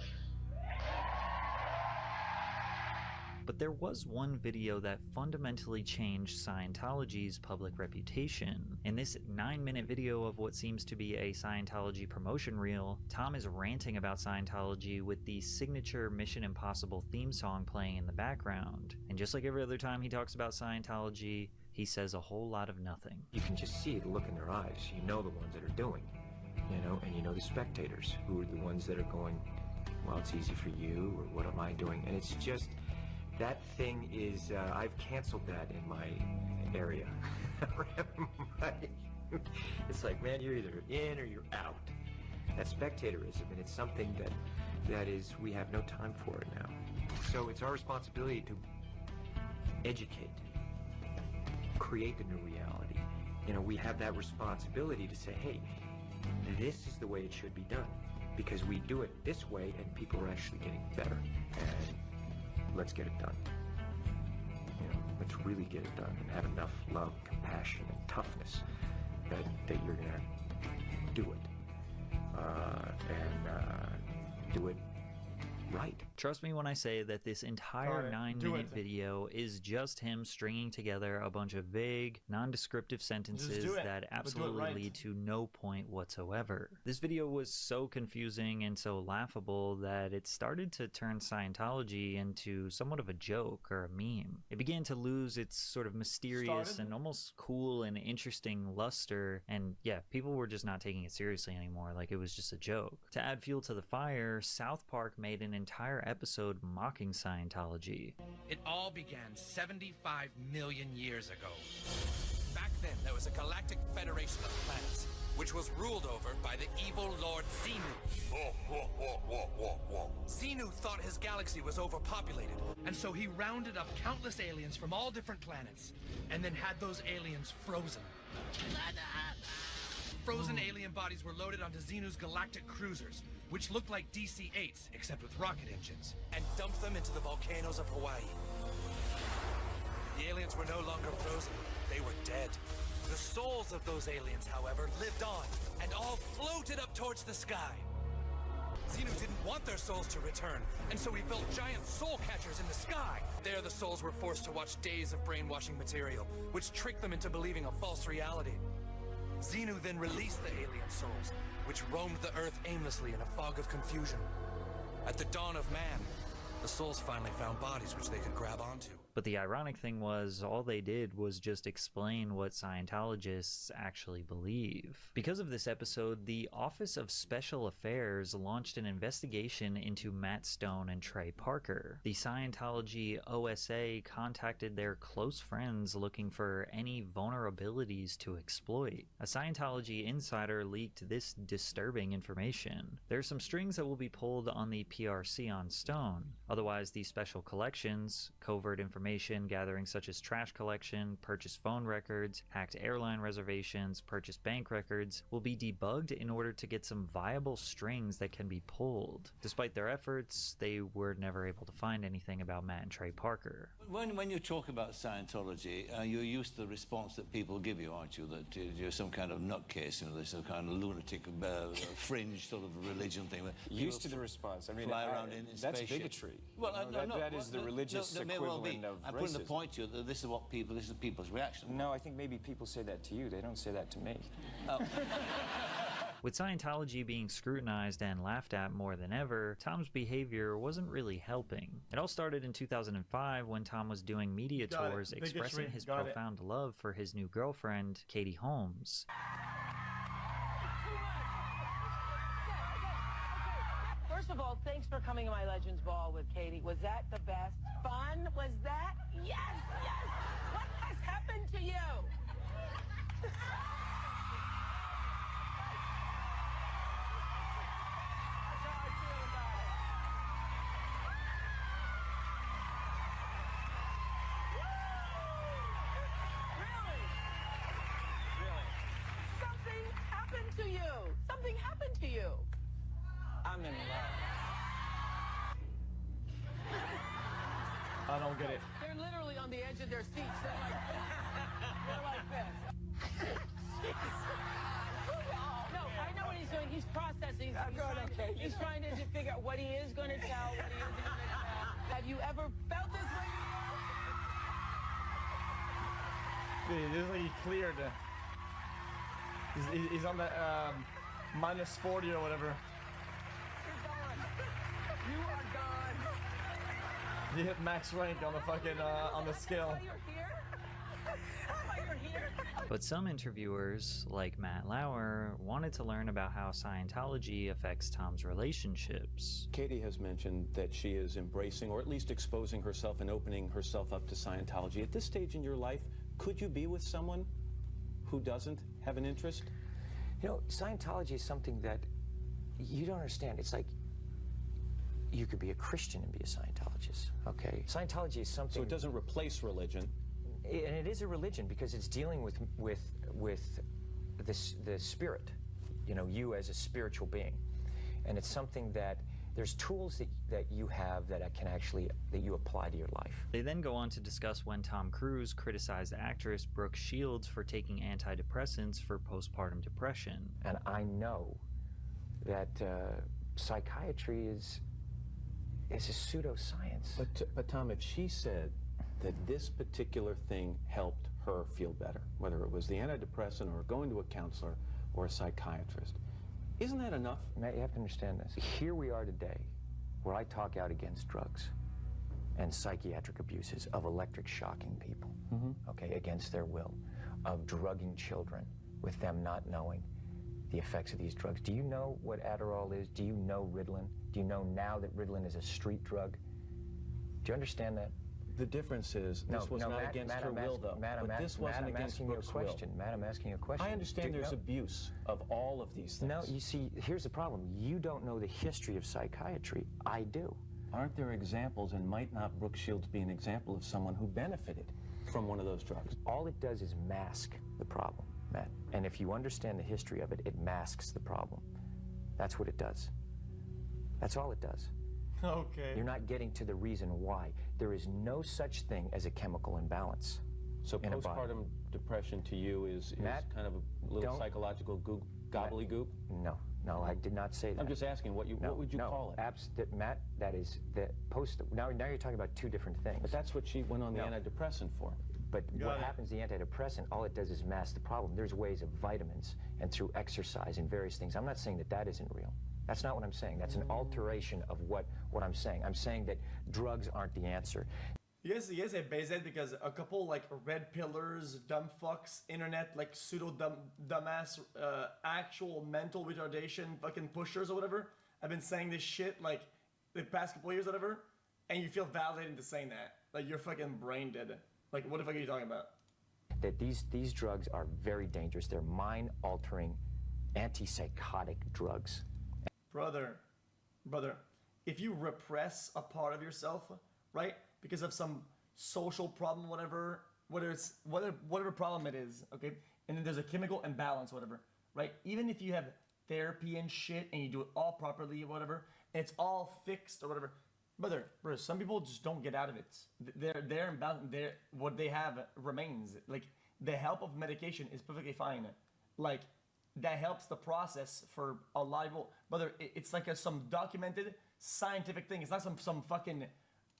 But there was one video that fundamentally changed Scientology's public reputation. In this 9-minute video of what seems to be a Scientology promotion reel, Tom is ranting about Scientology with the signature Mission Impossible theme song playing in the background. And just like every other time he talks about Scientology, he says a whole lot of nothing. You can just see the look in their eyes. You know the ones that are doing, you know, and you know the spectators who are the ones that are going, well, it's easy for you, or what am I doing? And it's just, that thing is, I've canceled that in my area. It's like, man, you're either in or you're out. That spectatorism, and it's something that is, we have no time for it now. So it's our responsibility to educate, create the new reality. You know, we have that responsibility to say, hey, this is the way it should be done. Because we do it this way and people are actually getting better. And let's get it done. You know, let's really get it done and have enough love, compassion, and toughness that you're gonna do it. And do it right. Trust me when I say that this entire 9-minute video is just him stringing together a bunch of vague, nondescriptive sentences that absolutely lead to no point whatsoever. This video was so confusing and so laughable that it started to turn Scientology into somewhat of a joke or a meme. It began to lose its sort of mysterious and almost cool and interesting luster, and yeah, people were just not taking it seriously anymore, like it was just a joke. To add fuel to the fire, South Park made an entire episode mocking Scientology. It all began 75 million years ago. Back then, there was a galactic federation of planets, which was ruled over by the evil Lord Xenu. Xenu thought his galaxy was overpopulated, and so he rounded up countless aliens from all different planets, and then had those aliens frozen. Frozen alien bodies were loaded onto Xenu's galactic cruisers, which looked like DC-8s, except with rocket engines, and dumped them into the volcanoes of Hawaii. The aliens were no longer frozen, they were dead. The souls of those aliens, however, lived on, and all floated up towards the sky. Xenu didn't want their souls to return, and so he built giant soul catchers in the sky. There, the souls were forced to watch days of brainwashing material, which tricked them into believing a false reality. Xenu then released the alien souls, which roamed the Earth aimlessly in a fog of confusion. At the dawn of man, the souls finally found bodies which they could grab onto. But the ironic thing was, all they did was just explain what Scientologists actually believe. Because of this episode, the Office of Special Affairs launched an investigation into Matt Stone and Trey Parker. The Scientology OSA contacted their close friends looking for any vulnerabilities to exploit. A Scientology insider leaked this disturbing information. There are some strings that will be pulled on the PRC on Stone. Otherwise, the special collections, covert information gathering such as trash collection, purchased phone records, hacked airline reservations, purchased bank records, will be debugged in order to get some viable strings that can be pulled. Despite their efforts, they were never able to find anything about Matt and Trey Parker. When you talk about Scientology, you're used to the response that people give you, aren't you? That you're some kind of nutcase, you know, there's some kind of lunatic, fringe sort of religion thing. Used to the response. I mean, fly around in that's spaceship. bigotry. Well, that is the religious equivalent of I'm racism. putting the point to you that this is people's reaction. No, I think maybe people say that to you. They don't say that to me. With Scientology being scrutinized and laughed at more than ever, Tom's behavior wasn't really helping. It all started in 2005 when Tom was doing media tours expressing his profound love for his new girlfriend, Katie Holmes. First of all, thanks for coming to my Legends Ball with Katie. Was that the best fun? Was that? Yes, yes! What has happened to you? Something happened to you. I'm in love. I don't get it. They're literally on the edge of their seats. They're like this. No, I know what he's doing. He's processing. He's trying to figure out what he is going to tell, what he isn't going to tell. Have you ever felt this way? Dude, this is like he cleared. He's on the minus 40 or whatever. You are gone. He hit max rank on the fucking on the scale. But some interviewers, like Matt Lauer, wanted to learn about how Scientology affects Tom's relationships. Katie has mentioned that she is embracing, or at least exposing herself and opening herself up to Scientology. At this stage in your life, could you be with someone who doesn't have an interest? You know, Scientology is something that you don't understand. It's like you could be a Christian and be a Scientologist, okay? Scientology is something... So it doesn't replace religion. And it is a religion because it's dealing with the spirit, you know, you as a spiritual being. And it's something that there's tools that you have that you apply to your life. They then go on to discuss when Tom Cruise criticized actress Brooke Shields for taking antidepressants for postpartum depression. And I know that psychiatry is a pseudoscience. But Tom, if she said that this particular thing helped her feel better, whether it was the antidepressant or going to a counselor or a psychiatrist, isn't that enough? Matt, you have to understand this. Here we are today, where I talk out against drugs and psychiatric abuses of electric shocking people, okay, against their will, of drugging children with them not knowing the effects of these drugs. Do you know what Adderall is? Do you know Ritalin? Do you know now that Ritalin is a street drug? Do you understand that? The difference is this was not against her will, though. But this wasn't against Brooke's will. Matt, I'm asking you a question. I understand there's abuse of all of these things. No, you see, here's the problem. You don't know the history of psychiatry. I do. Aren't there examples, and might not Brooke Shields be an example of someone who benefited from one of those drugs? All it does is mask the problem, Matt. And if you understand the history of it, it masks the problem. That's what it does. That's all it does. Okay. You're not getting to the reason why. There is no such thing as a chemical imbalance. So postpartum depression to you is kind of a little psychological gobbledygook? No, No, I did not say that. I'm just asking what would you call it? Matt, that is the post. Now you're talking about two different things. But that's what she went on the antidepressant for. But what happens, the antidepressant, all it does is mask the problem. There's ways of vitamins and through exercise and various things. I'm not saying that that isn't real. That's not what I'm saying. That's an alteration of what I'm saying. I'm saying that drugs aren't the answer. You guys say Bezed because a couple like red pillars, dumb fucks, internet like pseudo dumbass, actual mental retardation fucking pushers or whatever have been saying this shit like the past couple years or whatever, and you feel validated into saying that. Like you're fucking brain dead. Like what the fuck are you talking about? That these drugs are very dangerous. They're mind-altering, antipsychotic drugs. Brother, if you repress a part of yourself, right? Because of some social problem, whatever problem it is, okay? And then there's a chemical imbalance, whatever, right? Even if you have therapy and shit and you do it all properly or whatever, and it's all fixed or whatever, brother, some people just don't get out of it. They're imbalanced. What they have remains. Like the help of medication is perfectly fine. Like that helps the process for a lot of people. Brother, it's like some documented scientific thing. It's not some fucking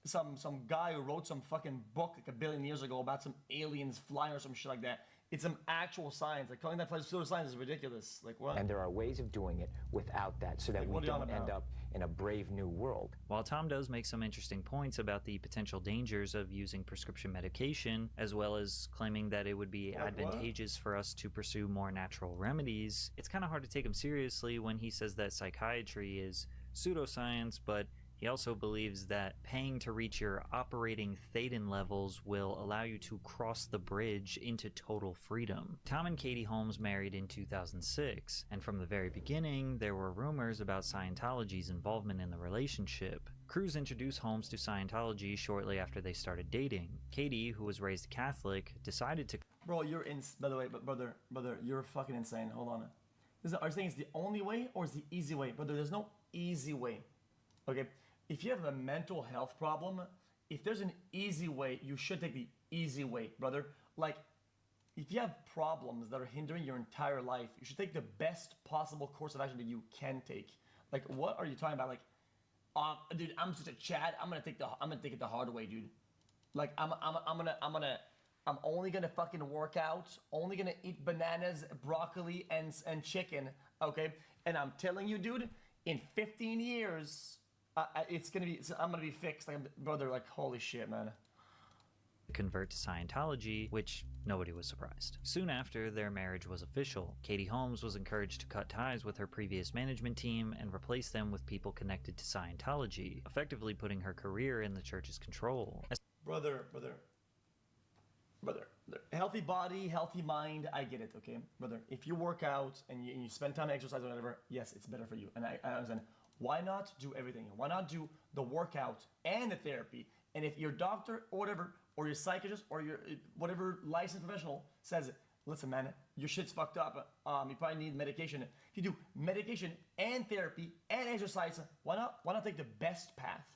some guy who wrote some fucking book like 1 billion years ago about some aliens flying or some shit like that. It's some actual science. Like calling that pseudoscience is ridiculous. Like what? And there are ways of doing it without that, so that we don't end up in a brave new world. While Tom does make some interesting points about the potential dangers of using prescription medication, as well as claiming that it would be advantageous for us to pursue more natural remedies, it's kind of hard to take him seriously when he says that psychiatry is pseudoscience, but he also believes that paying to reach your operating Thetan levels will allow you to cross the bridge into total freedom. Tom and Katie Holmes married in 2006, and from the very beginning, there were rumors about Scientology's involvement in the relationship. Cruise introduced Holmes to Scientology shortly after they started dating. Katie, who was raised Catholic, decided to... Bro, by the way, brother, you're fucking insane. Hold on. Are you saying it's the only way or is the easy way? Brother, there's no easy way. Okay? If you have a mental health problem, if there's an easy way, you should take the easy way, brother. Like, if you have problems that are hindering your entire life, you should take the best possible course of action that you can take. Like, what are you talking about? Like, dude, I'm such a Chad. I'm gonna take it the hard way, dude. Like, I'm only gonna fucking work out. Only gonna eat bananas, broccoli, and chicken. Okay, and I'm telling you, dude, in 15 years. I'm gonna be fixed, brother. Like, holy shit, man. Convert to Scientology, which nobody was surprised. Soon after their marriage was official, Katie Holmes was encouraged to cut ties with her previous management team and replace them with people connected to Scientology, effectively putting her career in the church's control. Brother. Healthy body, healthy mind, I get it, okay? Brother, if you work out and you spend time exercising or whatever, yes, it's better for you. And I understand. Why not do everything? Why not do the workout and the therapy? And if your doctor or whatever, or your psychiatrist or your whatever licensed professional says, listen, man, your shit's fucked up. You probably need medication. If you do medication and therapy and exercise, why not take the best path?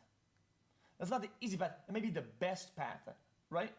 That's not the easy path. It may be the best path, right?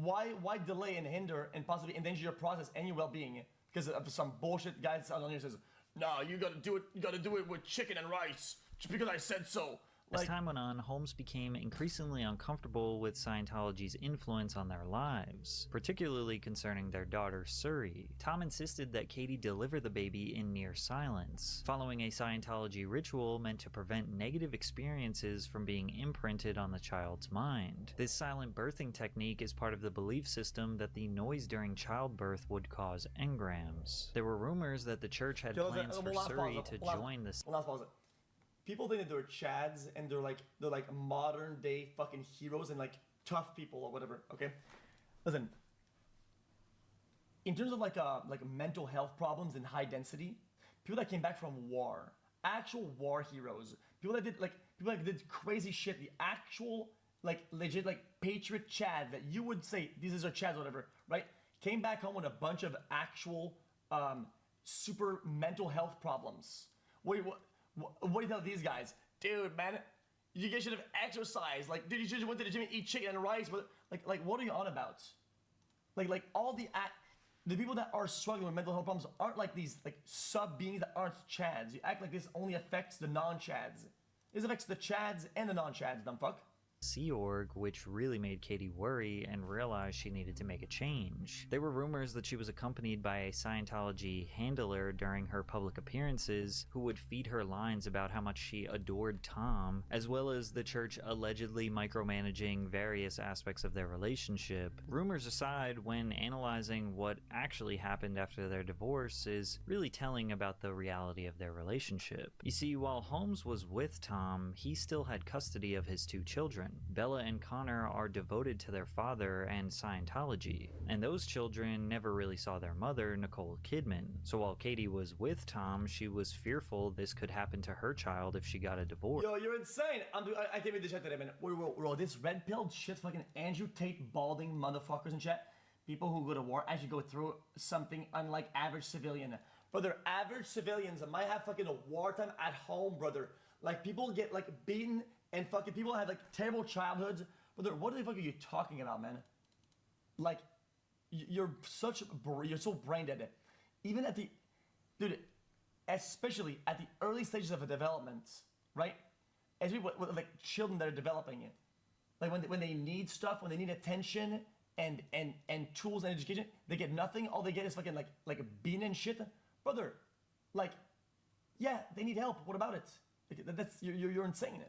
Why delay and hinder and possibly endanger your process and your well-being because of some bullshit guy that's on here says, no, you gotta do it. You gotta do it with chicken and rice, just because I said so. As time went on, Holmes became increasingly uncomfortable with Scientology's influence on their lives, particularly concerning their daughter, Suri. Tom insisted that Katie deliver the baby in near silence, following a Scientology ritual meant to prevent negative experiences from being imprinted on the child's mind. This silent birthing technique is part of the belief system that the noise during childbirth would cause engrams. There were rumors that the church had plans for Suri to join this. People think that they're Chads and they're like modern day fucking heroes and like tough people or whatever. Okay, listen. In terms of like mental health problems in high density, people that came back from war, actual war heroes, people that did crazy shit, the actual like legit like patriot Chad that you would say these are Chads or whatever, right? Came back home with a bunch of actual super mental health problems. Wait, what? What do you tell these guys? Dude, man, you guys should have exercised. Like, dude, you should have went to the gym and eat chicken and rice. But like, what are you on about? Like all the the people that are struggling with mental health problems aren't like these like sub beings that aren't Chads. You act like this only affects the non-Chads. This affects the Chads and the non-Chads, dumb fuck. Sea Org, which really made Katie worry and realize she needed to make a change. There were rumors that she was accompanied by a Scientology handler during her public appearances who would feed her lines about how much she adored Tom, as well as the church allegedly micromanaging various aspects of their relationship. Rumors aside, when analyzing what actually happened after their divorce is really telling about the reality of their relationship. You see, while Holmes was with Tom, he still had custody of his 2 children. Bella and Connor are devoted to their father and Scientology, and those children never really saw their mother, Nicole Kidman. So while Katie was with Tom, she was fearful this could happen to her child if she got a divorce. Yo, you're insane. I can't read the chat today, man. Bro, this red-pilled shit fucking Andrew Tate balding motherfuckers in chat. People who go to war actually go through something unlike average civilian. Brother, average civilians might have fucking a wartime at home, brother. Like, people get, like, beaten and fucking people have, like, terrible childhoods. Brother, what the fuck are you talking about, man? Like, you're so brain dead. Even at the, dude, especially at the early stages of a development, right? As people, like, children that are developing it. Like, when they need stuff, when they need attention and tools and education, they get nothing. All they get is fucking, like a bean and shit. Brother, like, yeah, they need help. What about it? Like, that's, you're insane.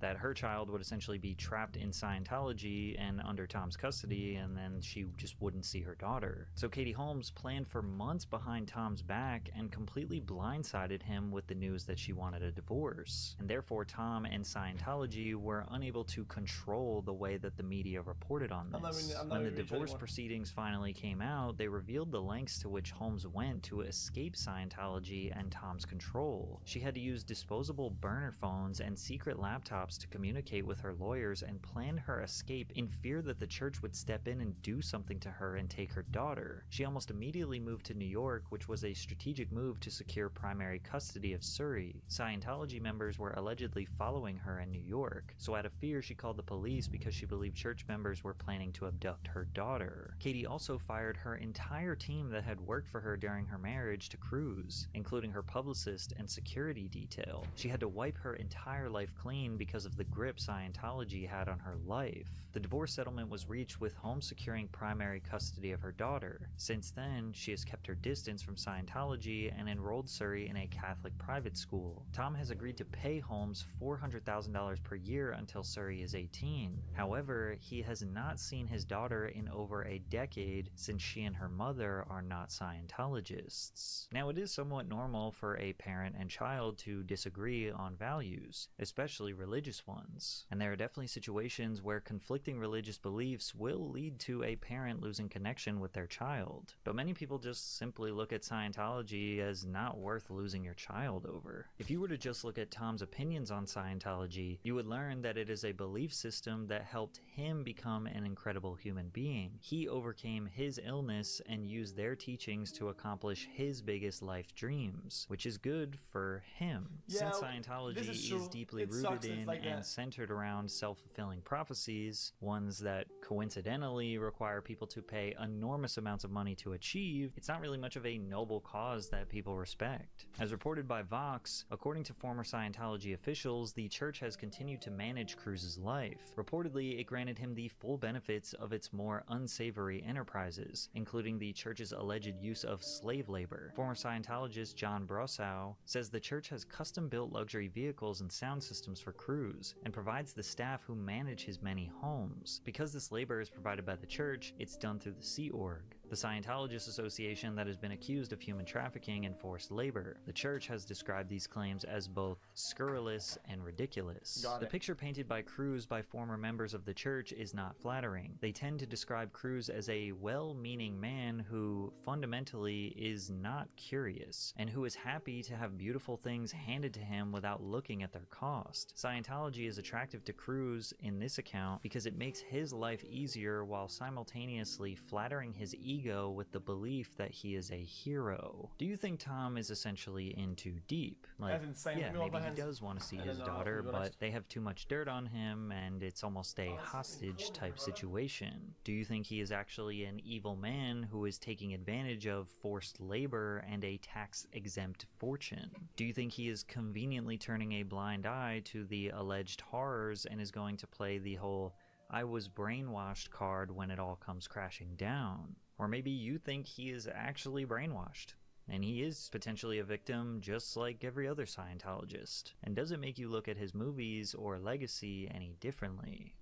That her child would essentially be trapped in Scientology and under Tom's custody, and then she just wouldn't see her daughter. So Katie Holmes planned for months behind Tom's back and completely blindsided him with the news that she wanted a divorce. And therefore Tom and Scientology were unable to control the way that the media reported on this. When the divorce proceedings finally came out, they revealed the lengths to which Holmes went to escape Scientology and Tom's control. She had to use disposable burner phones and secret laptops to communicate with her lawyers and plan her escape in fear that the church would step in and do something to her and take her daughter. She almost immediately moved to New York, which was a strategic move to secure primary custody of Surrey. Scientology members were allegedly following her in New York, so out of fear she called the police because she believed church members were planning to abduct her daughter. Katie also fired her entire team that had worked for her during her marriage to Cruz, including her publicist and security detail. She had to wipe her entire life clean because of the grip Scientology had on her life. The divorce settlement was reached with Holmes securing primary custody of her daughter. Since then, she has kept her distance from Scientology and enrolled Surrey in a Catholic private school. Tom has agreed to pay Holmes $400,000 per year until Surrey is 18. However, he has not seen his daughter in over a decade since she and her mother are not Scientologists. Now, it is somewhat normal for a parent and child to disagree on values, especially religious ones. And there are definitely situations where conflicting religious beliefs will lead to a parent losing connection with their child. But many people just simply look at Scientology as not worth losing your child over. If you were to just look at Tom's opinions on Scientology, you would learn that it is a belief system that helped him become an incredible human being. He overcame his illness and used their teachings to accomplish his biggest life dreams, which is good for him. Yeah, Since Scientology is deeply rooted in and centered around self-fulfilling prophecies, ones that coincidentally require people to pay enormous amounts of money to achieve, it's not really much of a noble cause that people respect. As reported by Vox, according to former Scientology officials, the church has continued to manage Cruz's life. Reportedly, it granted him the full benefits of its more unsavory enterprises, including the church's alleged use of slave labor. Former Scientologist John Brossow says the church has custom-built luxury vehicles and sound systems for Cruz, and provides the staff who manage his many homes. Because this labor is provided by the church, it's done through the Sea Org, the Scientologist association that has been accused of human trafficking and forced labor. The church has described these claims as both scurrilous and ridiculous. The picture painted by Cruz by former members of the church is not flattering. They tend to describe Cruz as a well-meaning man who fundamentally is not curious, and who is happy to have beautiful things handed to him without looking at their cost. Holocaust. Scientology is attractive to Cruise in this account because it makes his life easier while simultaneously flattering his ego with the belief that he is a hero. Do you think Tom is essentially in too deep? Like, That's insane. yeah, Let me hold maybe my he hands. does want to see And his then, daughter, you go but next. they have too much dirt on him and it's almost a hostage type situation. Do you think he is actually an evil man who is taking advantage of forced labor and a tax-exempt fortune? Do you think he is conveniently turning a blind eye to the alleged horrors and is going to play the whole "I was brainwashed" card when it all comes crashing down? Or maybe you think he is actually brainwashed, and he is potentially a victim just like every other Scientologist. And does it make you look at his movies or legacy any differently?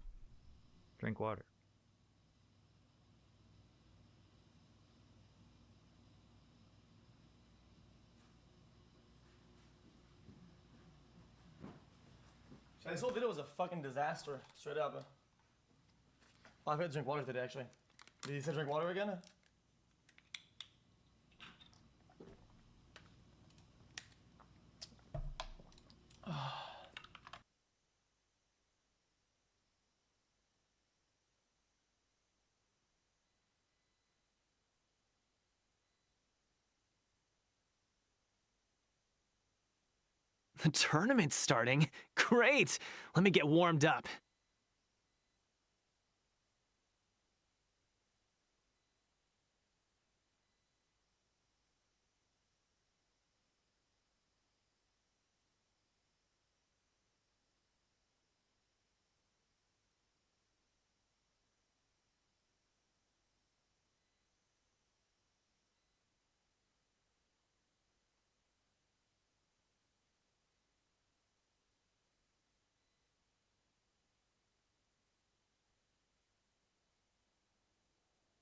Drink water. This whole video was a fucking disaster, straight up. Oh, I've had to drink water today, actually. Did you say drink water again? The tournament's starting? Great! Let me get warmed up.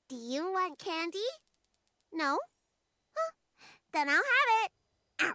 Do you want candy? No? Huh. Then I'll have it. Ow.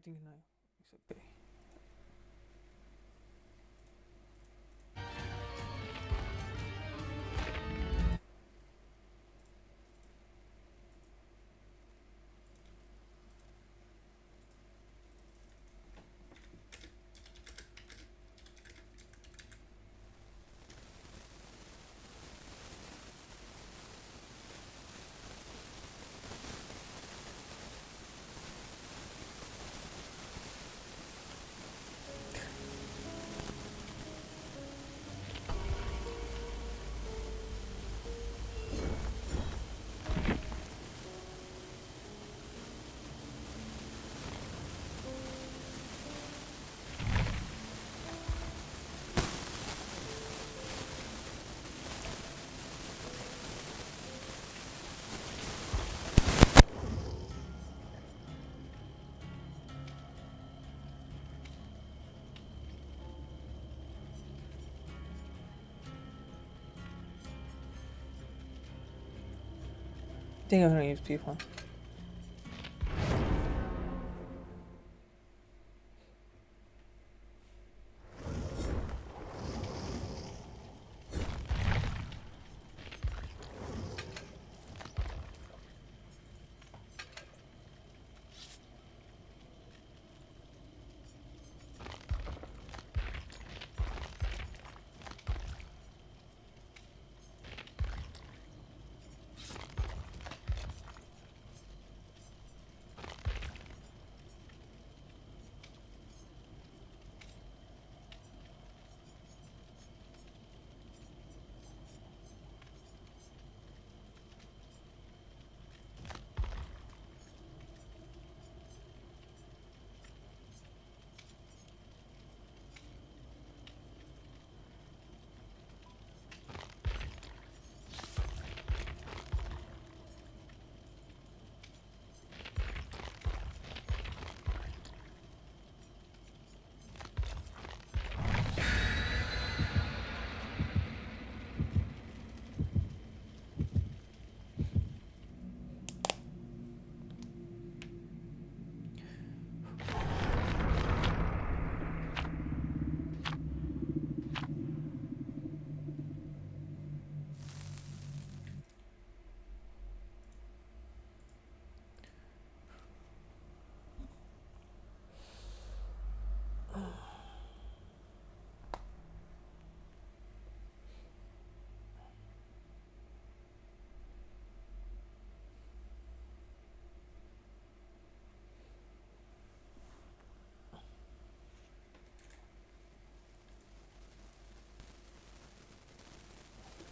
think no, it's okay. I think I'm gonna use P1.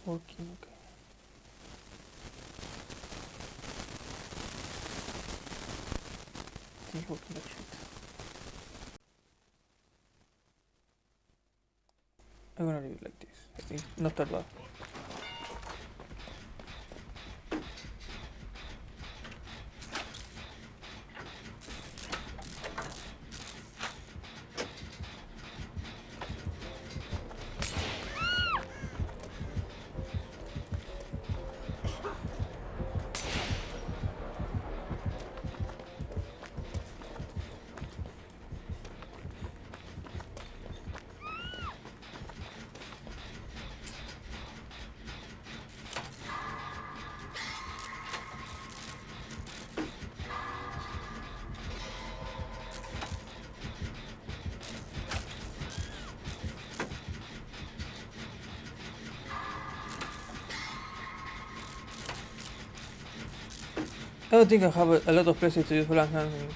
Working, okay. Think working that shit. I'm gonna leave it like this. I think not that bad. I don't think I have a lot of places to use blank handling.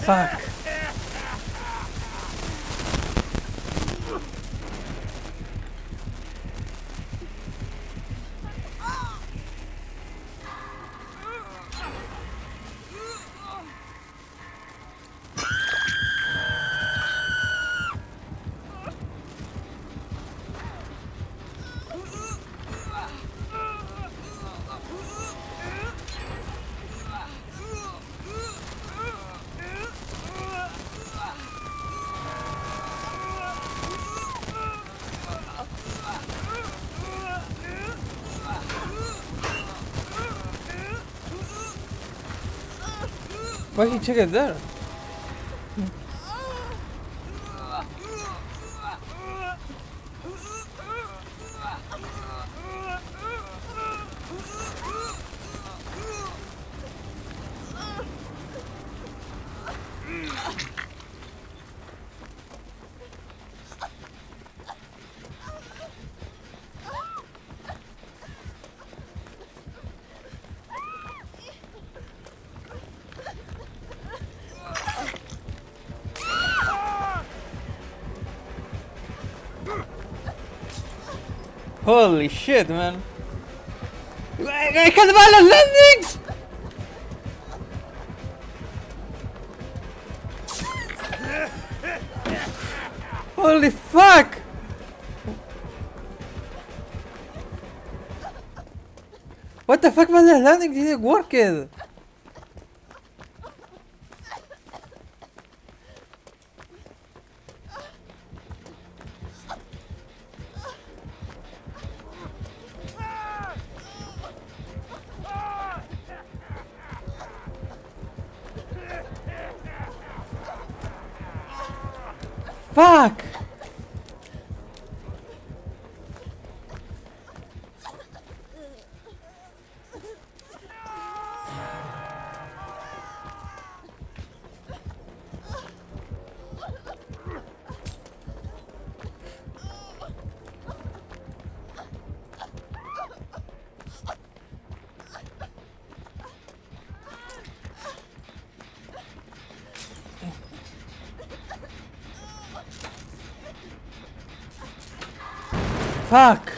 Fuck. Why he check it there? Holy shit, man! I can't balance landings! Holy fuck! What the fuck was that landing? Didn't work it. Fuck! Fuck!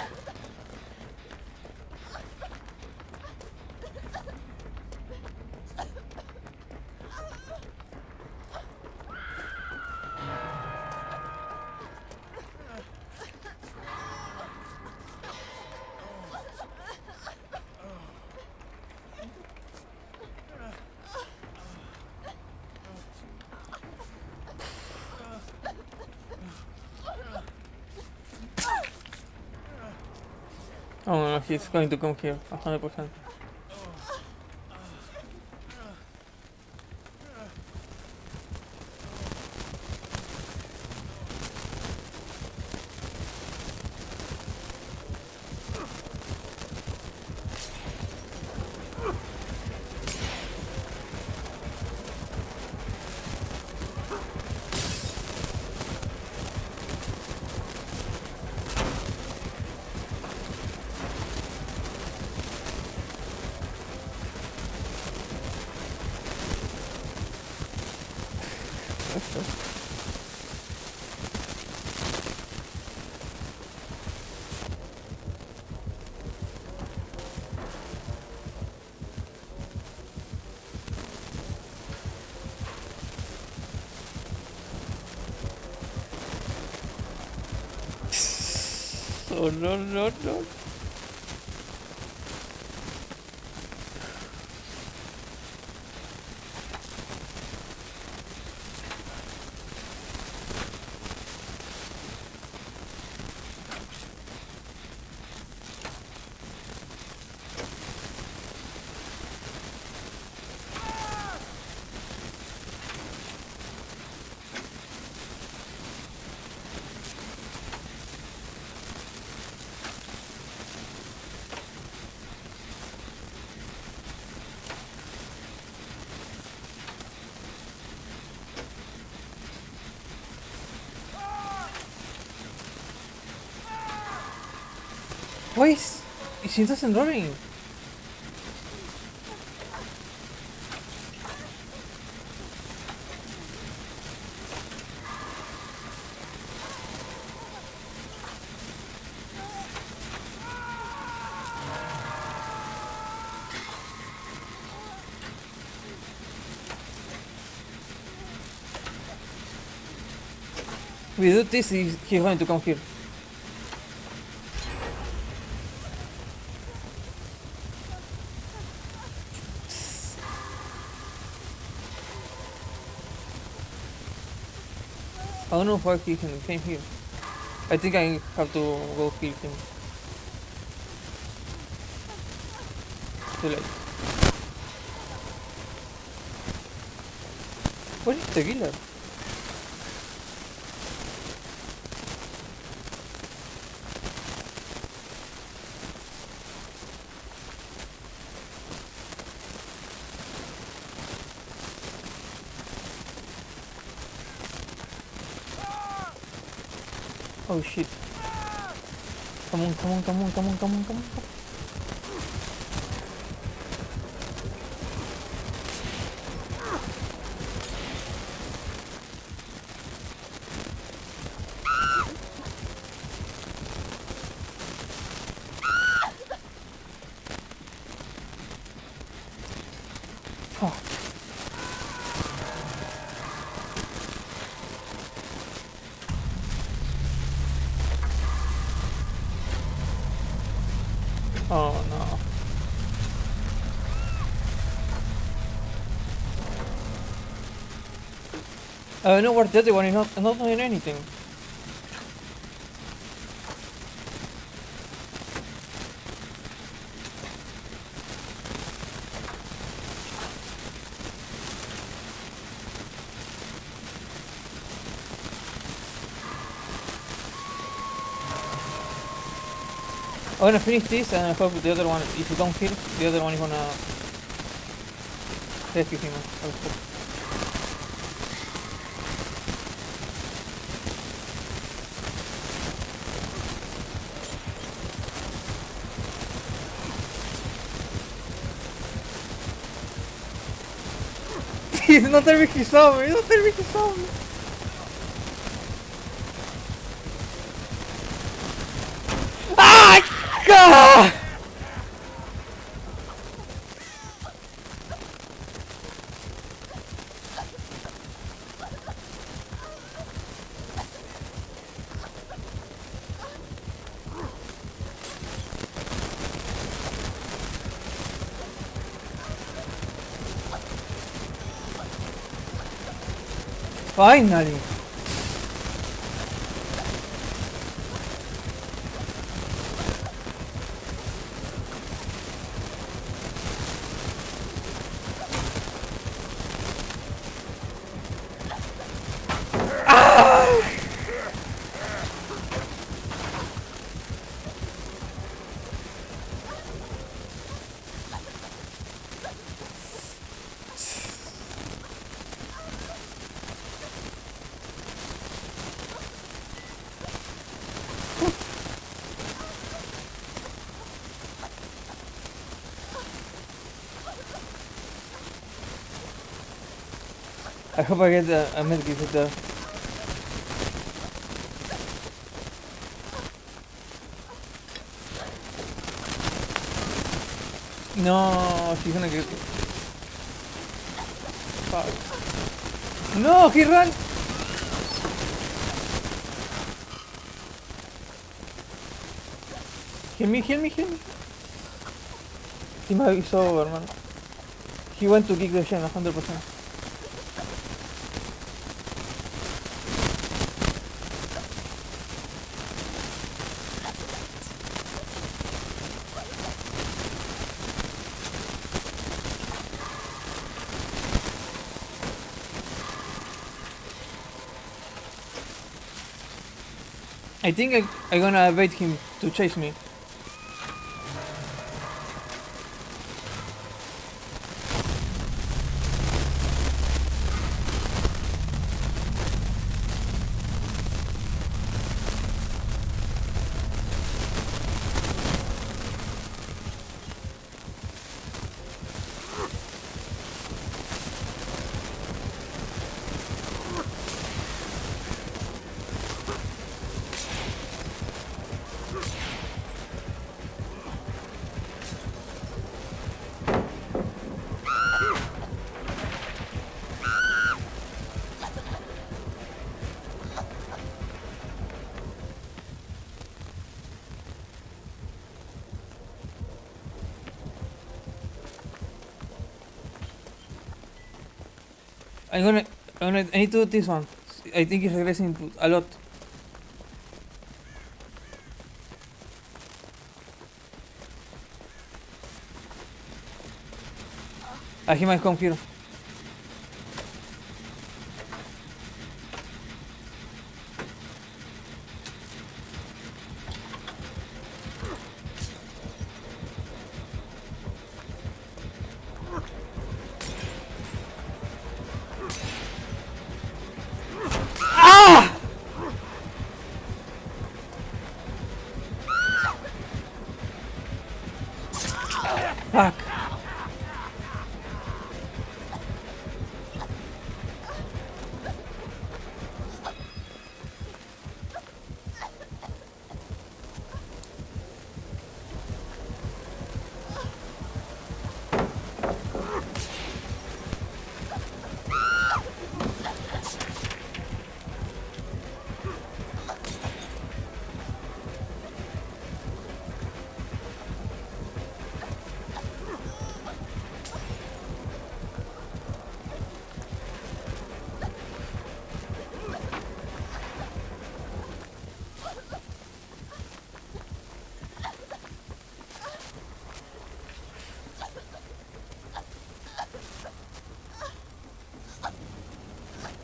Oh no, he's going to come here, 100%. Oh no no no. Why is she doesn't running? We do this, he's going to come here. I don't know why he came here. I think I have to go kill him. Too late. What is the killer? Oh shit. Come on, come on, come on, come on, come on, come on. Fuck. Oh no. I know where the other one is not doing anything. I'm gonna finish this and I hope the other one, if you don't kill, the other one is gonna rescue him. I hope. No tell me he saw me, don't tell me he saw me. Ah! God! Finally! I hope I get a medkit with the... No, she's gonna get... Fuck. No, he ran! Heal me, heal me, heal me. He might be so over, man. He went to kick the Shen 100%. I think I'm gonna bait him to chase me. I need to do this one. I think it's regressing a lot. He might come here. Fuck.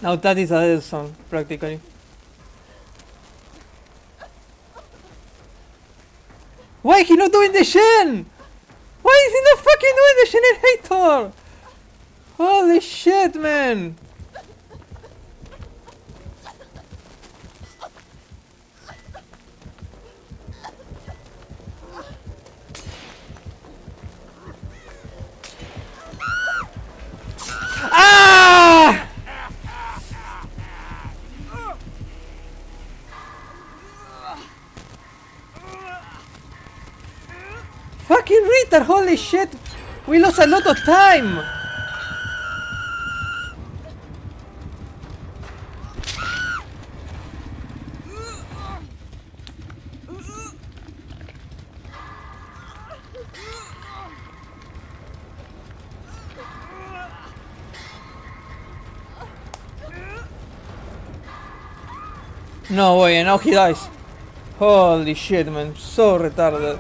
Now that is a dead zone, practically. Why is he not doing the Shen? Why is he not fucking doing the generator? Holy shit, man! Ah! Fucking retard, holy shit! We lost a lot of time! No way, and now he dies. Holy shit, man, so retarded.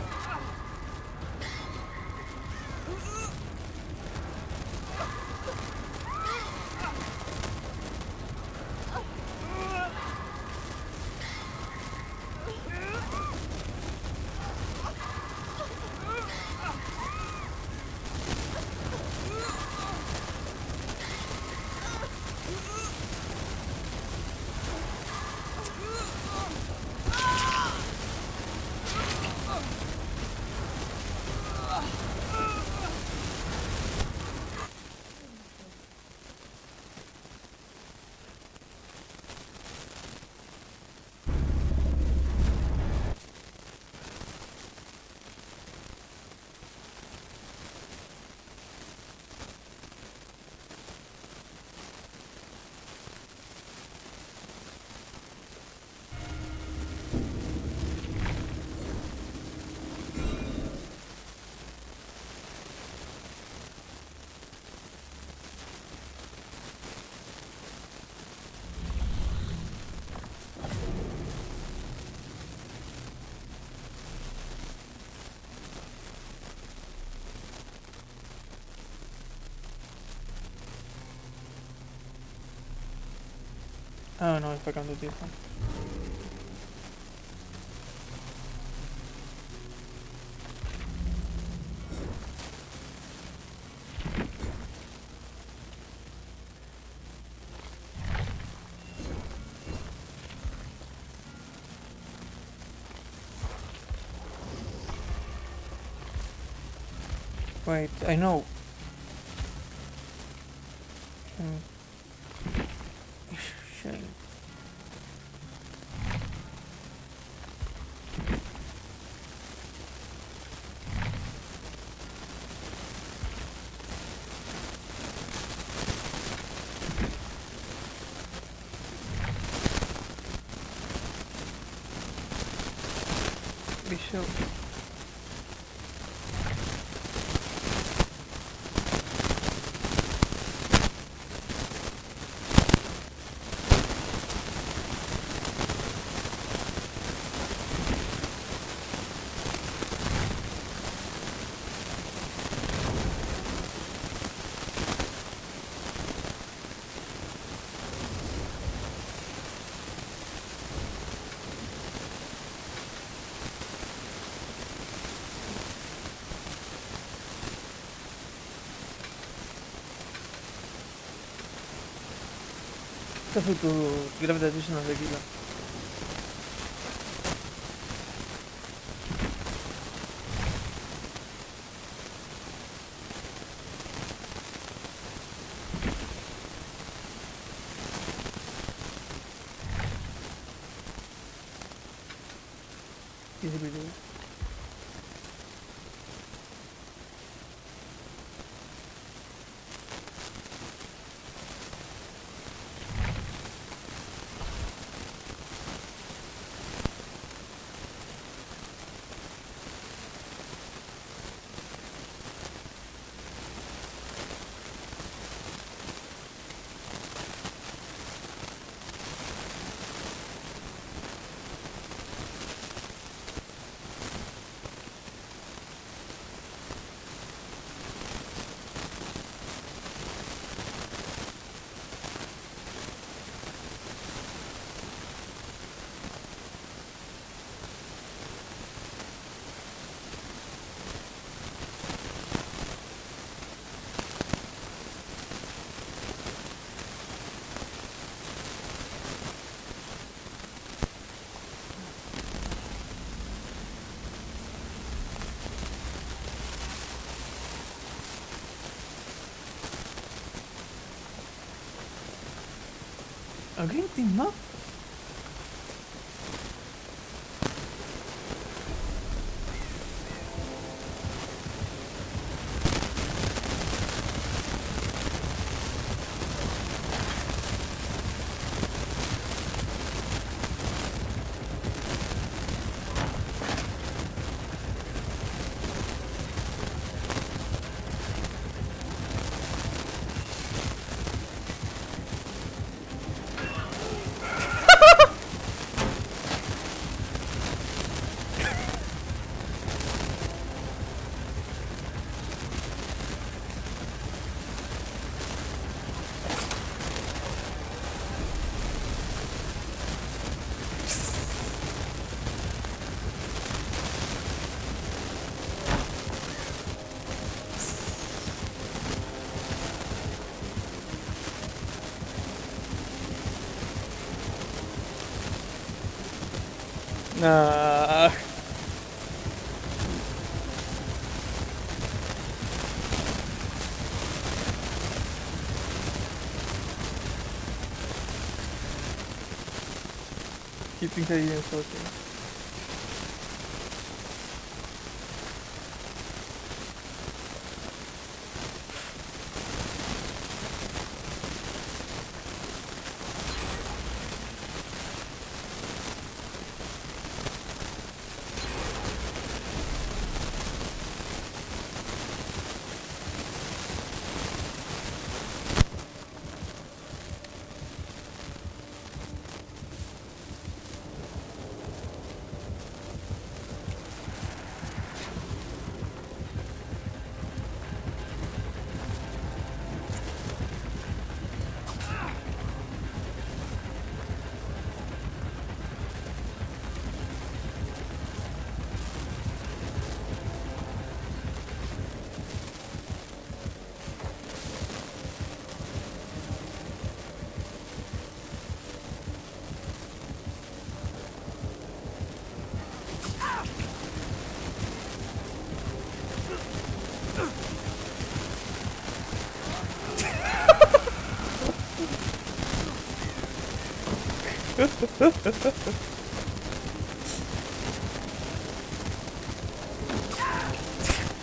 I don't know if I can do this one. Wait, I know. Shame. Bishop. Esta fue tu gravitational tequila. Easy breezy. Alguém tem mapa? Nah. Keeping the units working.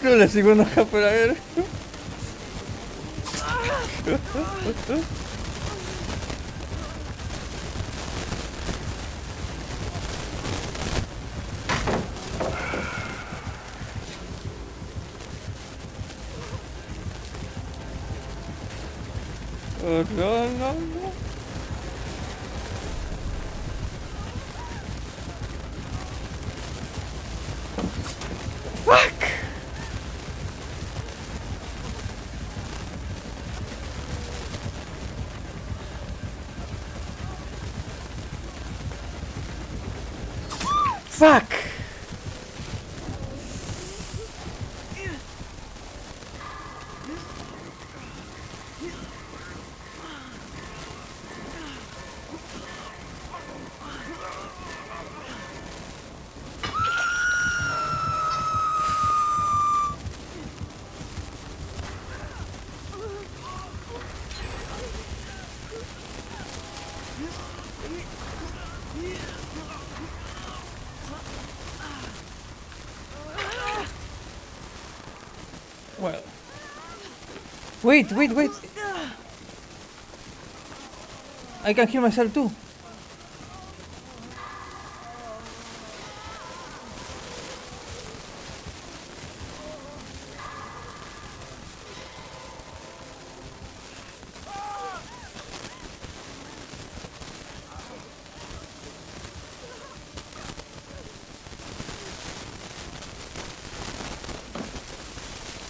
Non la seconda capolavoro. Oh no, no, no. Fuck! Fuck! Wait, wait, wait. I can heal myself too.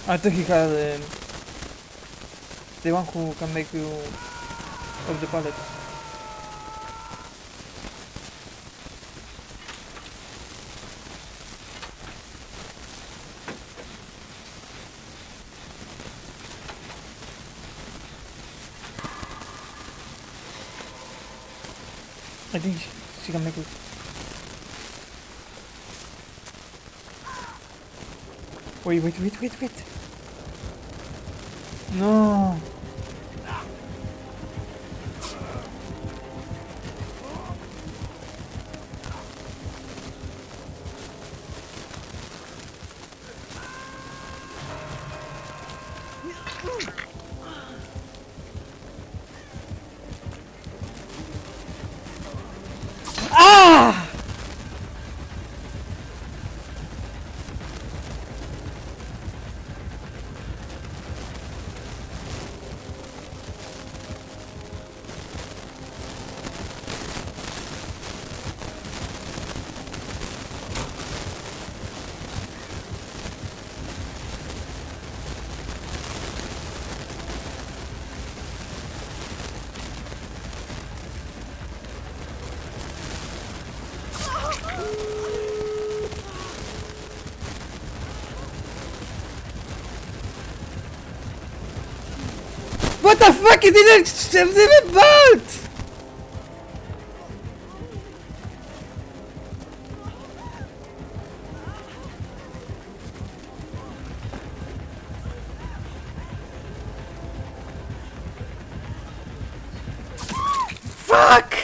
I think he had the one who can make you of the pallet. I think she can make it. Wait, wait, wait, wait, wait. No. Ah! What the fuck? It didn't bolt! Fuck!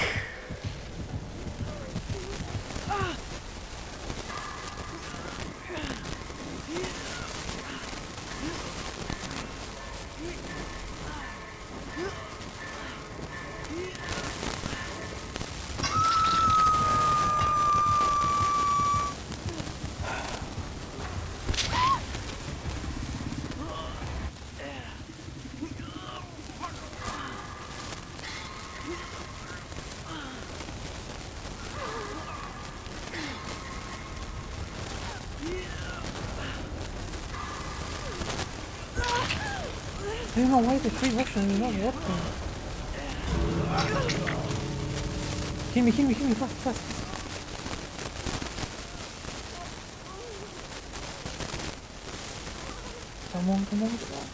I don't know why the free version is not working. Hit me, fast, fast. Come on, come on, come on.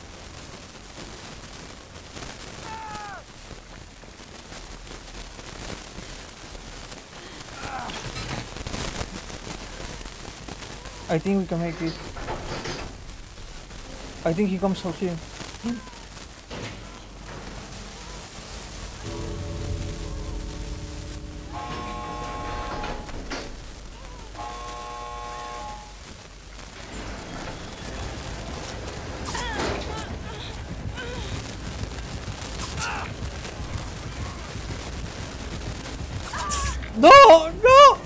I think we can make this. I think he comes out here. No, no!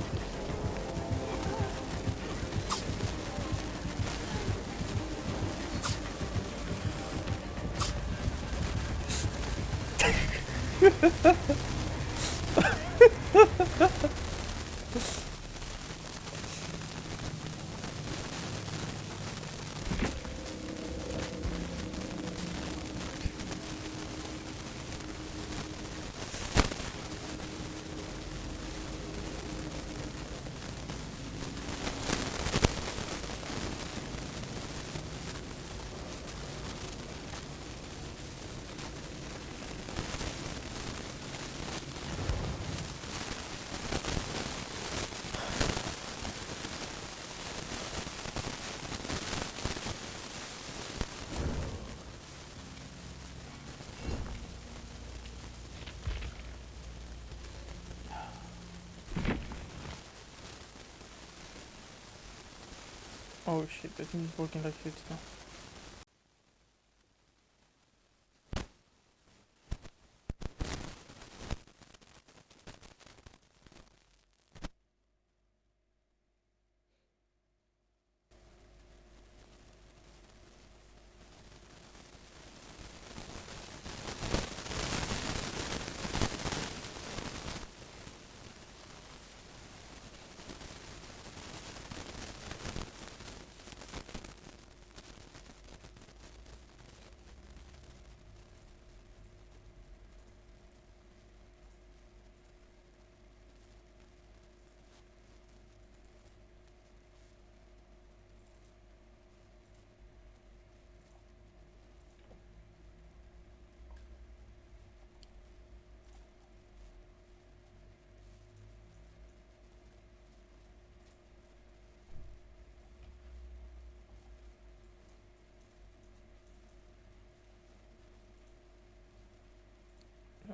Oh shit, I think it's working like shit now.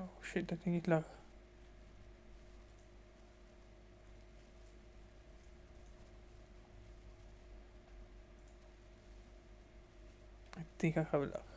Oh shit, I think it lag. I think I have lag.